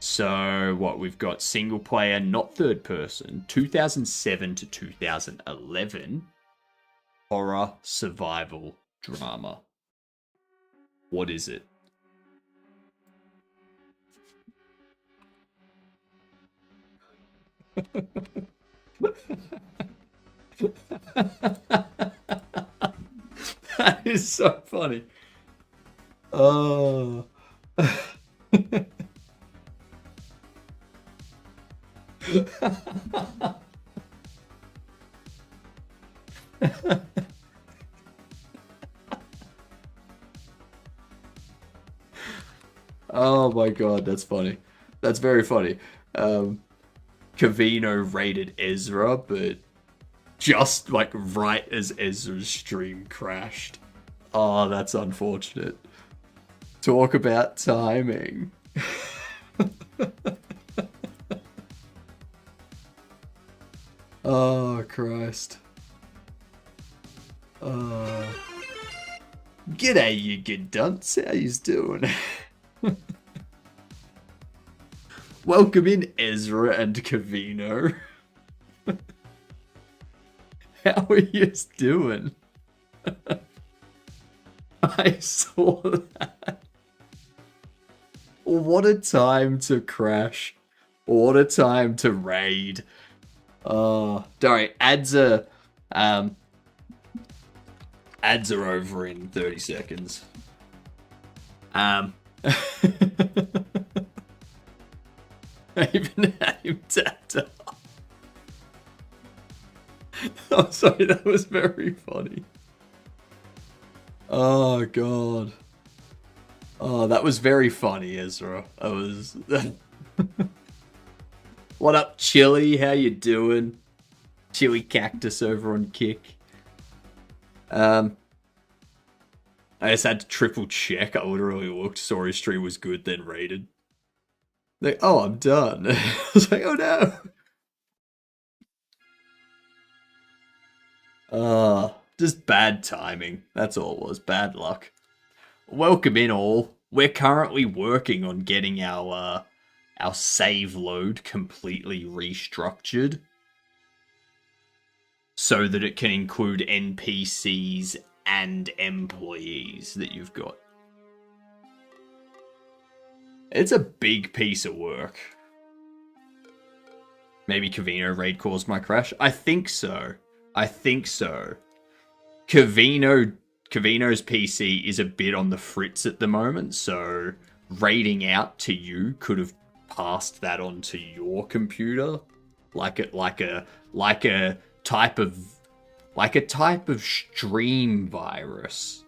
So, what, we've got single player, not third person, 2007 to 2011, horror, survival, drama. What is it? That is so funny. Oh. Oh my god, that's funny. That's very funny. Cavino raided Ezra, but just like right as Ezra's stream crashed. Oh, that's unfortunate. Talk about timing. Oh, Christ. G'day, you good dunce. How yous doing? Welcome in, Ezra and Cavino. How are yous doing? I saw that. What a time to crash. What a time to raid. Don't worry, ads are over in 30 seconds. I even had him tapped up. I'm sorry, that was very funny. Oh god. Oh, that was very funny, Ezra. I was. What up, Chili? How you doing? Chili Cactus over on Kick. I just had to triple check. I literally looked, saw his stream was good, then rated. Like, oh, I'm done. I was like, oh no. Just bad timing. That's all it was. Bad luck. Welcome in all. We're currently working on getting our save load completely restructured so that it can include NPCs and employees that you've got. It's a big piece of work. Maybe Cavino raid caused my crash? I think so. Cavino's PC is a bit on the fritz at the moment, so raiding out to you could have passed that onto your computer, like a type of stream virus,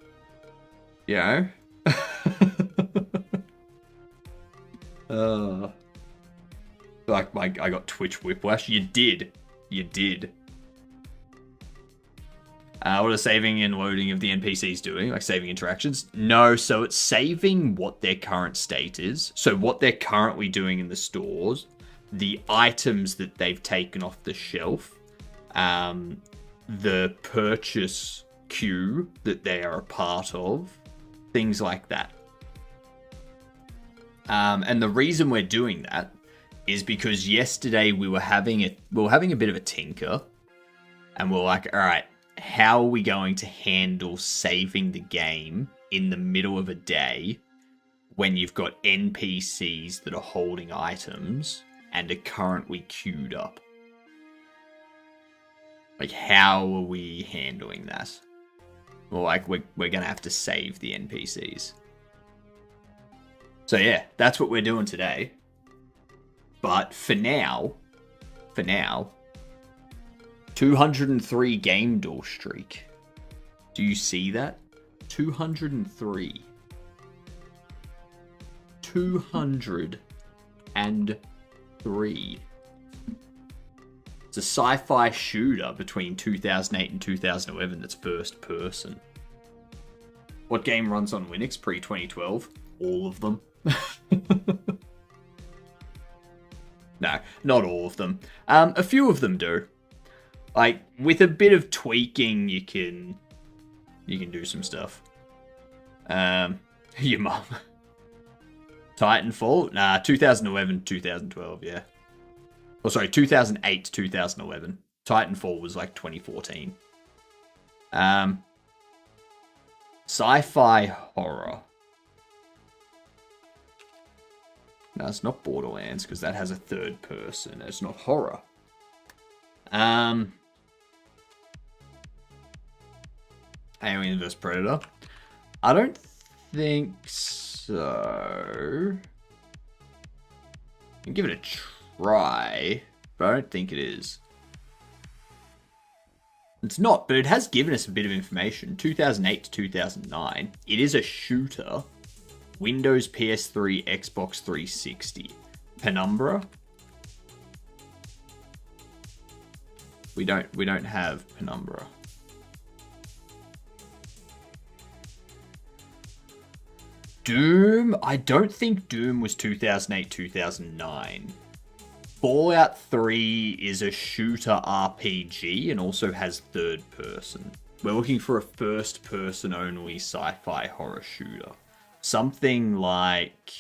you know. I got Twitch whiplash. You did. What are saving and loading of the NPCs doing? Like saving interactions? No, so it's saving what their current state is. So what they're currently doing in the stores, the items that they've taken off the shelf, the purchase queue that they are a part of, things like that. And the reason we're doing that is because yesterday we were having a bit of a tinker, and we're like, all right, how are we going to handle saving the game in the middle of a day when you've got NPCs that are holding items and are currently queued up? Like, how are we handling that? Well, like, we're gonna have to save the NPCs. So yeah, that's what we're doing today. But for now, 203 game door streak. Do you see that? 203. 203. It's a sci-fi shooter between 2008 and 2011 that's first person. What game runs on Linux pre-2012? All of them. No, not all of them. A few of them do. Like, with a bit of tweaking, you can do some stuff. Your mum. Titanfall? Nah, 2011, 2012, yeah. Oh, sorry, 2008 to 2011. Titanfall was like 2014. Sci-fi horror. No, it's not Borderlands, because that has a third person. It's not horror. Alien vs Predator. I don't think so. I can give it a try, but I don't think it is. It's not, but it has given us a bit of information. 2008 to 2009. It is a shooter. Windows, PS3, Xbox 360. Penumbra? We don't have Penumbra. Doom? I don't think Doom was 2008, 2009. Fallout 3 is a shooter RPG and also has third person. We're looking for a first person only sci-fi horror shooter. Something like...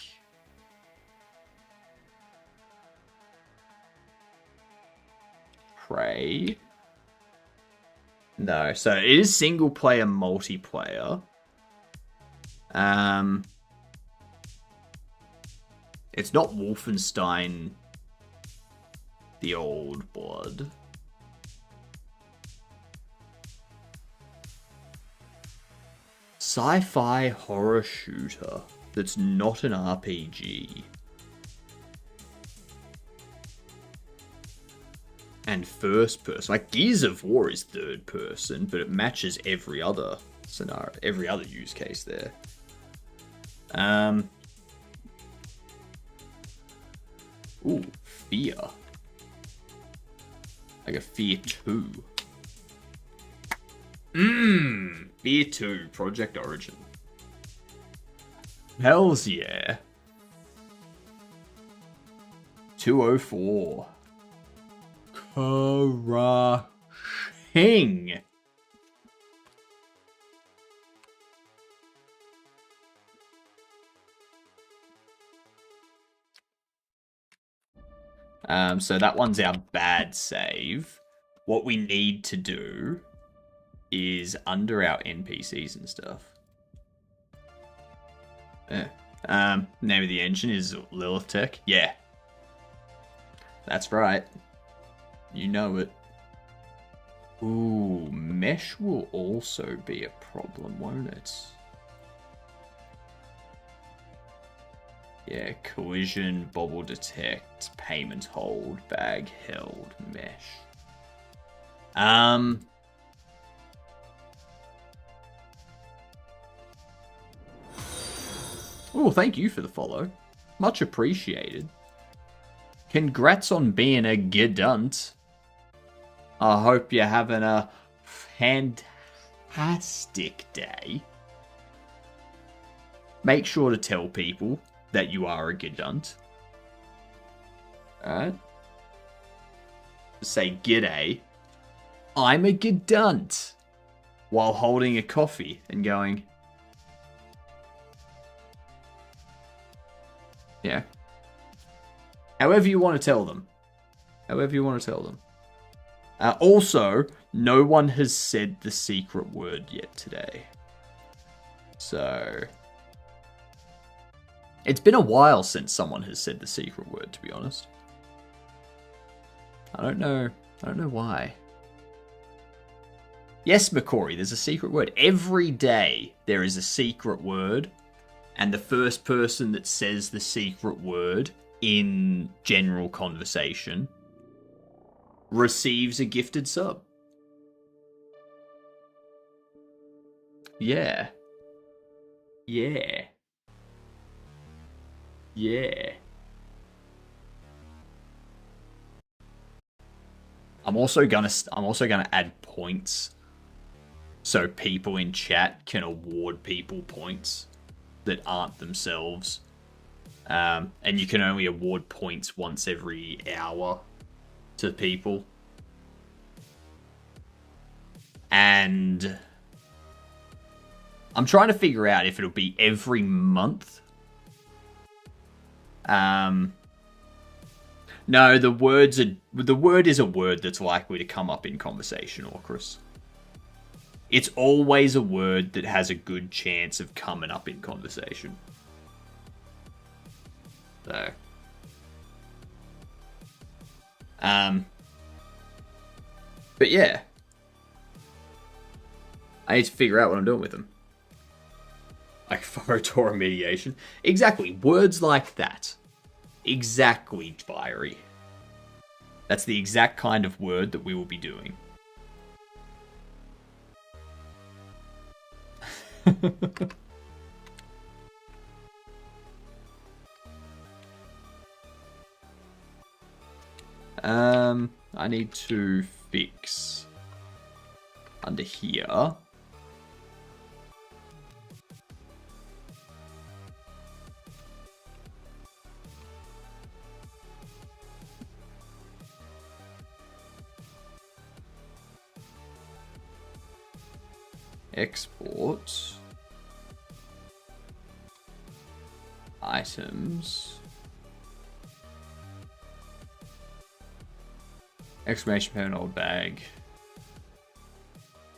Prey? No, so it is single player multiplayer. It's not Wolfenstein the Old Blood. Sci-fi horror shooter that's not an RPG. And first person. Like Gears of War is third person, but it matches every other scenario, every other use case there. Ooh, Fear. Like a Fear 2. Fear 2, Project Origin. Hells yeah. 204. Crushing. So that one's our bad save. What we need to do is under our NPCs and stuff. Name of the engine is Lilith Tech. Yeah. That's right. You know it. Ooh, mesh will also be a problem, won't it? Yeah, collision, bobble detect, payment hold, bag held, mesh. Oh, thank you for the follow. Much appreciated. Congrats on being a gedunt. I hope you're having a fantastic day. Make sure to tell people that you are a gedunt. Alright? Say g'day. I'm a gedunt. While holding a coffee and going... Yeah. However you want to tell them. However you want to tell them. Also, no one has said the secret word yet today. So... It's been a while since someone has said the secret word, to be honest. I don't know why. Yes, McCory, there's a secret word. Every day there is a secret word, and the first person that says the secret word in general conversation receives a gifted sub. Yeah. Yeah. Yeah. I'm also gonna add points so people in chat can award people points that aren't themselves. And you can only award points once every hour to people. And I'm trying to figure out if it'll be every month. No, the word is a word that's likely to come up in conversation, Orchrus. It's always a word that has a good chance of coming up in conversation. So, but yeah, I need to figure out what I'm doing with them. Like Photora mediation. Exactly, words like that. Exactly, Fiery. That's the exact kind of word that we will be doing. I need to fix under here. Export items. Exclamation point old bag.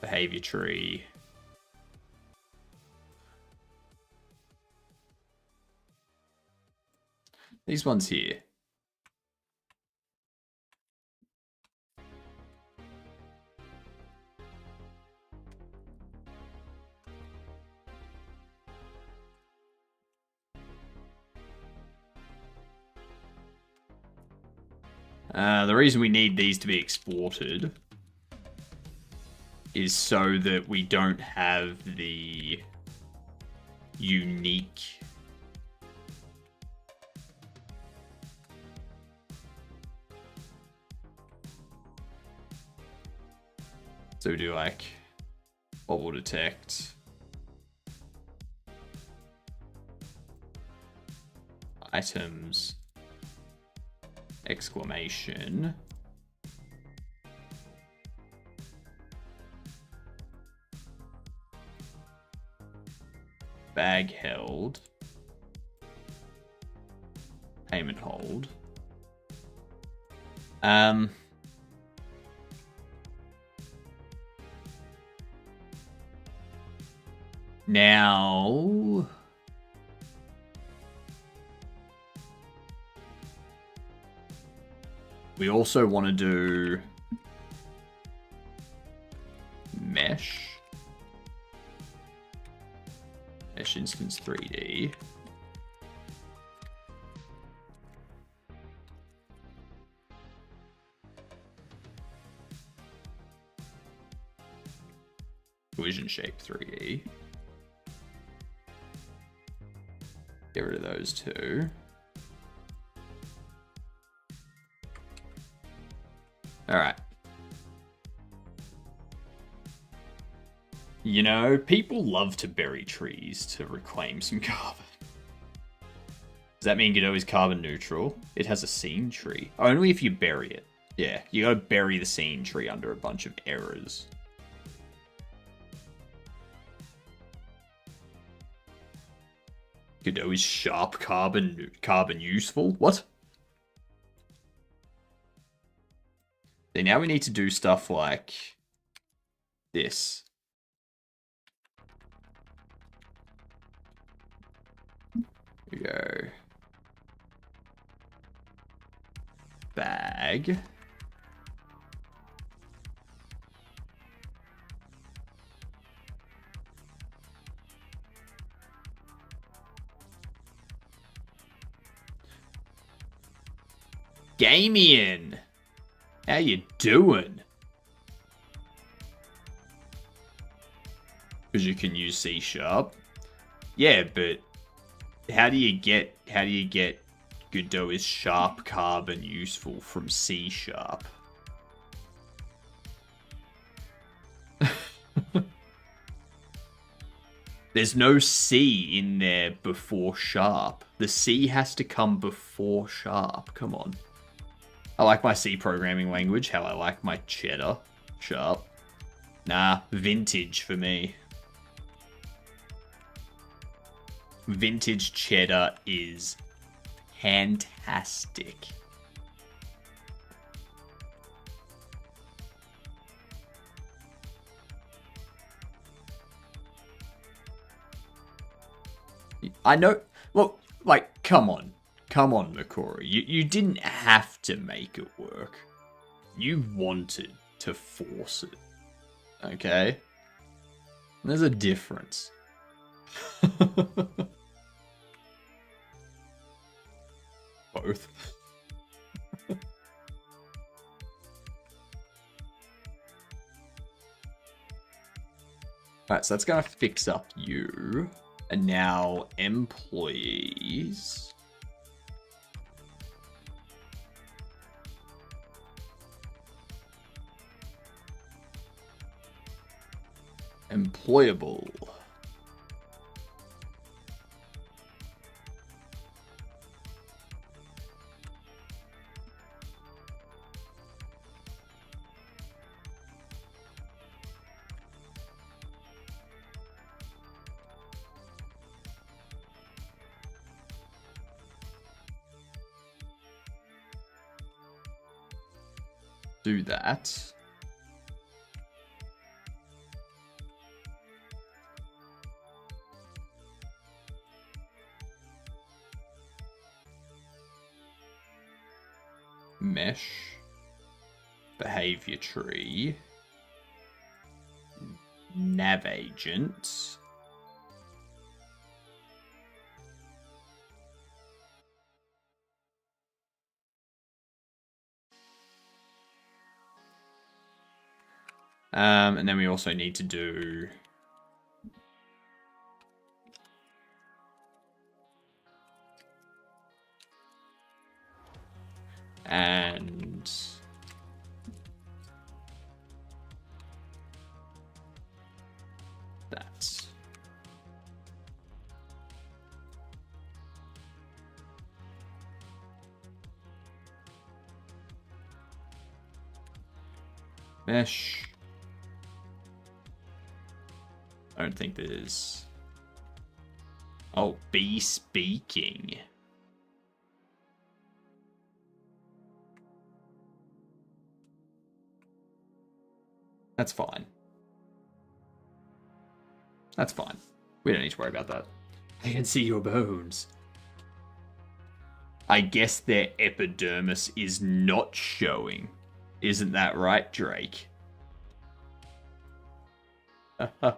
Behavior tree. These ones here. The reason we need these to be exported is so that we don't have the unique so we do like bubble detect, items, exclamation, bag held, payment hold. Now we also want to do mesh instance 3D. Collision shape 3D. Get rid of those two. All right. You know, people love to bury trees to reclaim some carbon. Does that mean Godot is carbon neutral? It has a scene tree. Only if you bury it. Yeah, you gotta bury the scene tree under a bunch of errors. Godot is sharp carbon useful? What? So now we need to do stuff like this. We go bag. Gamian, how you doing? Because you can use C#. Yeah, but how do you get Godot is sharp carbon useful from C#? There's no C in there before sharp. The C has to come before sharp. Come on. I like my C programming language, how I like my cheddar. Sharp. Nah, vintage for me. Vintage cheddar is fantastic. I know. Look, like, come on. Come on, Makori. You didn't have to make it work. You wanted to force it. Okay? There's a difference. Both. Alright, so that's gonna fix up you. And now employees. Employable. Do that. Mesh. Behavior tree. Nav agent. And then we also need to do and that. Mesh. I don't think there's... Oh, be speaking. That's fine. That's fine. We don't need to worry about that. I can see your bones. I guess their epidermis is not showing. Isn't that right, Drake? For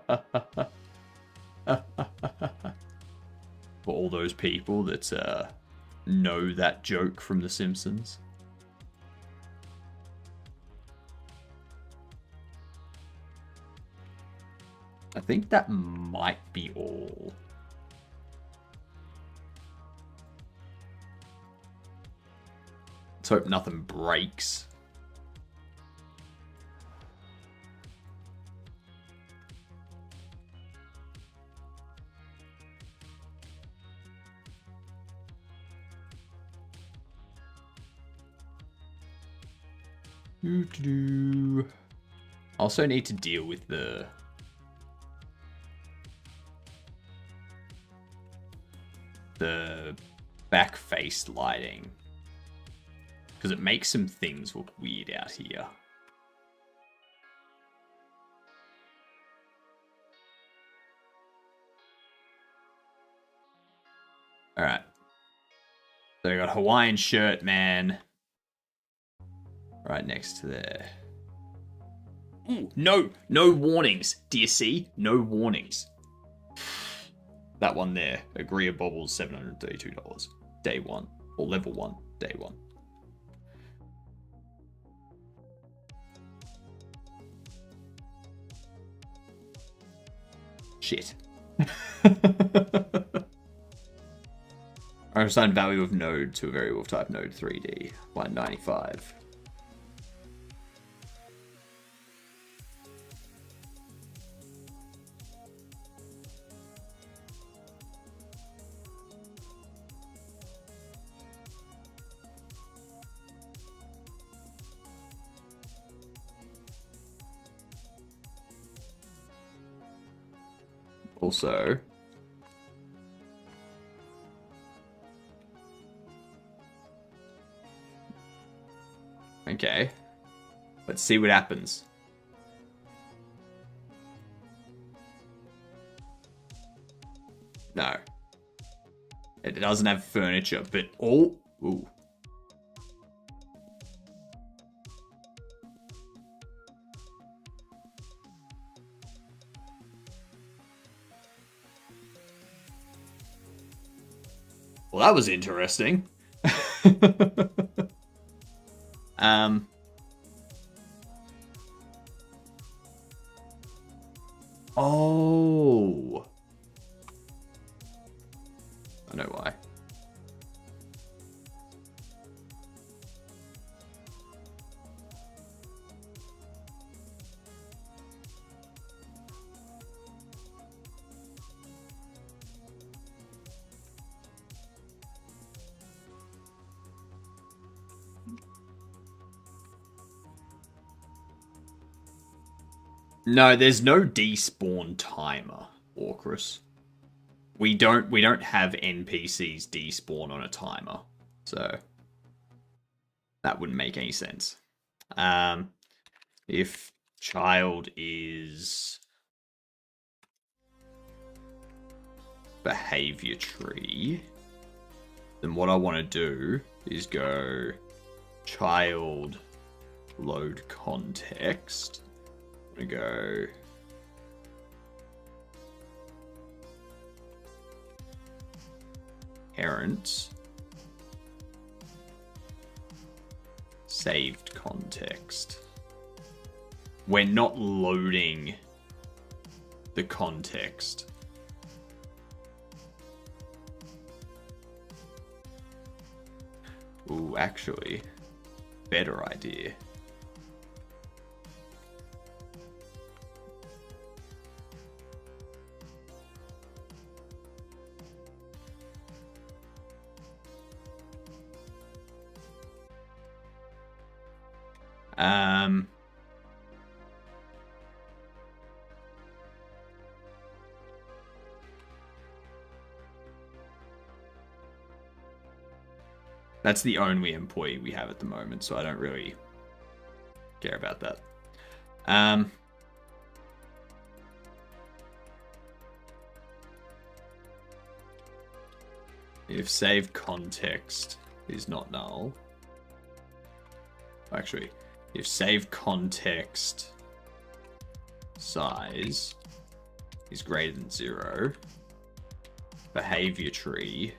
all those people that know that joke from The Simpsons. I think that might be all. Let's hope nothing breaks. Also need to deal with the back face lighting, because it makes some things look weird out here. Alright. So we got Hawaiian shirt man right next to there. Ooh, no warnings. Do you see? No warnings. That one there. Agree of Bobbles, $732. Day one. Or level one. Day one. Shit. I assign value of node to a variable of type node 3D. 195. Also, okay, let's see what happens. No, it doesn't have furniture, but all ooh. Well, that was interesting. Oh. I know why. No, there's no despawn timer, Orcrus. We don't have NPCs despawn on a timer, so that wouldn't make any sense. If child is behavior tree, then what I want to do is go child load context. I'm gonna go parent saved context. We're not loading the context. Ooh, actually, better idea. That's the only employee we have at the moment, so I don't really care about that. If save context is not null. Actually, if save context size is greater than 0, behavior tree,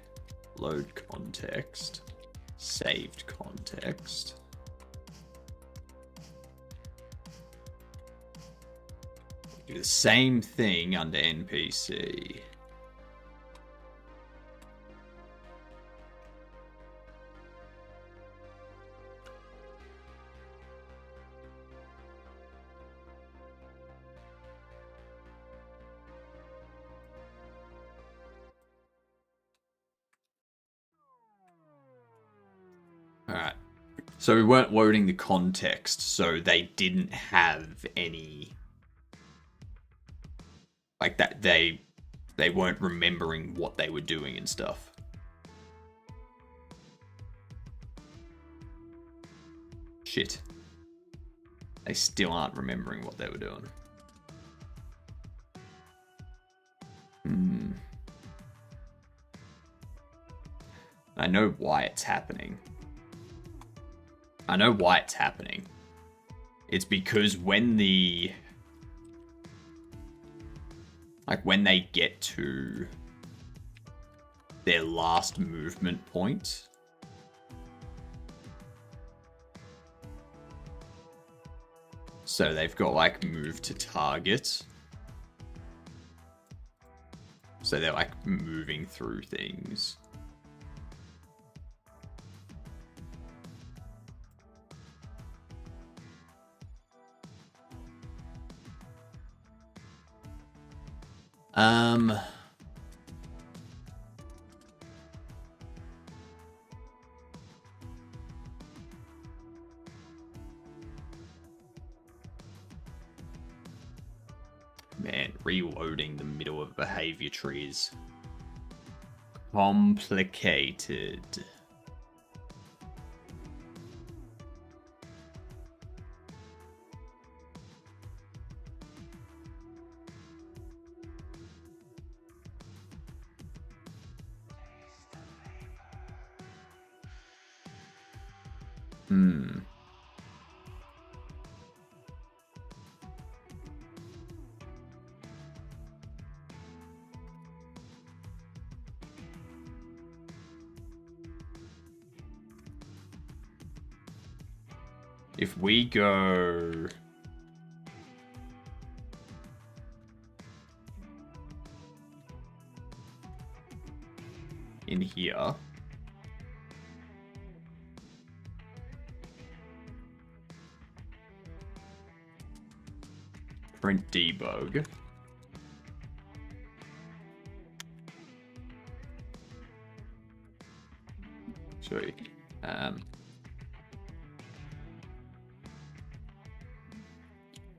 load context, saved context. Do the same thing under NPC. Alright. So we weren't loading the context, so they didn't have any... Like that, they weren't remembering what they were doing and stuff. Shit. They still aren't remembering what they were doing. I know why it's happening. It's because when the... Like, when they get to their last movement point, so they've got, like, move to target. So they're, like, moving through things. Man, reloading the middle of behavior tree is complicated. If we go... in here... print debug... Sorry.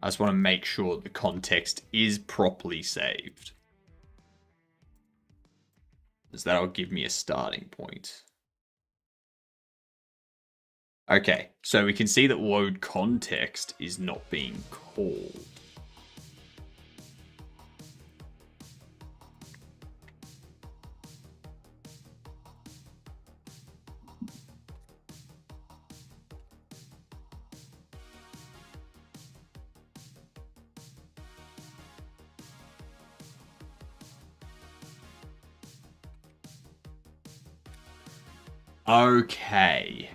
I just want to make sure the context is properly saved. Because that'll give me a starting point. Okay, so we can see that load context is not being called. Okay.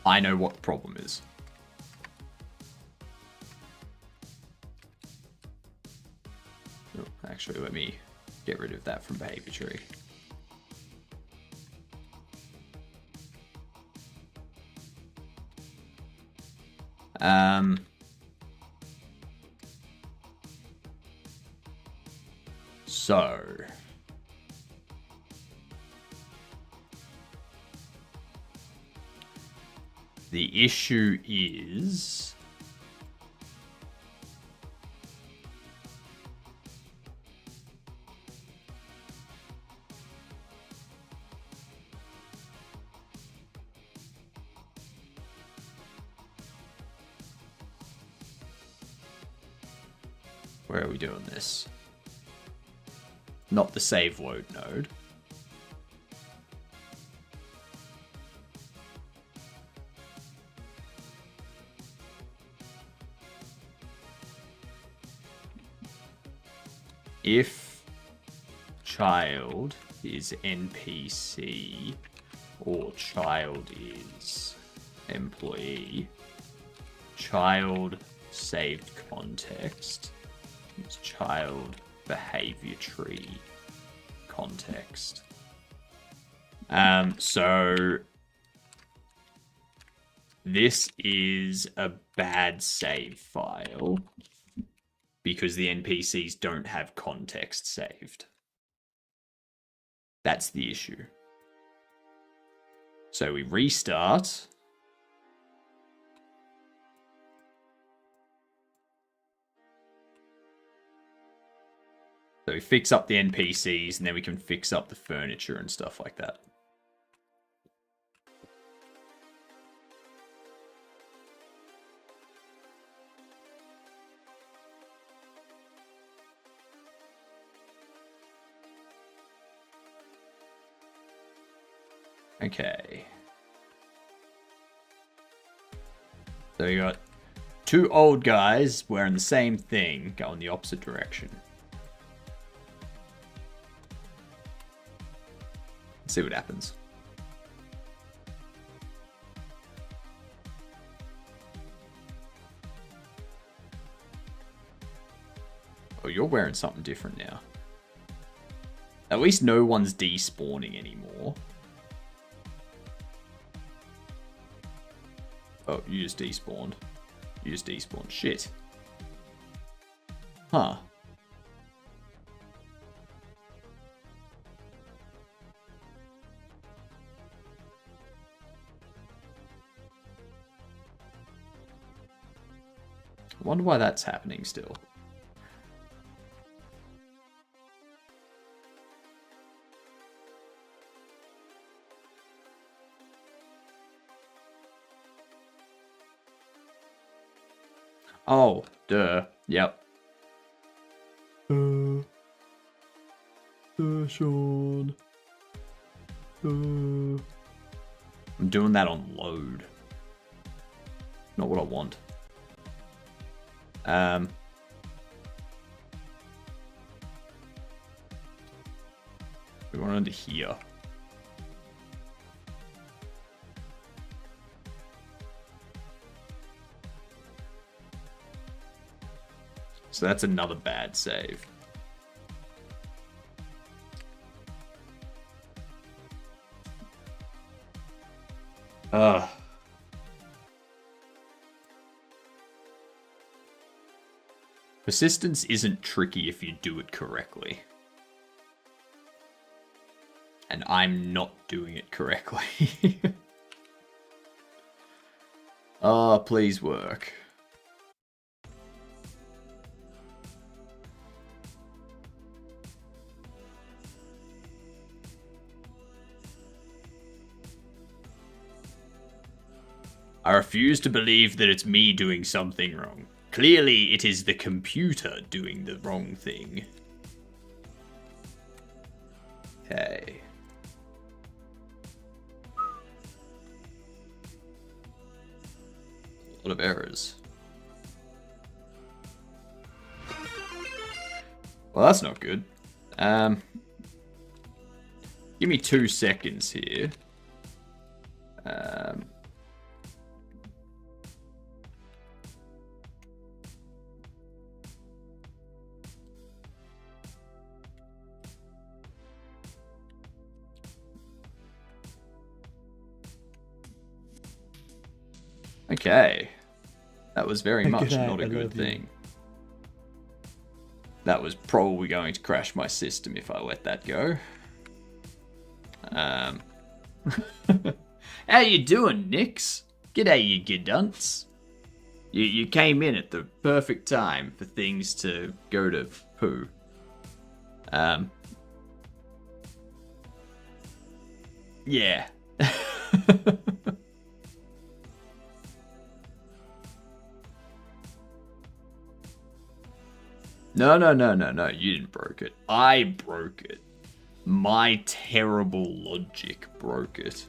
I know what the problem is. Oh, actually, let me get rid of that from behavior tree. So the issue is where are we doing this? Not the save load node. If child is NPC or child is employee, child saved context is child behavior tree context. So this is a bad save file because the NPCs don't have context saved. That's the issue. So we restart. So we fix up the NPCs and then we can fix up the furniture and stuff like that. Okay. So we got two old guys wearing the same thing going the opposite direction. Let's see what happens. Oh, you're wearing something different now. At least no one's despawning anymore. Oh, you just despawned. You just despawned. Shit. Huh. I wonder why that's happening still. Oh, duh. Yep. Sean. I'm doing that on load. Not what I want. We want under here. So that's another bad save. Ugh. Persistence isn't tricky if you do it correctly. And I'm not doing it correctly. Oh, please work. I refuse to believe that it's me doing something wrong. Clearly, it is the computer doing the wrong thing. Okay. A lot of errors. Well, that's not good. Give me 2 seconds here. Okay. That was very much not a good thing. That was probably going to crash my system if I let that go. How you doing, Nix? G'day, you gidunts. You came in at the perfect time for things to go to poo. Yeah. No, you didn't broke it. I broke it. My terrible logic broke it.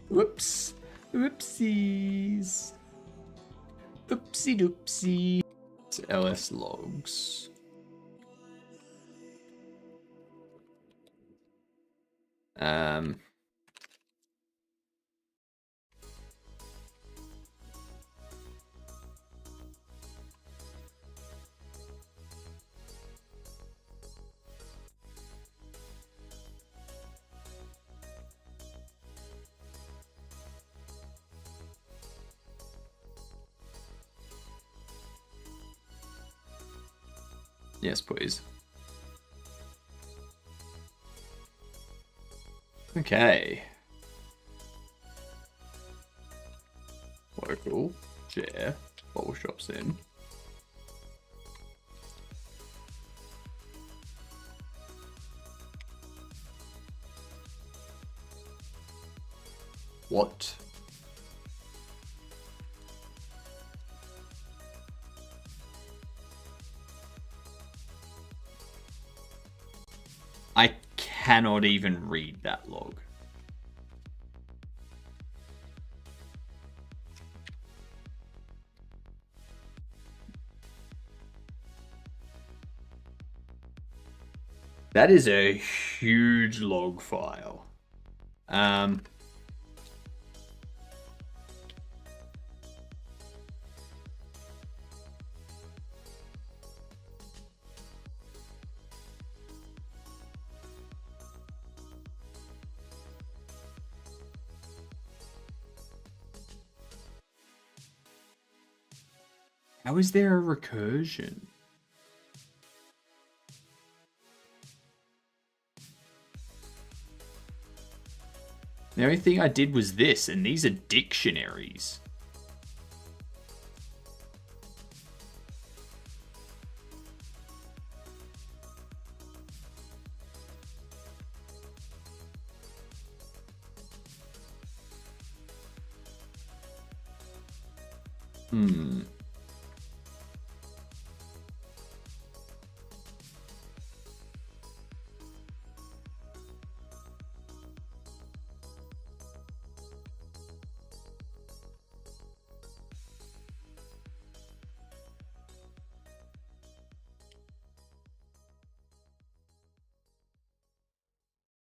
Whoops. Whoopsies. Oopsie doopsie. It's LS logs. Yes, please. Okay. Local, share, Bobble Shop Sim. What? I cannot even read that log. That is a huge log file. How is there a recursion? The only thing I did was this, and these are dictionaries.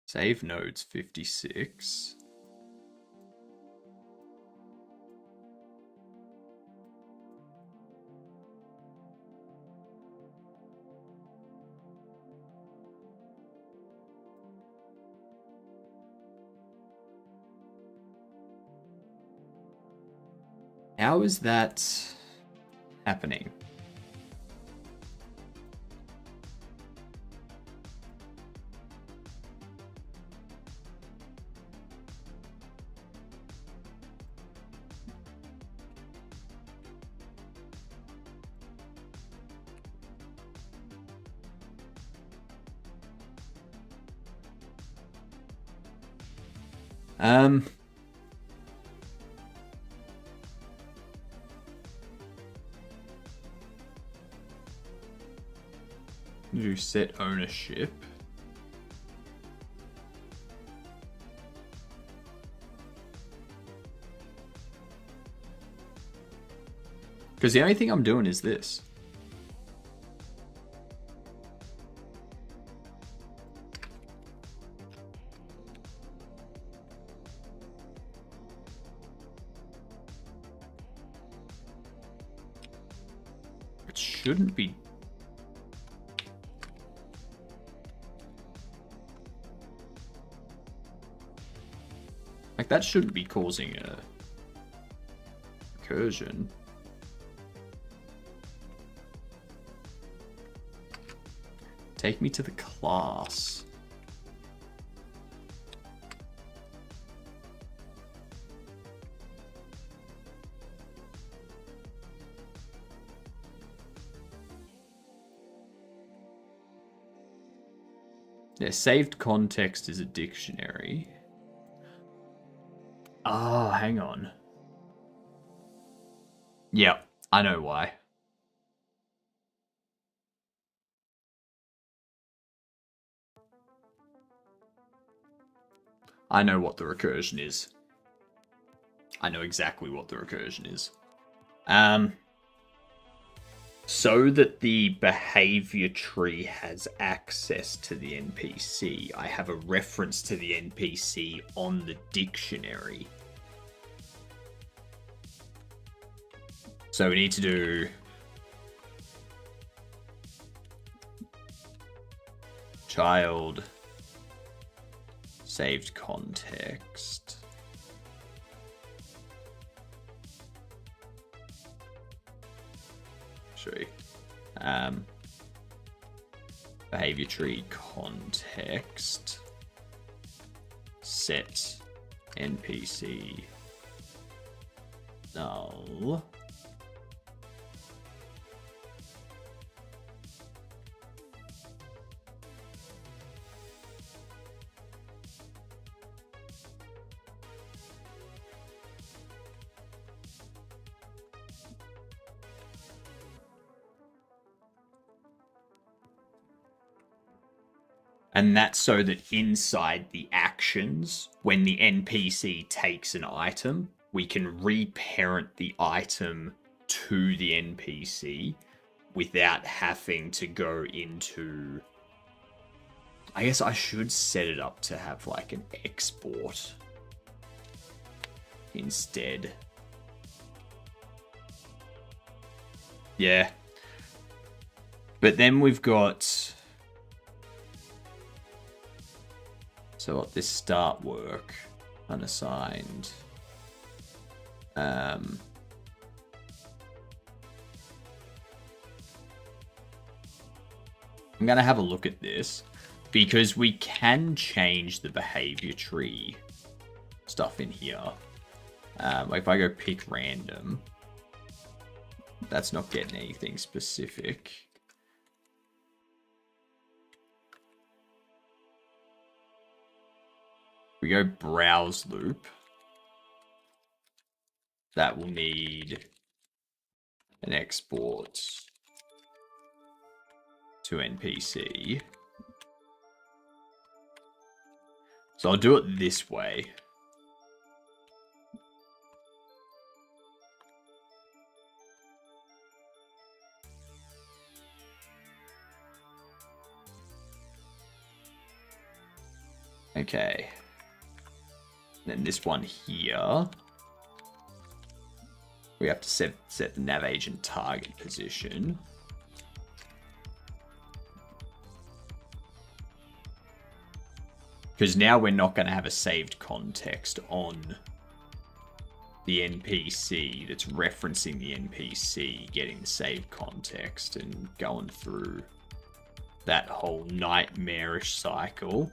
Save nodes 56. How is that happening? Do set ownership. Because the only thing I'm doing is this. It shouldn't be. Like, that shouldn't be causing a recursion. Take me to the class. Yeah, saved context is a dictionary. Oh, hang on. Yeah, I know why. I know what the recursion is. I know exactly what the recursion is. So that the behavior tree has access to the NPC, I have a reference to the NPC on the dictionary. So we need to do child saved context. Sorry. Behavior tree context set NPC null. And that's so that inside the actions, when the NPC takes an item, we can reparent the item to the NPC without having to go into... I guess I should set it up to have like an export instead. Yeah. But then we've got... So what, this start work, unassigned. I'm going to have a look at this because we can change the behavior tree stuff in here. If I go pick random, that's not getting anything specific. We go browse loop. That will need an export to NPC. So I'll do it this way. Okay. Then this one here, we have to set the nav agent target position. Because now we're not going to have a saved context on the NPC that's referencing the NPC getting the save context and going through that whole nightmarish cycle.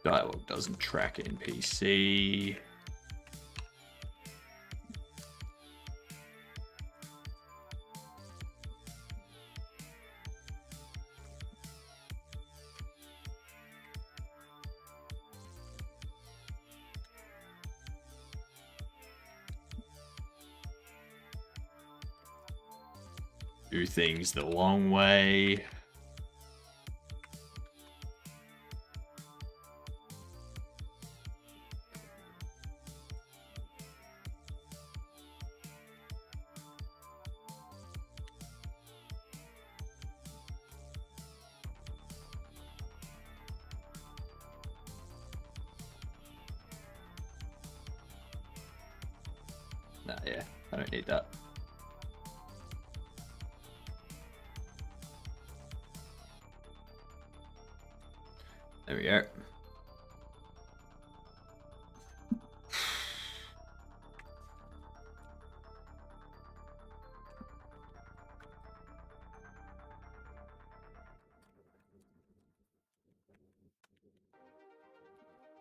Dialogue doesn't track NPC. Do things the long way. Nah, yeah, I don't need that. There we go.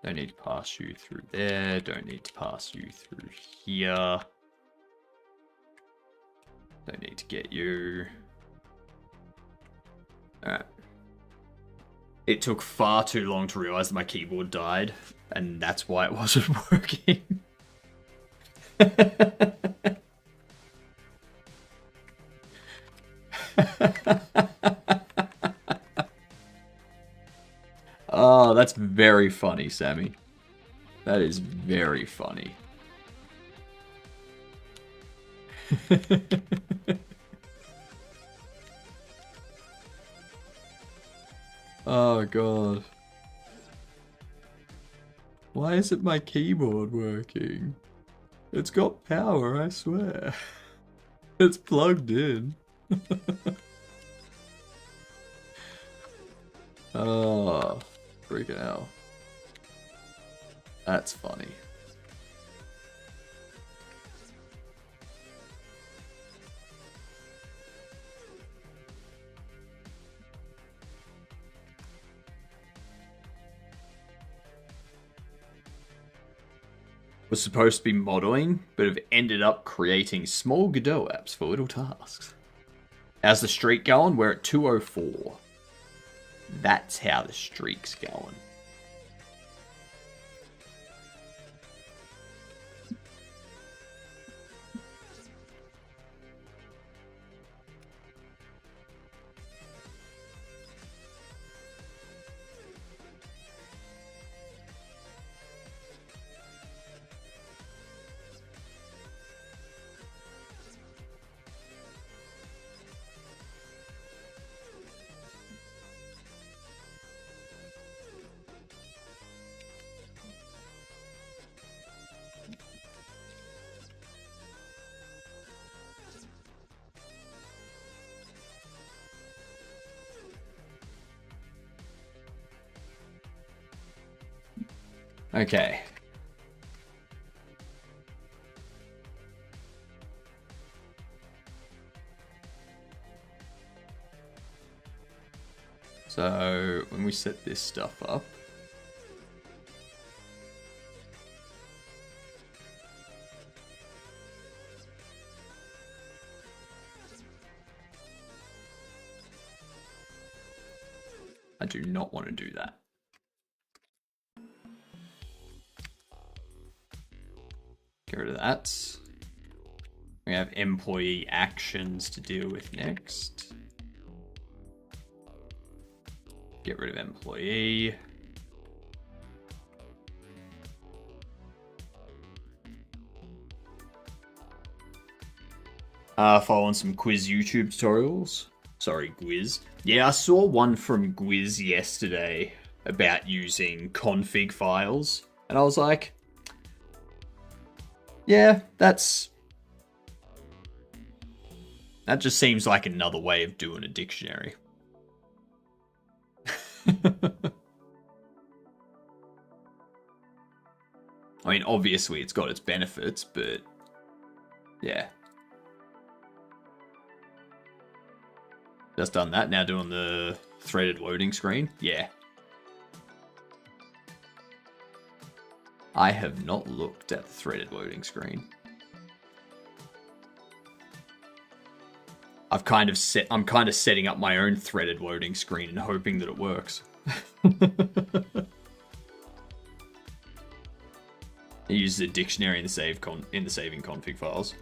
Don't need to pass you through there. Don't need to pass you through here. Don't need to get you. Alright. It took far too long to realize that my keyboard died, and that's why it wasn't working. Oh, that's very funny, Sammy. That is very funny. Oh god. Why isn't my keyboard working? It's got power, I swear. It's plugged in. Oh, freaking hell. That's funny. Was supposed to be modeling, but have ended up creating small Godot apps for little tasks. How's the streak going? We're at 204. That's how the streak's going. Okay. So when we set this stuff up, I do not want to do that. Get rid of that. We have employee actions to deal with next. Get rid of employee. Following some quiz YouTube tutorials. Sorry, Gwiz. Yeah, I saw one from Gwiz yesterday about using config files. And I was like, yeah, that just seems like another way of doing a dictionary. I mean, obviously it's got its benefits, but yeah. Just done that, now doing the threaded loading screen. Yeah. I have not looked at the threaded loading screen. I'm kind of setting up my own threaded loading screen and hoping that it works. He uses a dictionary in the saving config files.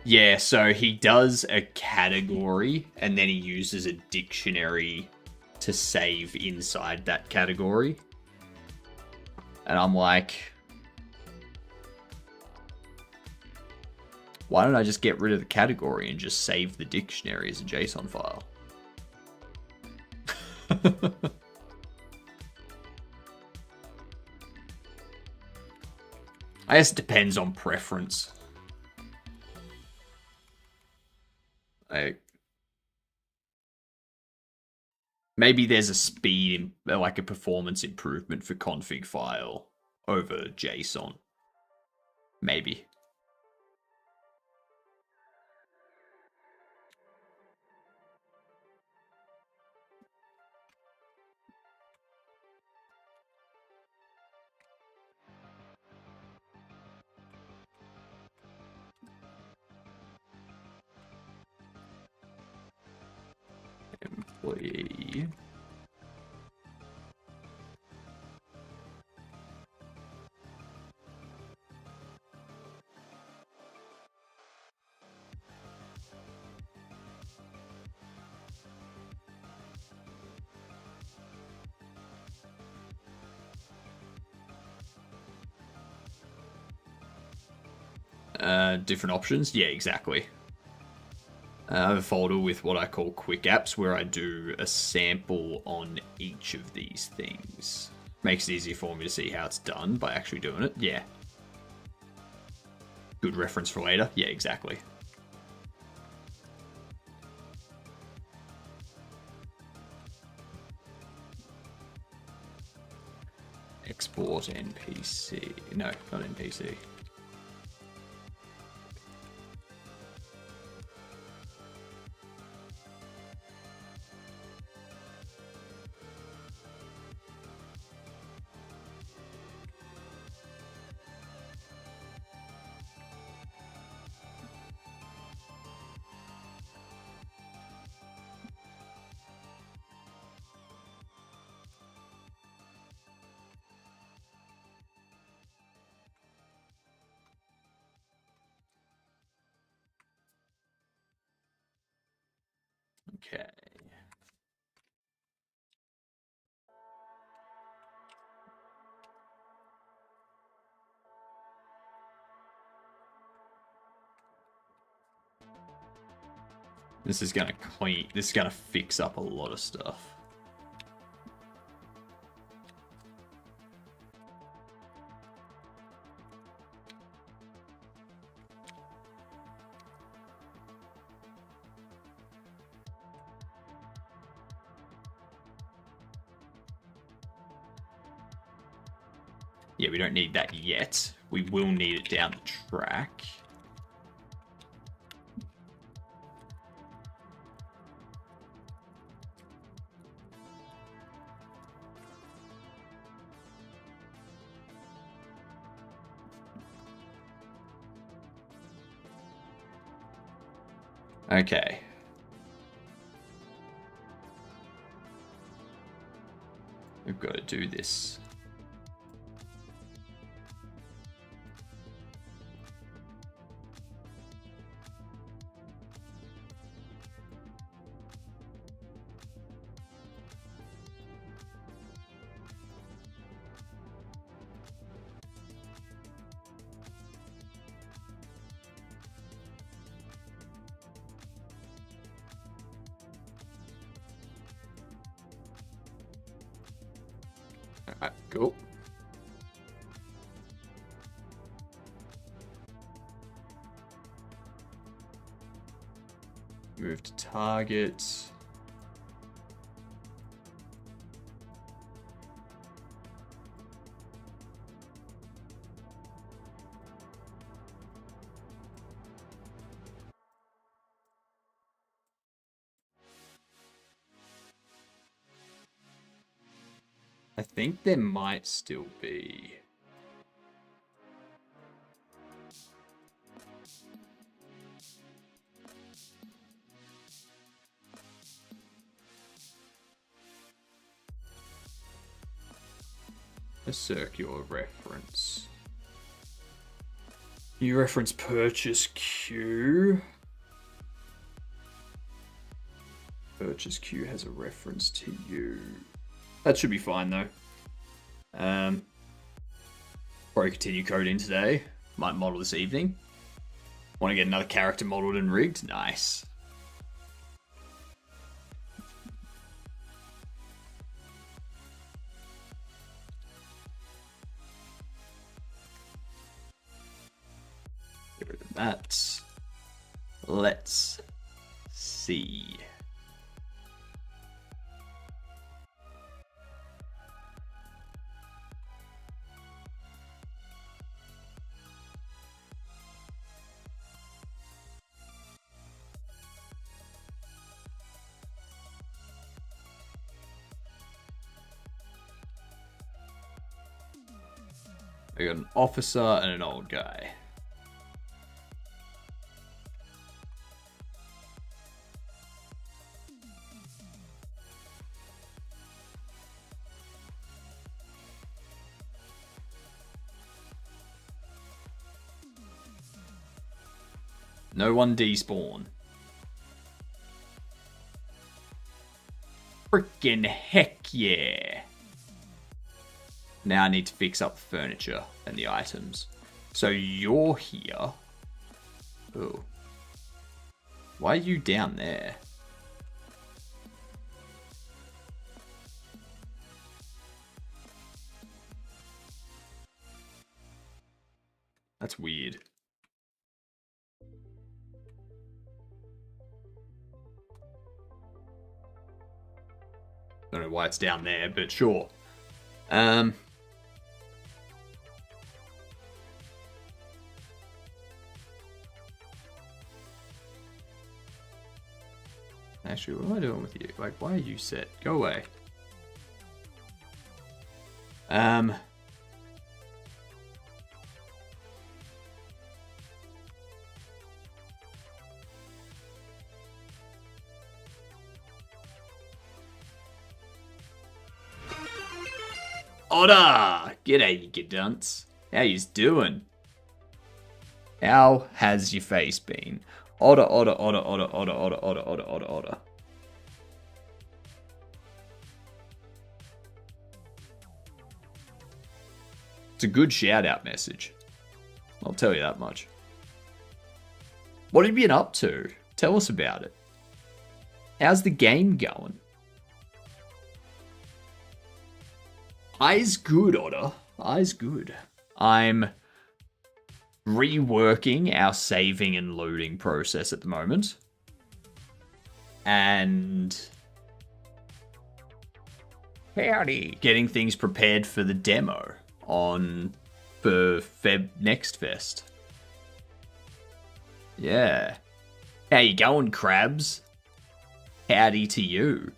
Yeah, so he does a category and then he uses a dictionary to save inside that category. And I'm like, why don't I just get rid of the category and just save the dictionary as a JSON file? I guess it depends on preference. Maybe there's a speed, like a performance improvement for config file over JSON. Maybe. Employee. Different options? Yeah, exactly. I have a folder with what I call quick apps where I do a sample on each of these things. Makes it easy for me to see how it's done by actually doing it. Yeah. Good reference for later. Yeah, exactly. Export NPC. No, not NPC. Okay. This is gonna fix up a lot of stuff. Yeah, we don't need that yet. We will need it down the track. Okay. We've got to do this. Alright, cool. Move to target. I think there might still be a circular reference. You reference purchase queue. Purchase queue has a reference to you. That should be fine though. Probably continue coding today. Might model this evening. Want to get another character modeled and rigged? Nice. Get rid of that. Let's see. I got an officer and an old guy. No one despawn. Frickin' heck yeah. Now I need to fix up the furniture and the items. So you're here. Oh. Why are you down there? That's weird. Don't know why it's down there, but sure. Actually, what am I doing with you? Like, why are you set? Go away. Otter! G'day, you gidunts. How yous doing? How has your face been? Otter, otter, otter, otter, otter, otter, otter, otter, otter, otter. It's a good shout-out message. I'll tell you that much. What have you been up to? Tell us about it. How's the game going? Eyes good, Otter. Eyes good. I'm reworking our saving and loading process at the moment. And howdy, getting things prepared for the demo for Feb Next Fest. Yeah. How you going, crabs? Howdy to you.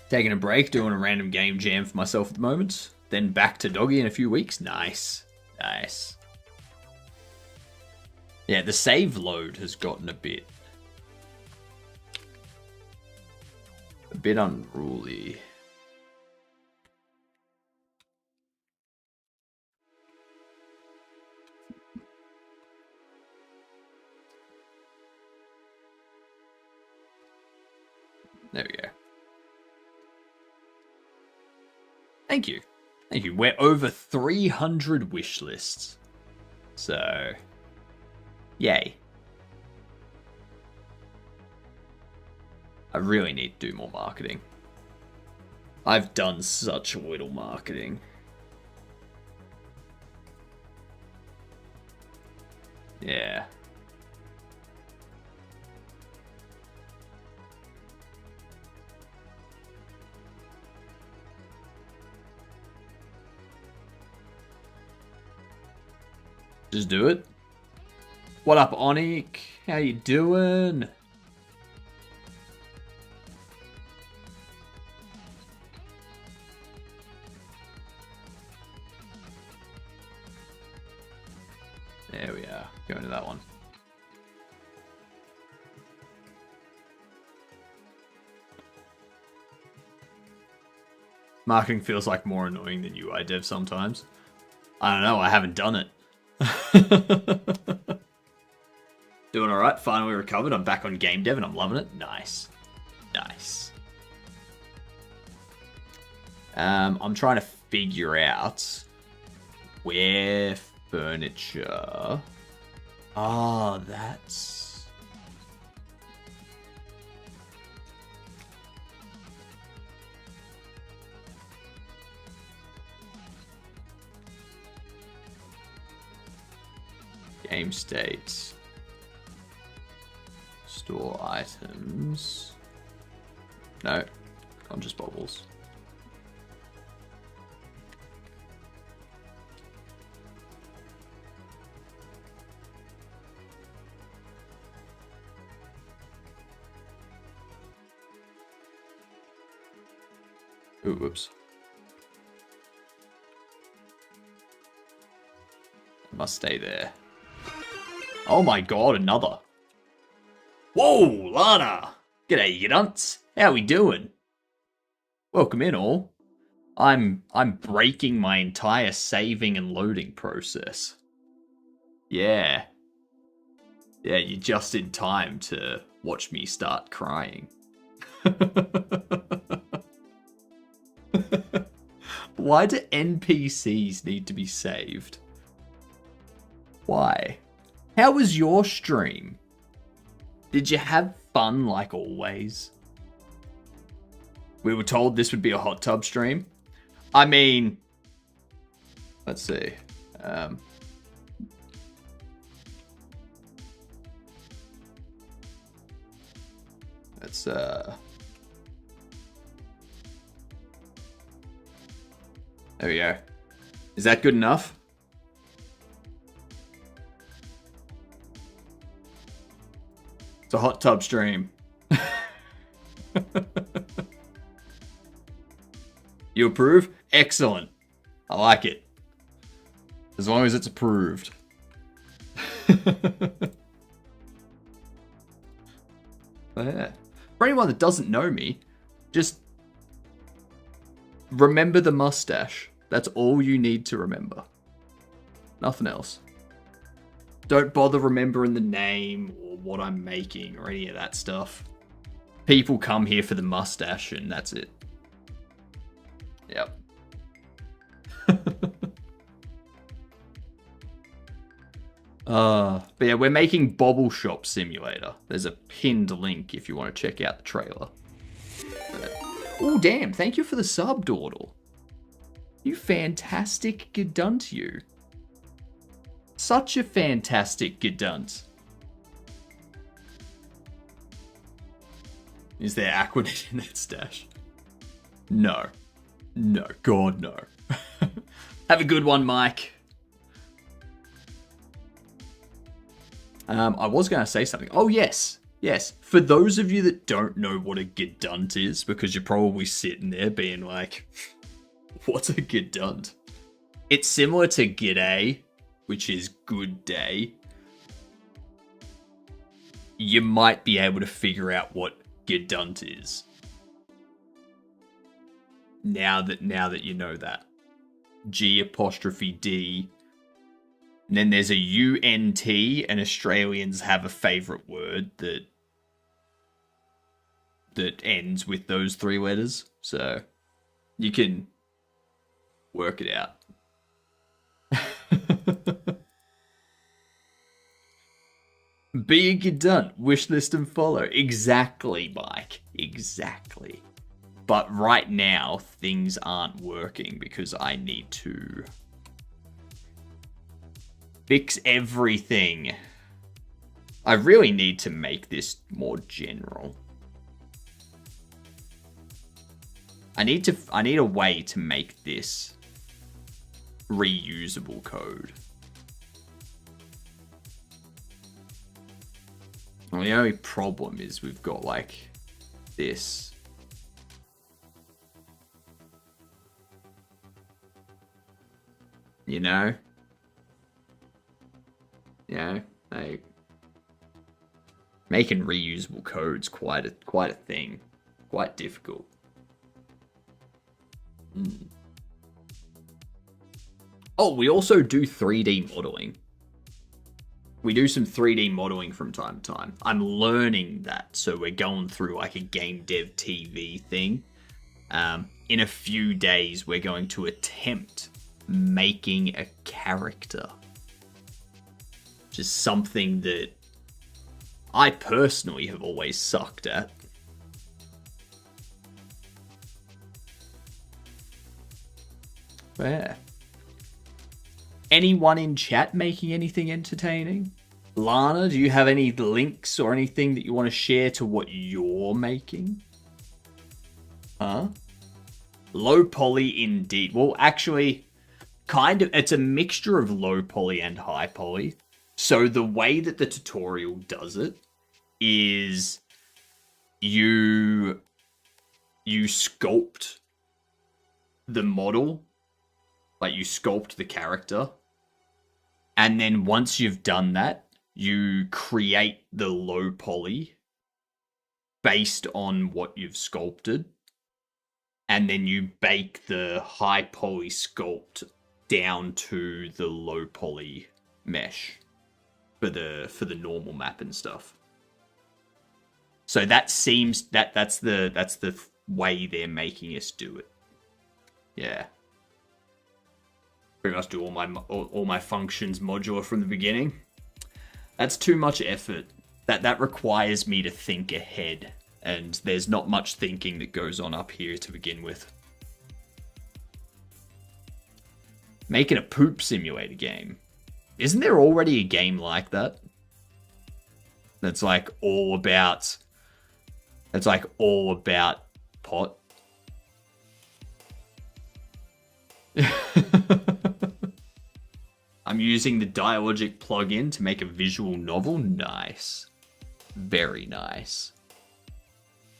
Taking a break, doing a random game jam for myself at the moment. Then back to Doggy in a few weeks. Nice. Nice. Yeah, the save load has gotten a bit unruly. There we go. Thank you. Thank you. We're over 300 wish lists. So, yay. I really need to do more marketing. I've done such little marketing. Yeah. Just do it. What up, Onik? How you doing? There we are. Going to that one. Marketing feels like more annoying than UI dev sometimes. I don't know. I haven't done it. Doing alright. Finally recovered. I'm back on game dev and I'm loving it. Nice. Nice. I'm trying to figure out where furniture. Oh, that's. Game state. Store items. No, conscious bubbles. Ooh, whoops. It must stay there. Oh my god, another. Whoa, Lana! G'day, you dunce. How we doing? Welcome in, all. I'm breaking my entire saving and loading process. Yeah. Yeah, you're just in time to watch me start crying. Why do NPCs need to be saved? Why? How was your stream? Did you have fun like always? We were told this would be a hot tub stream. I mean, let's see. Let's there we go. Is that good enough? It's a hot tub stream. You approve? Excellent. I like it. As long as it's approved. Oh, yeah. For anyone that doesn't know me, just remember the mustache. That's all you need to remember. Nothing else. Don't bother remembering the name or what I'm making or any of that stuff. People come here for the mustache and that's it. Yep. But yeah, we're making Bobble Shop Simulator. There's a pinned link if you want to check out the trailer. Oh, damn. Thank you for the sub, Dawdle. You fantastic gedunt, you. Such a fantastic gedunt. Is there Aquanet in that stash? No. No. God, no. Have a good one, Mike. I was going to say something. Oh, yes. Yes. For those of you that don't know what a gedunt is, because you're probably sitting there being like, what's a gedunt? It's similar to g'day, which is good day. You might be able to figure out what gedunt is. Now that you know that. G apostrophe D. And then there's a UNT, and Australians have a favourite word that ends with those three letters. So you can work it out. Be a done. Wish list and follow. Exactly, Mike. Exactly. But right now, things aren't working because I need to fix everything. I really need to make this more general. I need a way to make this reusable code. Well, the only problem is we've got like this. You know? Yeah, like making reusable code's quite a thing. Quite difficult. Oh, we also do 3D modeling. We do some 3D modeling from time to time. I'm learning that, so we're going through like a game dev TV thing. In a few days, we're going to attempt making a character. Which is something that I personally have always sucked at. Yeah. Anyone in chat making anything entertaining? Lana, do you have any links or anything that you want to share to what you're making? Huh? Low poly indeed. Well, actually, kind of, it's a mixture of low poly and high poly. So the way that the tutorial does it is you sculpt the model, like you sculpt the character, and then once you've done that, you create the low poly based on what you've sculpted, and then you bake the high poly sculpt down to the low poly mesh for the normal map and stuff. So that seems that's the way they're making us do it. Yeah. Pretty much do all my functions modular from the beginning. That's too much effort. That requires me to think ahead, and there's not much thinking that goes on up here to begin with. Making a poop simulator game. Isn't there already a game like that? That's like all about pot. I'm using the Dialogic plugin to make a visual novel. Nice. Very nice.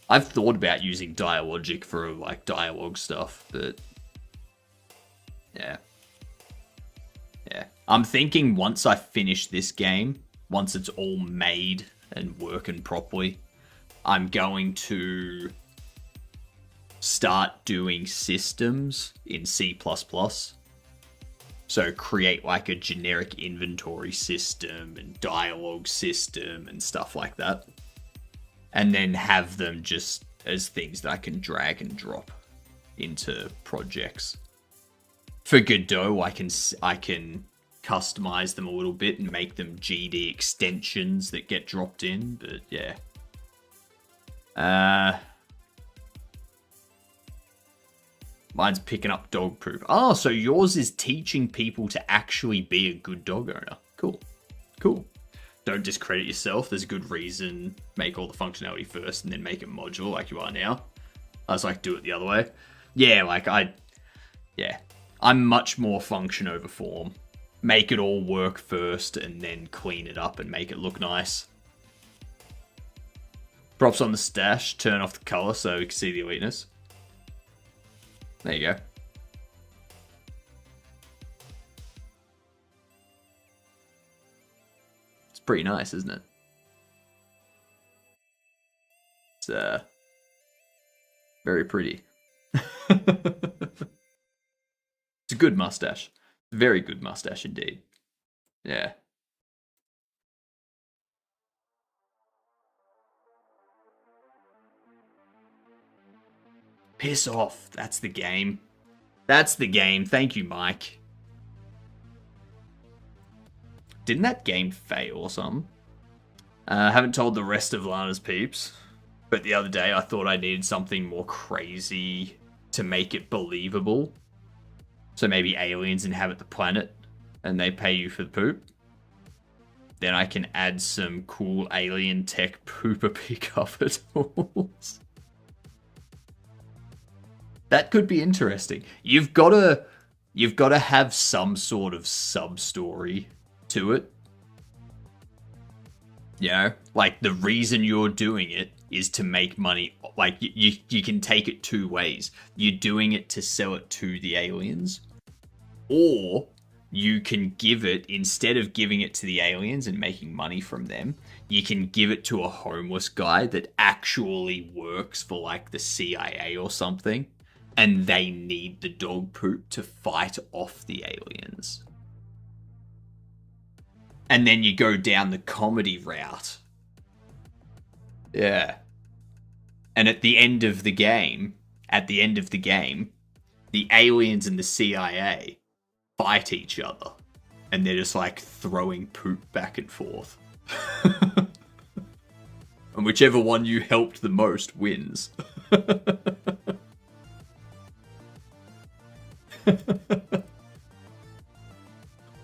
I've thought about using Dialogic for like dialogue stuff, but yeah. Yeah. I'm thinking once I finish this game, once it's all made and working properly, I'm going to start doing systems in C++. So create like a generic inventory system and dialogue system and stuff like that. And then have them just as things that I can drag and drop into projects. For Godot, I can customize them a little bit and make them GD extensions that get dropped in, but yeah. Mine's picking up dog poop. Oh, so yours is teaching people to actually be a good dog owner. Cool. Cool. Don't discredit yourself. There's a good reason. Make all the functionality first and then make it modular like you are now. I was like, do it the other way. Yeah, I'm much more function over form. Make it all work first and then clean it up and make it look nice. Props on the stash. Turn off the color so we can see the eliteness. There you go. It's pretty nice, isn't it? It's very pretty. It's a good mustache. Very good mustache indeed. Yeah. Piss off. That's the game. That's the game. Thank you, Mike. Didn't that game fail or something? I haven't told the rest of Lana's peeps, but the other day I thought I needed something more crazy to make it believable. So maybe aliens inhabit the planet and they pay you for the poop. Then I can add some cool alien tech pooper pick-up tools. That could be interesting. You've got to have some sort of sub-story to it. You know, like the reason you're doing it is to make money. Like you can take it two ways. You're doing it to sell it to the aliens, or you can give it, instead of giving it to the aliens and making money from them, you can give it to a homeless guy that actually works for like the CIA or something, and they need the dog poop to fight off the aliens. And then you go down the comedy route. Yeah. And at the end of the game, the aliens and the CIA fight each other. And they're just like throwing poop back and forth. And whichever one you helped the most wins.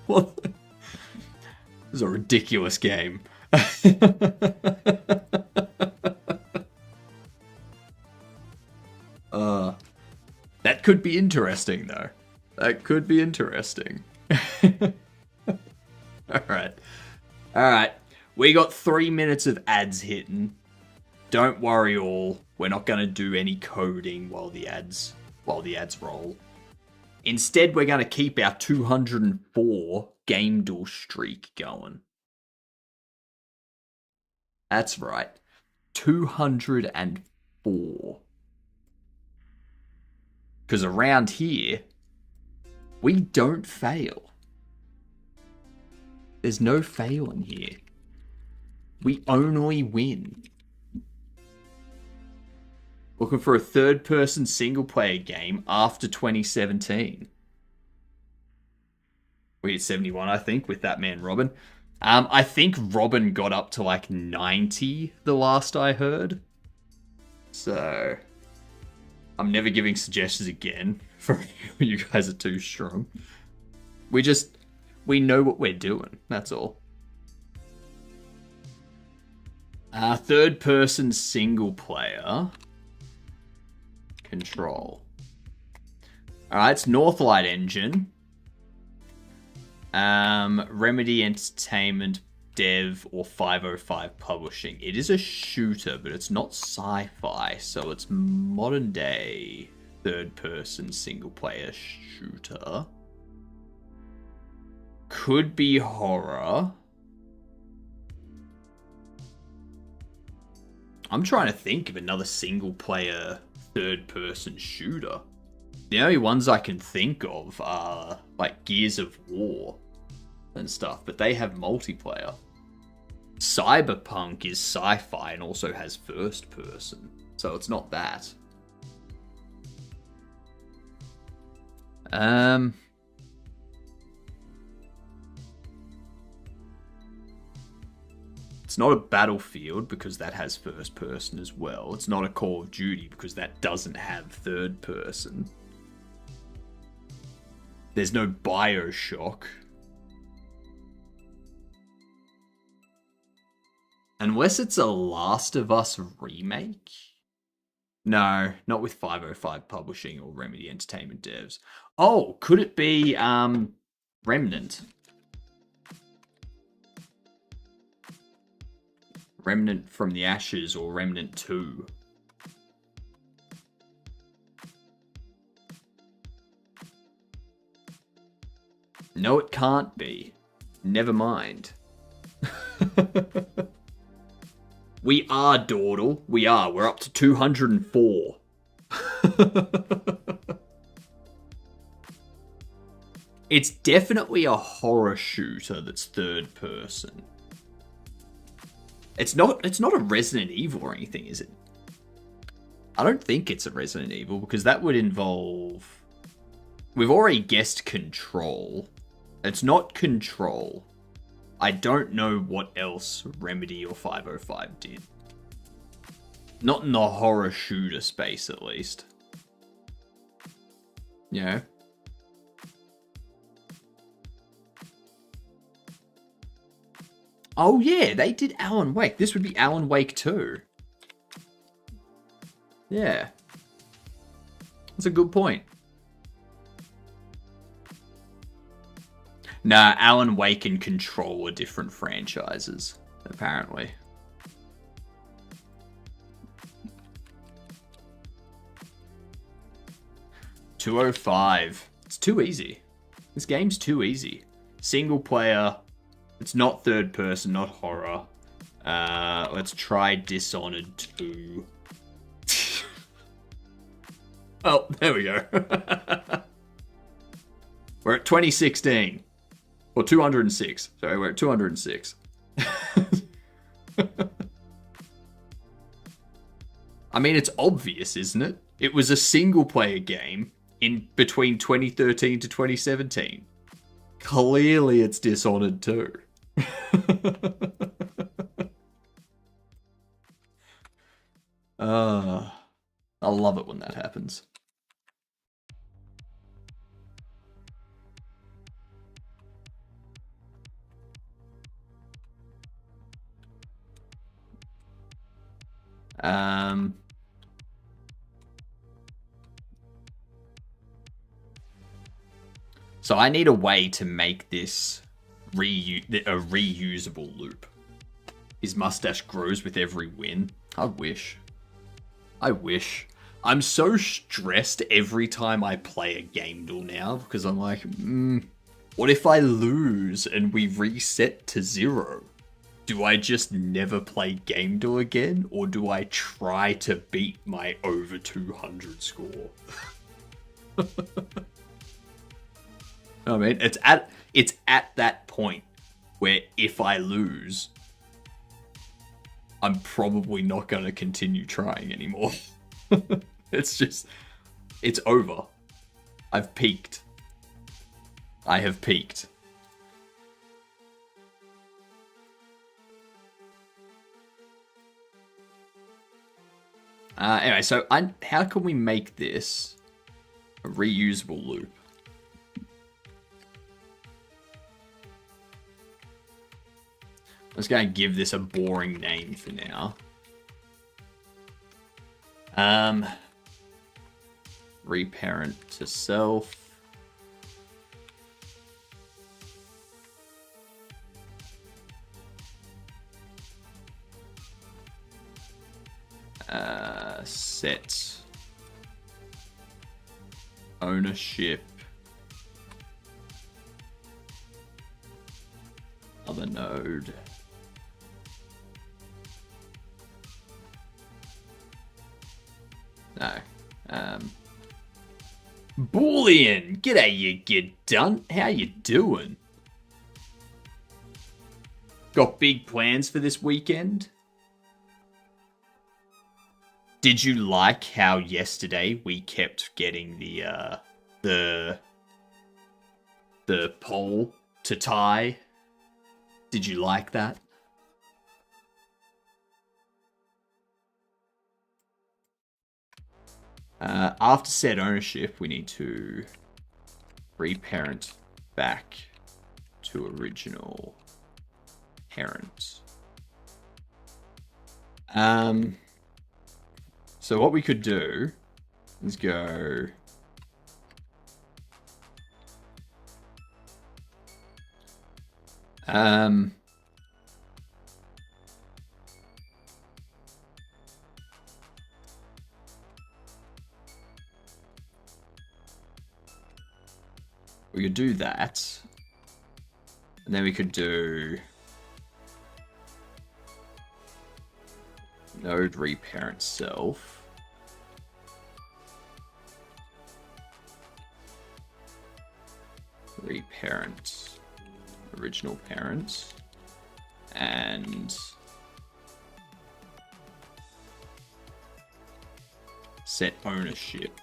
What? This is a ridiculous game. That could be interesting, though. That could be interesting. Alright. We got 3 minutes of ads hitting. Don't worry all. We're not going to do any coding while the ads roll. Instead, we're going to keep our 204 game duel streak going. That's right. 204. Because around here, we don't fail. There's no failing here. We only win. Looking for a third-person single-player game after 2017. We hit 71, I think, with that man Robin. I think Robin got up to like 90 the last I heard. So I'm never giving suggestions again for you guys are too strong. We know what we're doing. That's all. Third person single player. Control. Alright, it's Northlight Engine. Remedy Entertainment Dev or 505 Publishing. It is a shooter, but it's not sci-fi, so it's modern day third person single player shooter. Could be horror. I'm trying to think of another single player third person shooter. The only ones I can think of are like Gears of War and stuff, but they have multiplayer. Cyberpunk is sci-fi and also has first person, so it's not that. It's not a Battlefield because that has first person as well. It's not a Call of Duty because that doesn't have third person. There's no BioShock. Unless it's a Last of Us remake? No, not with 505 Publishing or Remedy Entertainment devs. Oh, could it be Remnant? Remnant from the Ashes or Remnant 2? No, it can't be. Never mind. We are, Dawdle. We are. We're up to 204. It's definitely a horror shooter that's third person. It's not a Resident Evil or anything, is it? I don't think it's a Resident Evil because that would involve... We've already guessed Control. It's not Control. I don't know what else Remedy or 505 did. Not in the horror shooter space, at least. Yeah. Oh yeah, they did Alan Wake. This would be Alan Wake 2. Yeah. That's a good point. Nah, Alan Wake and Control are different franchises, apparently. $205. It's too easy. This game's too easy. Single player. It's not third person, not horror. Let's try Dishonored 2. Oh, there we go. We're at 2016. Or 206. Sorry, we're at 206. I mean, it's obvious, isn't it? It was a single player game in between 2013 to 2017. Clearly it's Dishonored 2. I love it when that happens. So I need a way to make this a reusable loop. His mustache grows with every win. I wish. I'm so stressed every time I play a game duel now because I'm like, what if I lose and we reset to 0? Do I just never play game duel again, or do I try to beat my over 200 score? I mean, it's at that point where if I lose, I'm probably not going to continue trying anymore. It's over. I've peaked. I have peaked. Anyway, so how can we make this a reusable loop? Let's go and give this a boring name for now. Reparent to self. Set ownership of a node. No. Boolean! G'day, you get done. How you doing? Got big plans for this weekend? Did you like how yesterday we kept getting the poll to tie? Did you like that? After set ownership, we need to reparent back to original parent. So what we could do is go we could do that, and then we could do node reparent self. Reparent original parents and set ownership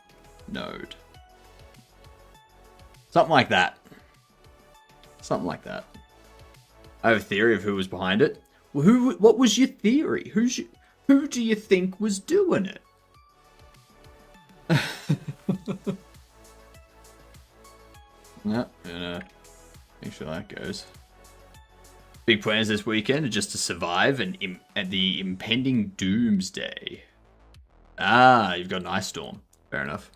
node. Something like that. Something like that. I have a theory of who was behind it. Well, what was your theory? Who do you think was doing it? Yeah, make sure that goes. Big plans this weekend are just to survive and the impending doomsday. Ah, you've got an ice storm. Fair enough.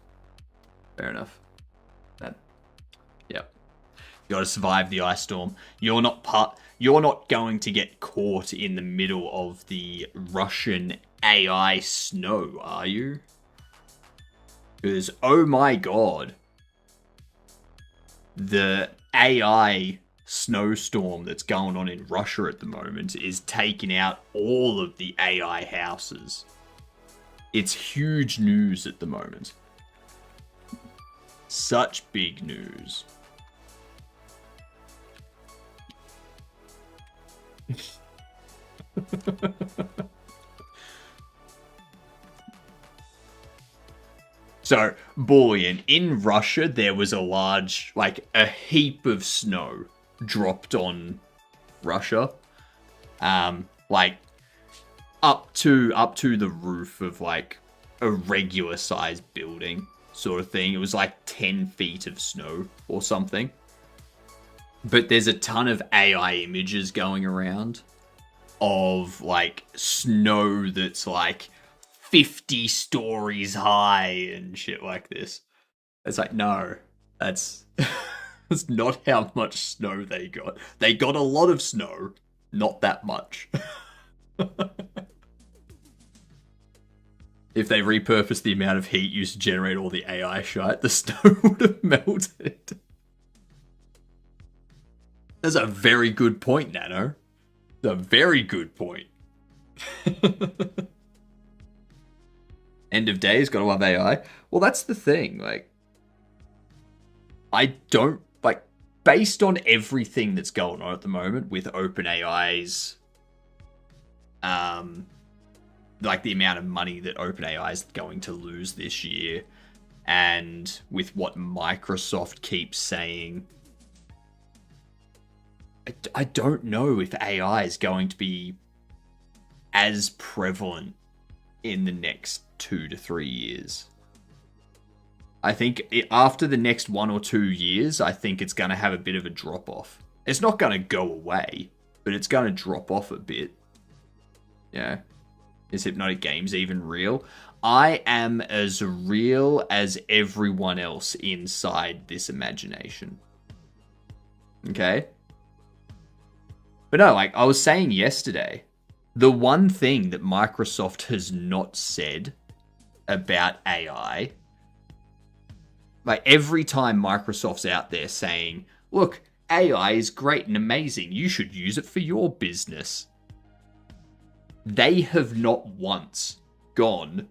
Fair enough. Yep. You got to survive the ice storm. You're not going to get caught in the middle of the Russian AI snow, are you? Because, oh my god, the AI snowstorm that's going on in Russia at the moment is taking out all of the AI houses. It's huge news at the moment. Such big news. So, Bullion, in Russia, there was a heap of snow dropped on Russia. Up to the roof of, a regular sized building sort of thing. It was 10 feet of snow or something. But there's a ton of AI images going around of, snow that's, 50 stories high and shit like this. It's no, that's that's not how much snow they got. They got a lot of snow, not that much. If they repurposed the amount of heat used to generate all the AI shite, the snow would have melted. That's a very good point, Nano. That's a very good point. End of days, gotta love AI. Well, that's the thing. I don't, based on everything that's going on at the moment with OpenAI's, the amount of money that OpenAI is going to lose this year, and with what Microsoft keeps saying, I don't know if AI is going to be as prevalent in the next 2 to 3 years. I think after the next 1 or 2 years, I think it's going to have a bit of a drop-off. It's not going to go away, but it's going to drop off a bit. Yeah. Is Hypnotic Games even real? I am as real as everyone else inside this imagination. Okay? But no, I was saying yesterday, the one thing that Microsoft has not said about AI, every time Microsoft's out there saying, look, AI is great and amazing, you should use it for your business, they have not once gone,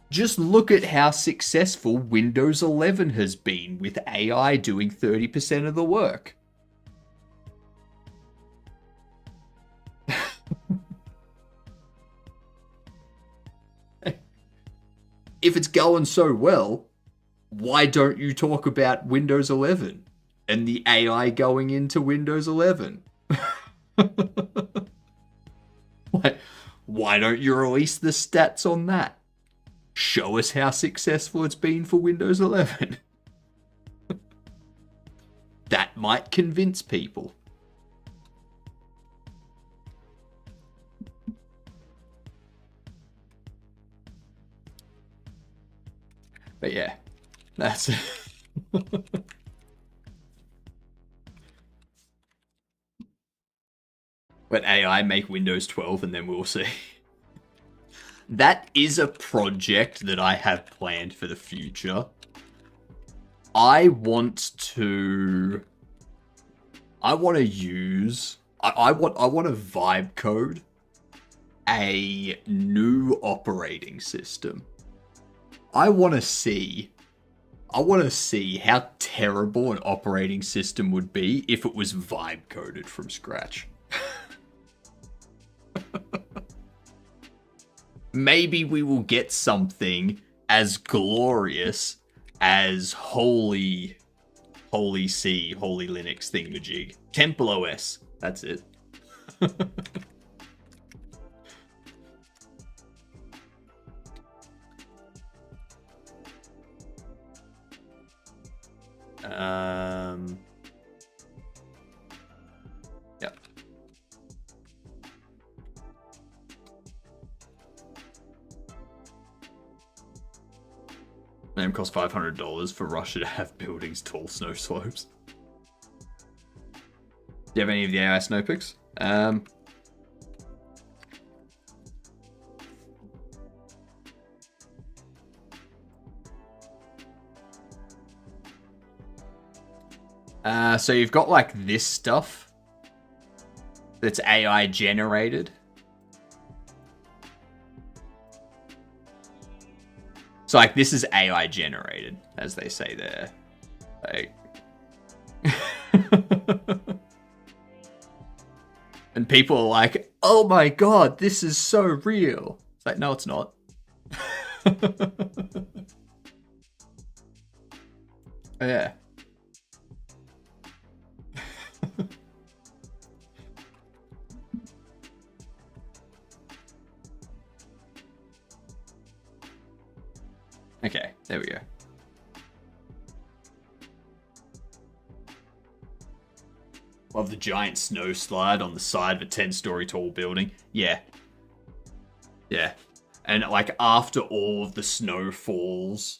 just look at how successful Windows 11 has been with AI doing 30% of the work. If it's going so well, why don't you talk about Windows 11 and the AI going into Windows 11? Why don't you release the stats on that? Show us how successful it's been for Windows 11. That might convince people. But yeah, that's it. Let AI make Windows 12 and then we'll see. That is a project that I have planned for the future. I want to vibe code a new operating system. I want to see how terrible an operating system would be if it was vibe coded from scratch. Maybe we will get something as glorious as Holy C, Holy Linux thingamajig. Temple OS, that's it. Yep. Name cost $500 for Russia to have buildings tall snow slopes. Do you have any of the AI snow pics? So you've got like this stuff that's AI generated. So like this is AI generated, as they say there. Like... and people are like, oh my god, this is so real. It's like, no, it's not. Yeah. Okay, there we go. Love the giant snow slide on the side of a 10-story tall building. Yeah. Yeah. And like after all of the snow falls,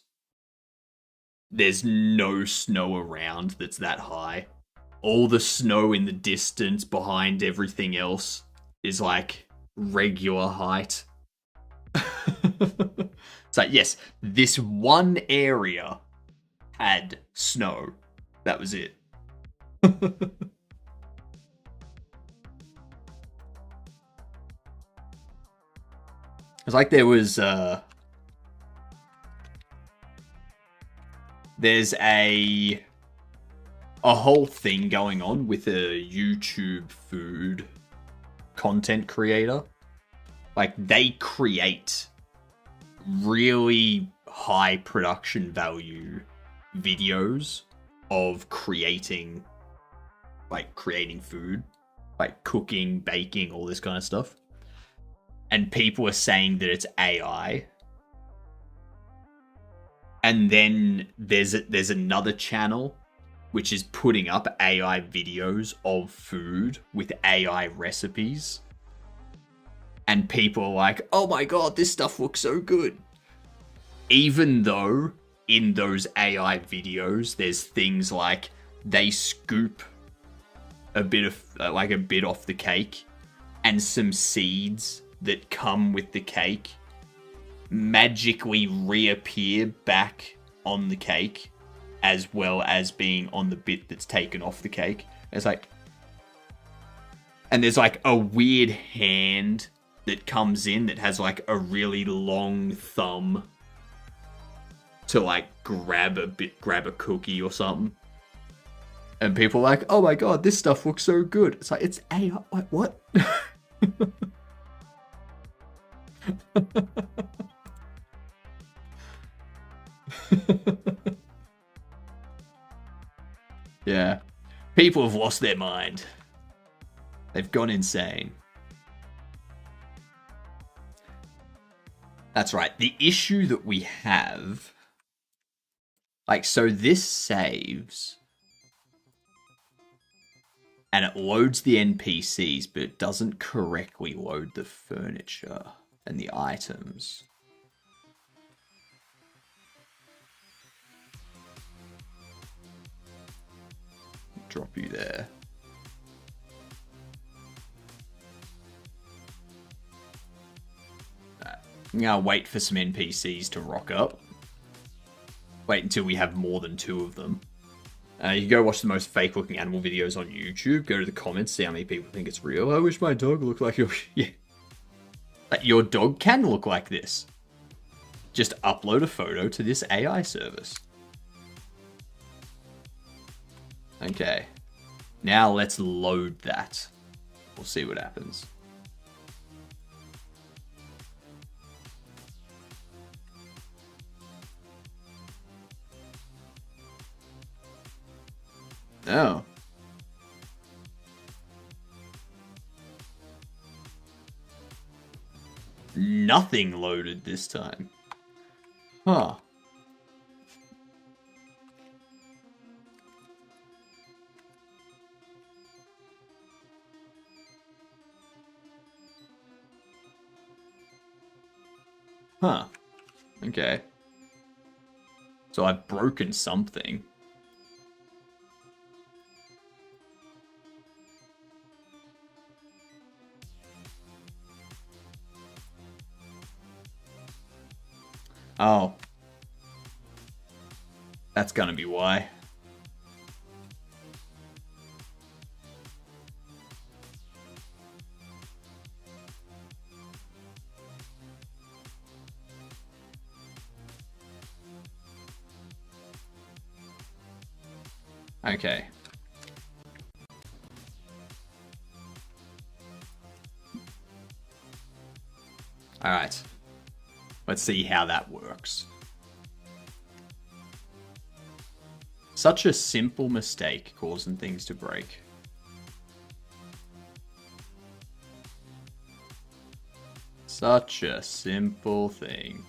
there's no snow around that's that high. All the snow in the distance behind everything else is like regular height. It's like, yes, this one area had snow. That was it. It's like there was there's a whole thing going on with a YouTube food content creator. Like they create really high production value videos of creating food, like cooking, baking, all this kind of stuff. And people are saying that it's AI. And then there's another channel which is putting up AI videos of food with AI recipes. And people are like, oh my god, this stuff looks so good. Even though in those AI videos, there's things like they scoop a bit off the cake, and some seeds that come with the cake magically reappear back on the cake, as well as being on the bit that's taken off the cake. It's like, and there's like a weird hand that comes in that has like a really long thumb to like grab a cookie or something. And people are like, oh my god, this stuff looks so good. It's like, it's AI. Like, what? Yeah. People have lost their mind. They've gone insane. That's right. The issue that we have... Like, so this saves... And it loads the NPCs, but it doesn't correctly load the furniture and the items. Drop you there. I'm gonna wait for some NPCs to rock up. Wait until we have more than 2 of them. You can go watch the most fake looking animal videos on YouTube. Go to the comments, see how many people think it's real. I wish my dog looked like your... Yeah. Like, your dog can look like this. Just upload a photo to this AI service. Okay. Now let's load that. We'll see what happens. Oh. Nothing loaded this time. Huh. Huh. Okay. So I've broken something. Oh. That's gonna be why. Okay. Alright. Let's see how that works. Such a simple mistake causing things to break. Such a simple thing.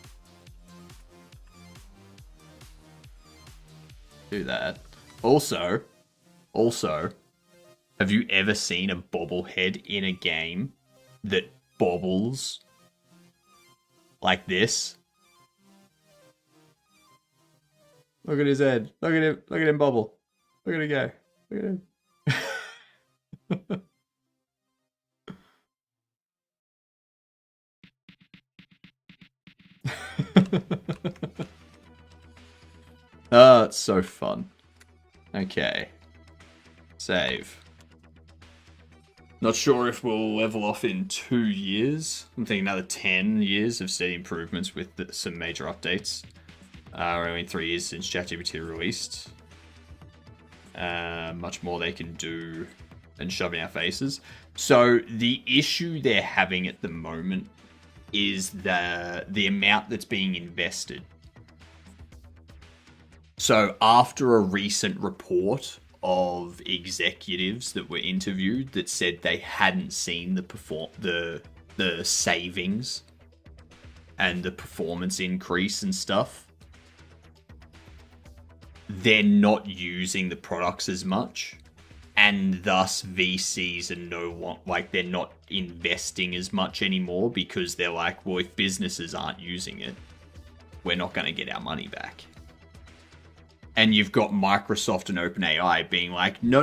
Do that. Also, have you ever seen a bobblehead in a game that bobbles like this? Look at his head. Look at him. Look at him bobble. Look at him go. Look at him. Oh, it's so fun. Okay. Save. Not sure if we'll level off in 2 years. I'm thinking another 10 years of steady improvements with some major updates. We're only 3 years since ChatGPT released. Much more they can do than shove in our faces. So the issue they're having at the moment is the amount that's being invested. So after a recent report of executives that were interviewed that said they hadn't seen the savings and the performance increase and stuff, they're not using the products as much, and thus VCs and they're not investing as much anymore because they're like, well, if businesses aren't using it, we're not going to get our money back. And you've got Microsoft and OpenAI being like, no,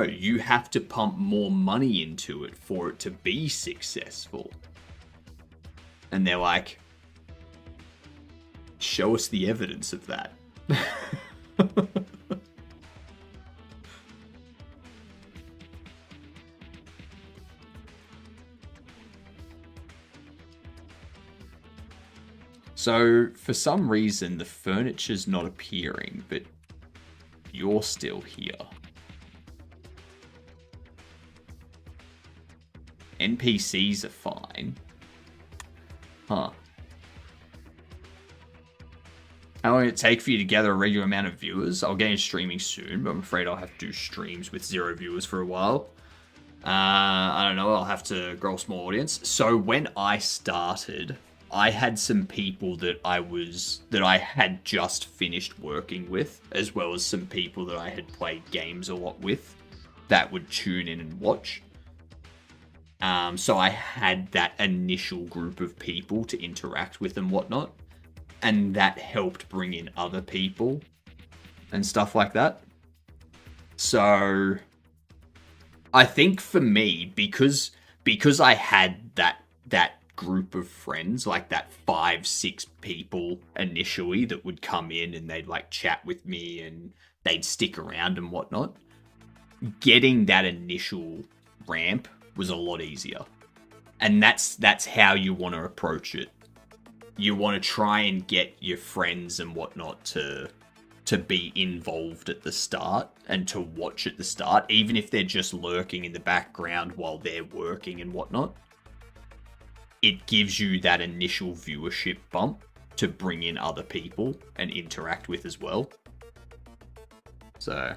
you have to pump more money into it for it to be successful. And they're like, show us the evidence of that. So, for some reason, the furniture's not appearing, but you're still here. NPCs are fine. Huh. How long will it take for you to gather a regular amount of viewers? I'll get into streaming soon, but I'm afraid I'll have to do streams with 0 viewers for a while. I don't know, I'll have to grow a small audience. So when I started, I had some people that I had just finished working with, as well as some people that I had played games a lot with that would tune in and watch. So I had that initial group of people to interact with and whatnot, and that helped bring in other people and stuff like that. So I think for me, because I had that group of friends, like that 5-6 people initially that would come in and they'd like chat with me and they'd stick around and whatnot, getting that initial ramp was a lot easier. And that's how you want to approach it. You want to try and get your friends and whatnot to be involved at the start and to watch at the start, even if they're just lurking in the background while they're working and whatnot. It gives you that initial viewership bump to bring in other people and interact with as well. So,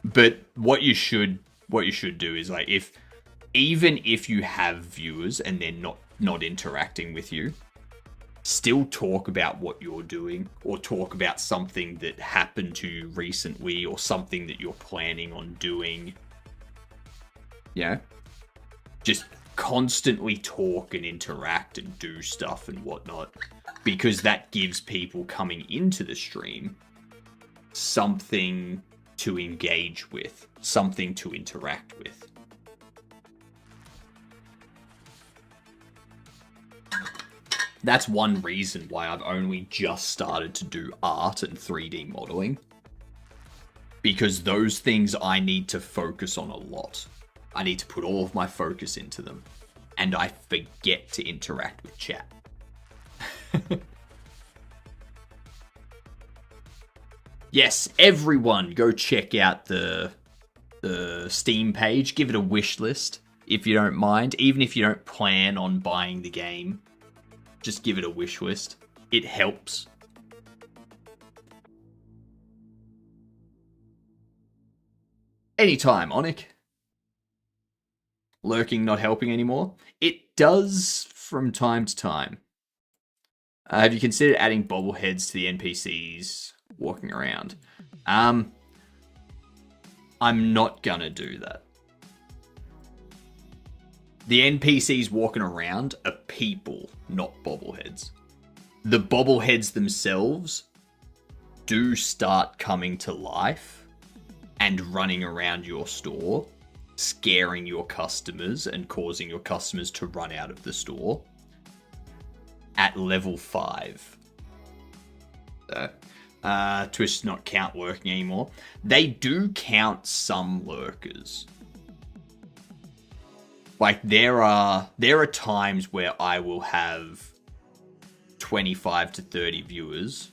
but what you should do is, like, if even if you have viewers and they're not interacting with you, still talk about what you're doing, or talk about something that happened to you recently, or something that you're planning on doing. Yeah. Just constantly talk and interact and do stuff and whatnot, because that gives people coming into the stream something to engage with, something to interact with. That's one reason why I've only just started to do art and 3D modeling, because those things I need to focus on a lot. I need to put all of my focus into them, and I forget to interact with chat. Yes, everyone go check out the Steam page. Give it a wish list if you don't mind. Even if you don't plan on buying the game, just give it a wish list. It helps. Anytime, Onic. Lurking not helping anymore? It does from time to time. Have you considered adding bobbleheads to the NPCs walking around? I'm not gonna do that. The NPCs walking around are people, not bobbleheads. The bobbleheads themselves do start coming to life and running around your store, scaring your customers and causing your customers to run out of the store at level 5. Twitch does not count lurking anymore. They do count some lurkers. Like, there are times where I will have 25 to 30 viewers.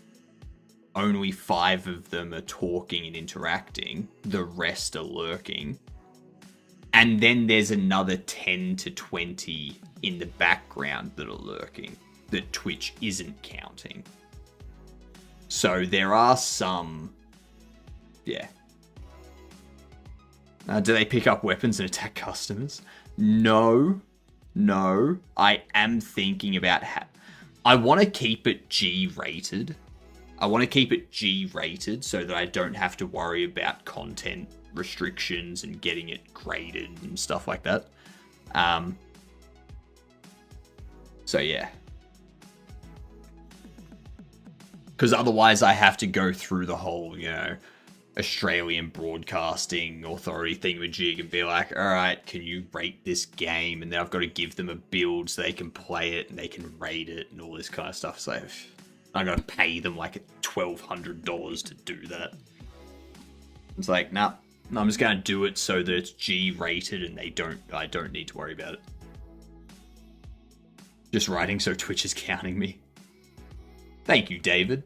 Only 5 of them are talking and interacting. The rest are lurking. And then there's another 10 to 20 in the background that are lurking that Twitch isn't counting. So there are some... Yeah. Do they pick up weapons and attack customers? No. I am thinking about how... I want to keep it G-rated. I want to keep it G-rated so that I don't have to worry about content restrictions and getting it graded and stuff like that. So yeah. Because otherwise I have to go through the whole, Australian Broadcasting Authority thingamajig and be like, alright, can you rate this game? And then I've got to give them a build so they can play it and they can rate it and all this kind of stuff. So I'm going to pay them like $1,200 to do that. It's like, nah, I'm just going to do it so that it's G-rated and I don't need to worry about it. Just writing so Twitch is counting me. Thank you, David.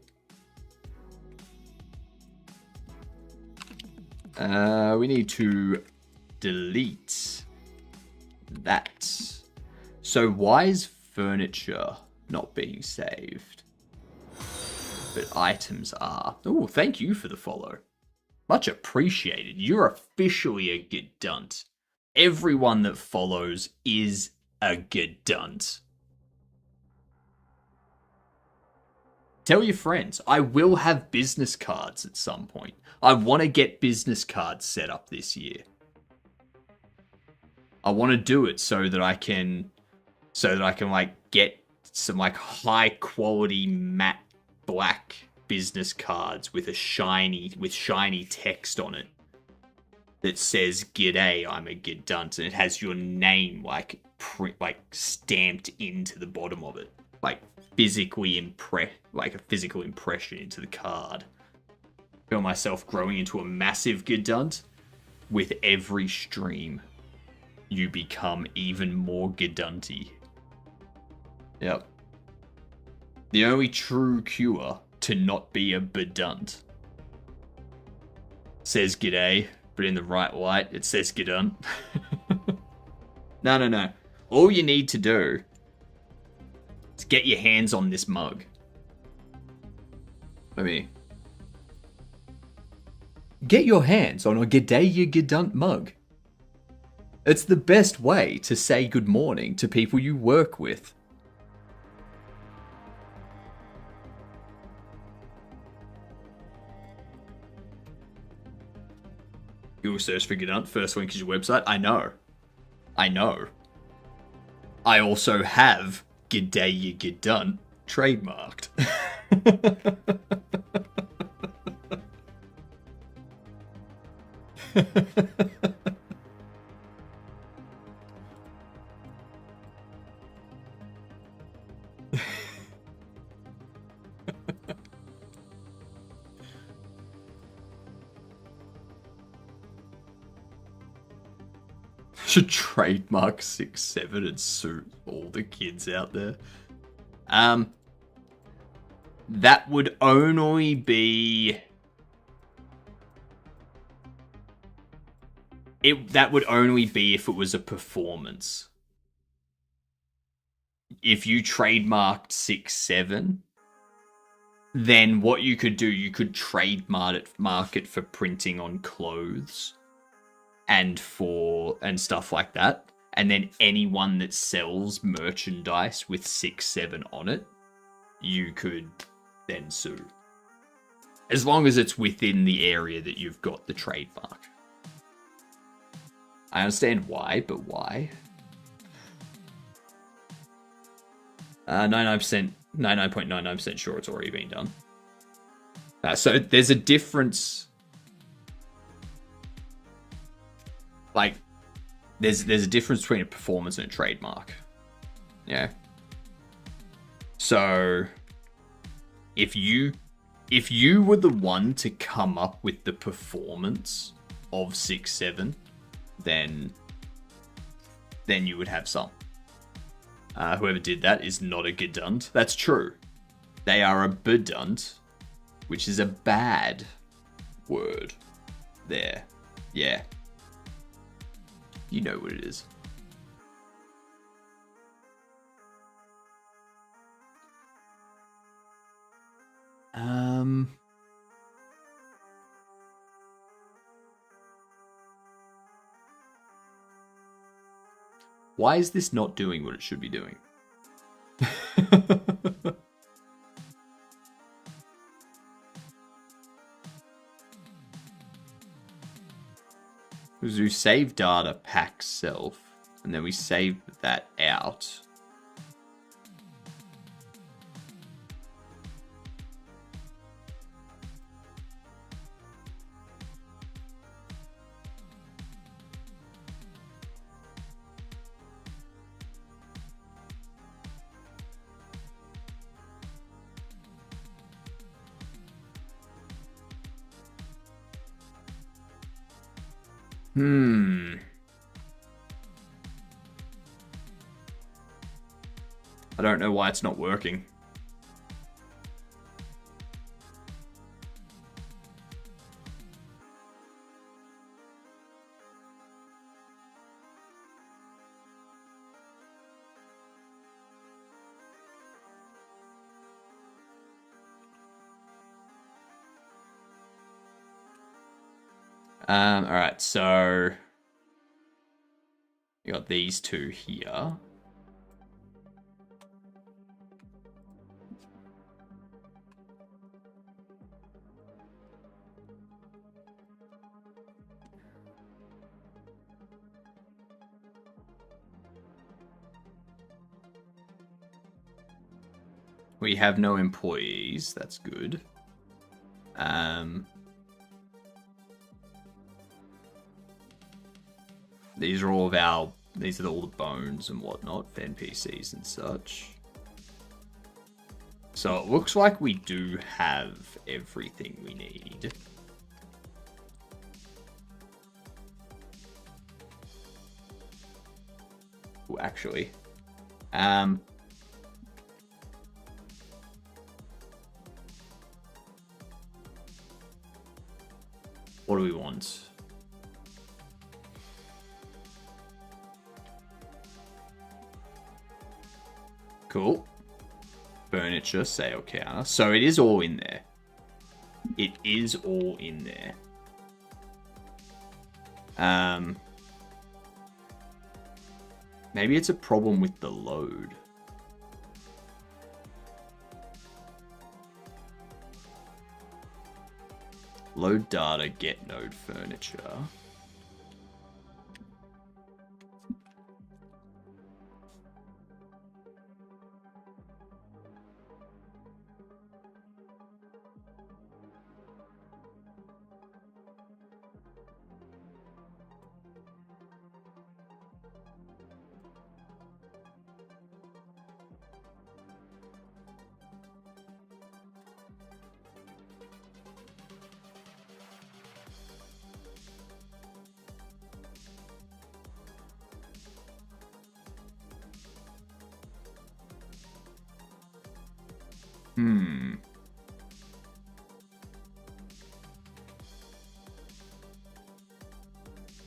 We need to delete that. So why is furniture not being saved? But items are. Oh, thank you for the follow. Much appreciated. You're officially a good dunt. Everyone that follows is a good dunt. Tell your friends. I will have business cards at some point. I want to get business cards set up this year. I want to do it so that I can like get some like high quality matte black business cards with shiny text on it that says "G'day, I'm a good dunt," and it has your name like stamped into the bottom of it, like a physical impression into the card. I feel myself growing into a massive good dunt. With every stream, you become even more Gedunty. Yep. The only true cure to not be a bedunt. Says g'day, but in the right light, it says gedunt. No. All you need to do is get your hands on this mug. Get your hands on a G'day You Gedunt mug. It's the best way to say good morning to people you work with. Google search for Gedunt, first link is your website. I know. I also have G'day you Gedunt trademarked. Should trademark 6-7 and sue all the kids out there. That would only be... That would only be if it was a performance. If you trademarked 6-7, then what you could do, you could trademark it for printing on clothes and stuff like that. And then anyone that sells merchandise with 6-7 on it, you could then sue. As long as it's within the area that you've got the trademark. I understand why, but why? 99.99% sure it's already been done. So there's a difference. Like, there's a difference between a performance and a trademark. Yeah. So if you were the one to come up with the performance of 6-7, then you would have some. Whoever did that is not a gedunt. That's true. They are a bedunt, which is a bad word. There. Yeah. You know what it is. Why is this not doing what it should be doing? Because we save data pack self, and then we save that out. I don't know why it's not working. Alright, so you got these two here. We have no employees, that's good. These are all all the bones and whatnot for NPCs and such. So it looks like we do have everything we need. Ooh, actually. What do we want? Cool. Furniture, sale counter. So it is all in there. It is all in there. Maybe it's a problem with the load. Load data, get node furniture.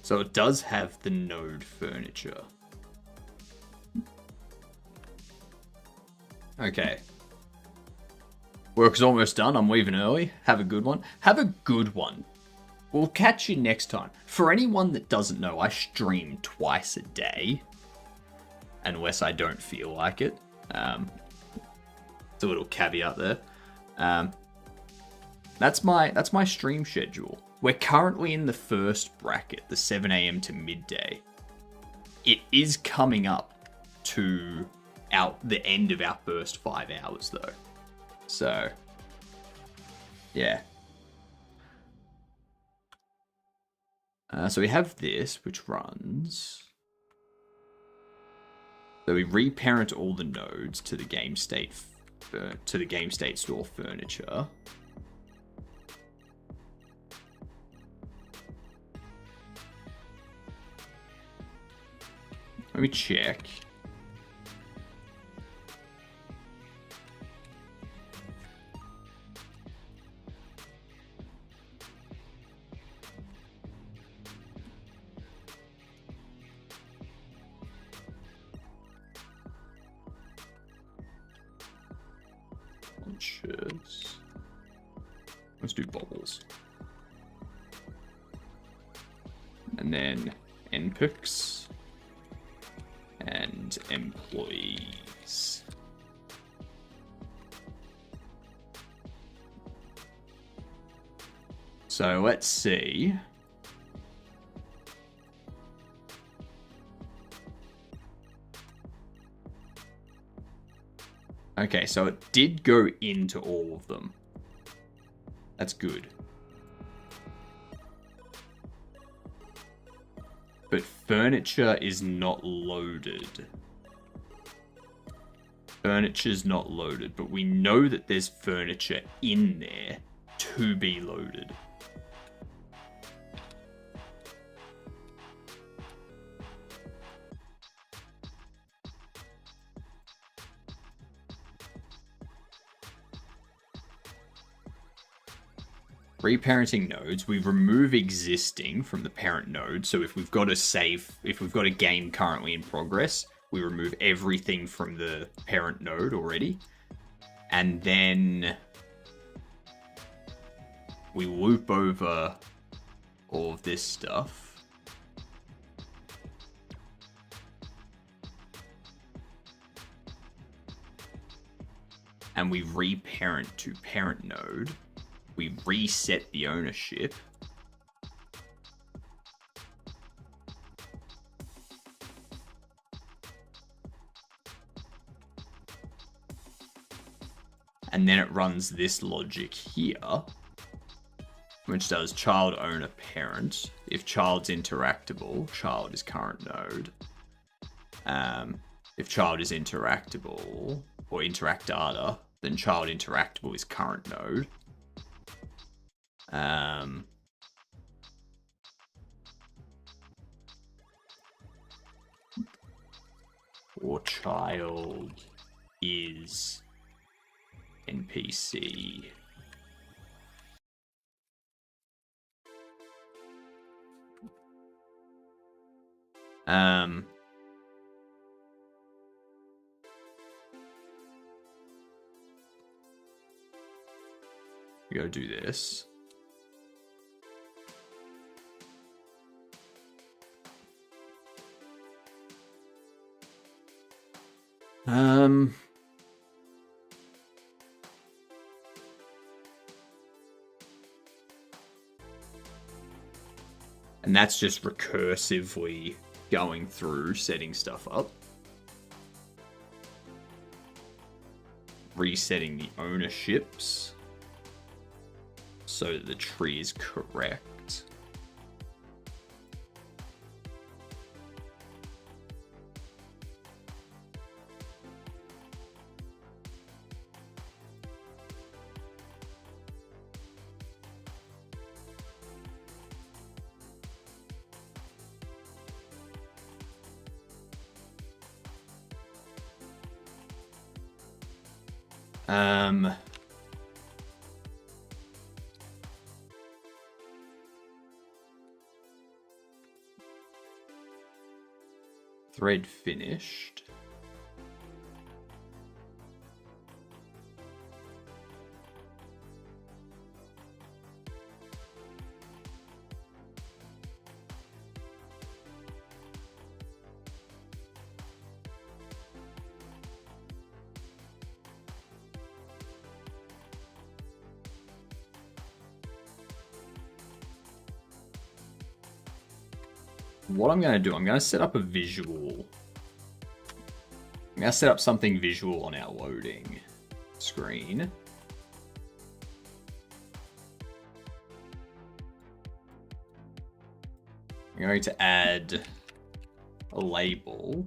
So it does have the node furniture. Okay. Work's almost done. I'm leaving early. Have a good one. Have a good one. We'll catch you next time. For anyone that doesn't know, I stream twice a day. Unless I don't feel like it. It's a little caveat there. That's my stream schedule. We're currently in the first bracket, the 7 a.m. to midday. It is coming up to the end of our first 5 hours, though. So, yeah. So we have this, which runs. So we reparent all the nodes to the game state store furniture. Let me check. Launches. Let's do bubbles. And then NPCs. And employees. So let's see. Okay, so it did go into all of them. That's good. But furniture is not loaded. Furniture's not loaded, but we know that there's furniture in there to be loaded. Reparenting nodes, we remove existing from the parent node. So if we've got a game currently in progress, we remove everything from the parent node already. And then we loop over all of this stuff. And we reparent to parent node. We reset the ownership. And then it runs this logic here, which does child owner parent. If child's interactable, child is current node. If child is interactable or interact data, then child interactable is current node. Or child is NPC. We gotta do this. And that's just recursively going through, setting stuff up. Resetting the ownerships so that the tree is correct. Thread finished. What I'm going to do, I'm going to set up a visual. I'm going to set up something visual on our loading screen. I'm going to add a label,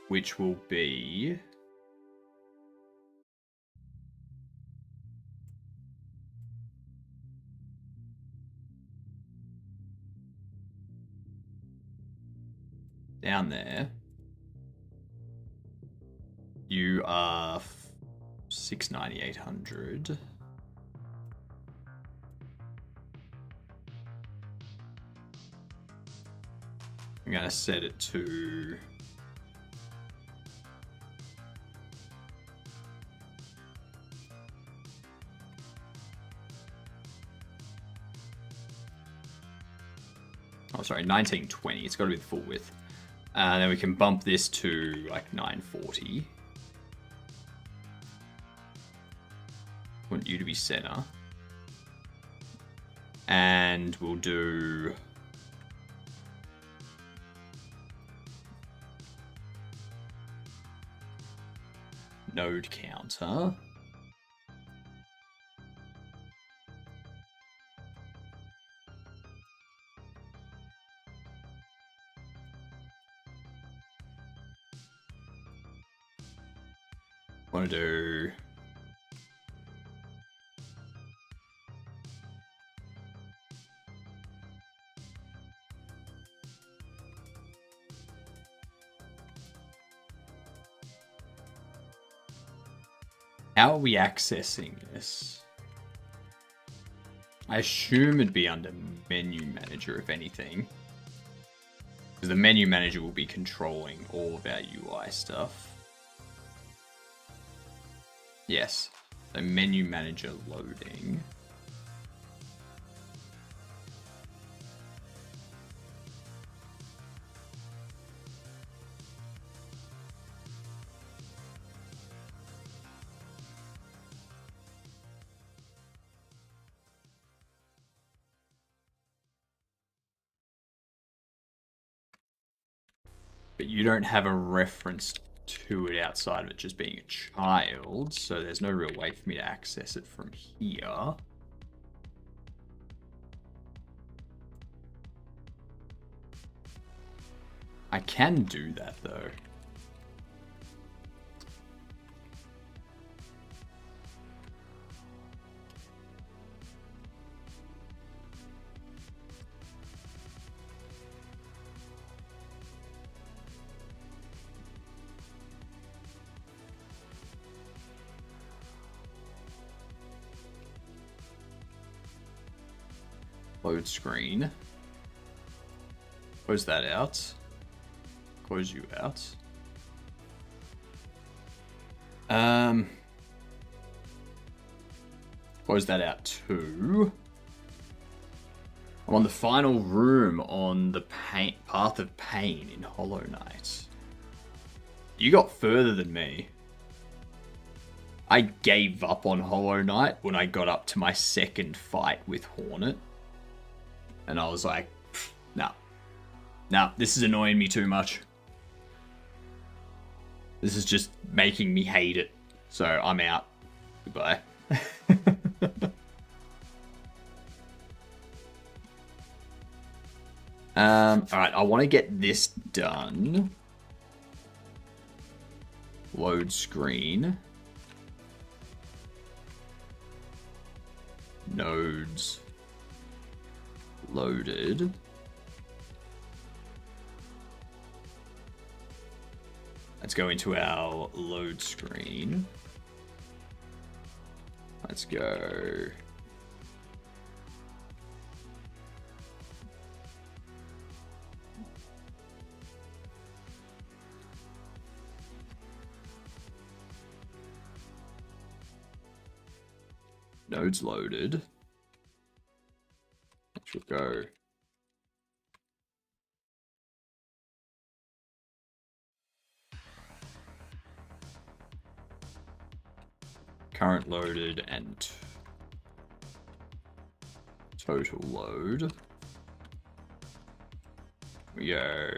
which will be down there. You are 69800. I'm going to set it to oh, sorry, 1920. It's got to be the full width. And then we can bump this to like 940. Want you to be center. And we'll do node counter. Want to do how are we accessing this? I assume it'd be under menu manager, if anything. Because the menu manager will be controlling all of our UI stuff. Yes, so menu manager loading. But you don't have a reference to it outside of it just being a child, so there's no real way for me to access it from here. I can do that though. Load screen. Close that out. Close you out. Close that out too. I'm on the final room on the Path of Pain in Hollow Knight. You got further than me. I gave up on Hollow Knight when I got up to my second fight with Hornet. And I was like, nah, this is annoying me too much. This is just making me hate it. So I'm out. Goodbye. Alright, I want to get this done. Load screen. Nodes loaded. Let's go into our load screen. Let's go. Nodes loaded. Let's go. Current loaded and total load. We go.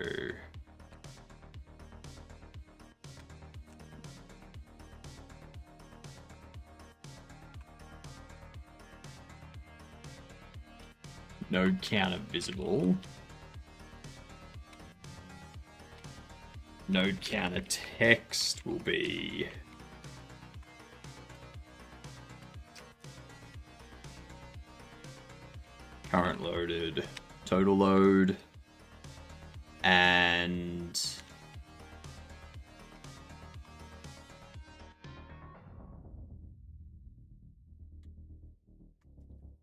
Node counter visible. Node counter text will be current loaded, total load, and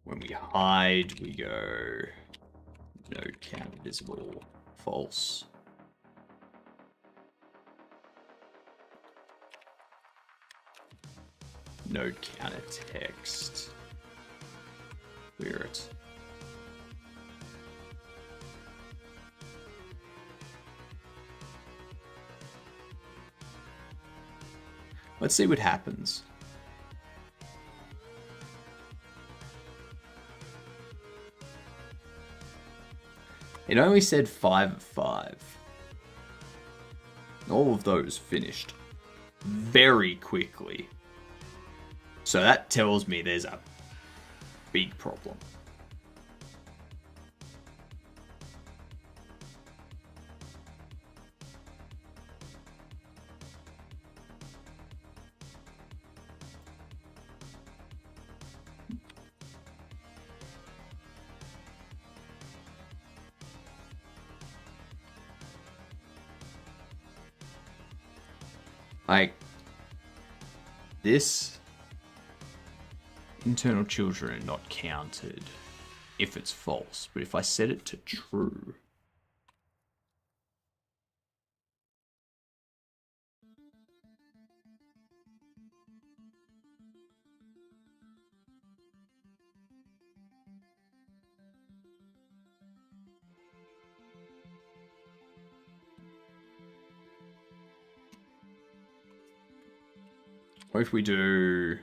when we hide, we go node count visible, false. Node counter text. Clear it. Let's see what happens. It only said 5 of 5. All of those finished very quickly. So that tells me there's a big problem. Like, this internal children are not counted if it's false, but if I set it to true, what if we do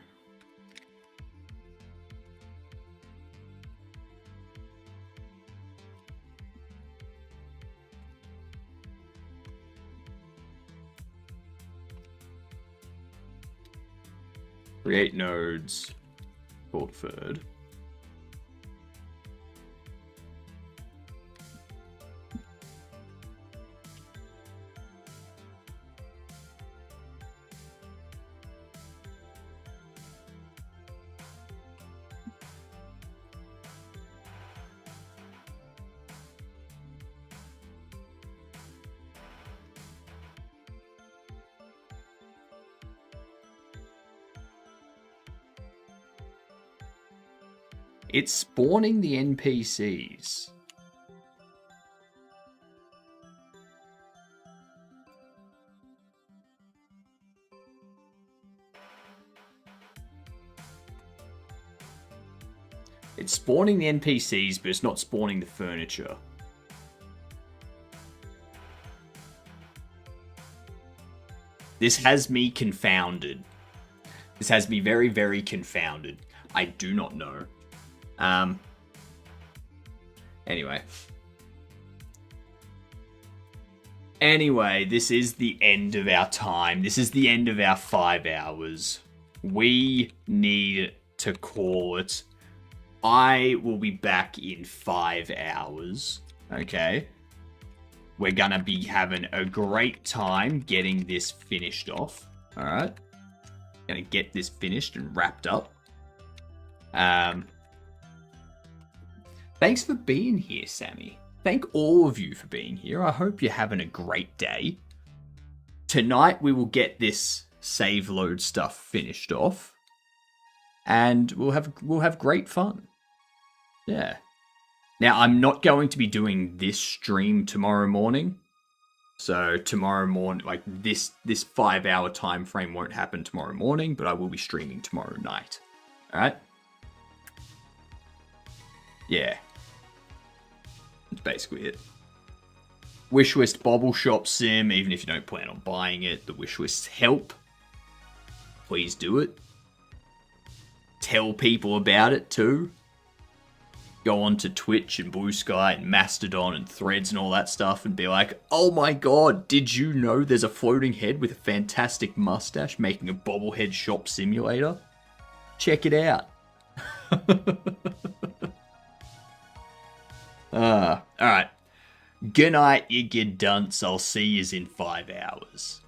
create nodes called third. It's spawning the NPCs. It's spawning the NPCs, but it's not spawning the furniture. This has me confounded. This has me very, very confounded. I do not know. Anyway. Anyway, this is the end of our time. This is the end of our 5 hours. We need to call it. I will be back in 5 hours. Okay? We're gonna be having a great time getting this finished off. Alright? Gonna get this finished and wrapped up. Thanks for being here, Sammy. Thank all of you for being here. I hope you're having a great day. Tonight we will get this save load stuff finished off. And we'll have great fun. Yeah. Now, I'm not going to be doing this stream tomorrow morning. So tomorrow morning, like this 5 hour time frame won't happen tomorrow morning, but I will be streaming tomorrow night. Alright? Yeah. That's basically it. Wishlist Bobble Shop Sim, even if you don't plan on buying it, the wishlists help. Please do it. Tell people about it too. Go on to Twitch and Blue Sky and Mastodon and Threads and all that stuff and be like, oh my god, did you know there's a floating head with a fantastic mustache making a bobblehead shop simulator? Check it out. Alright. Good night, you good dunce. I'll see yous in 5 hours.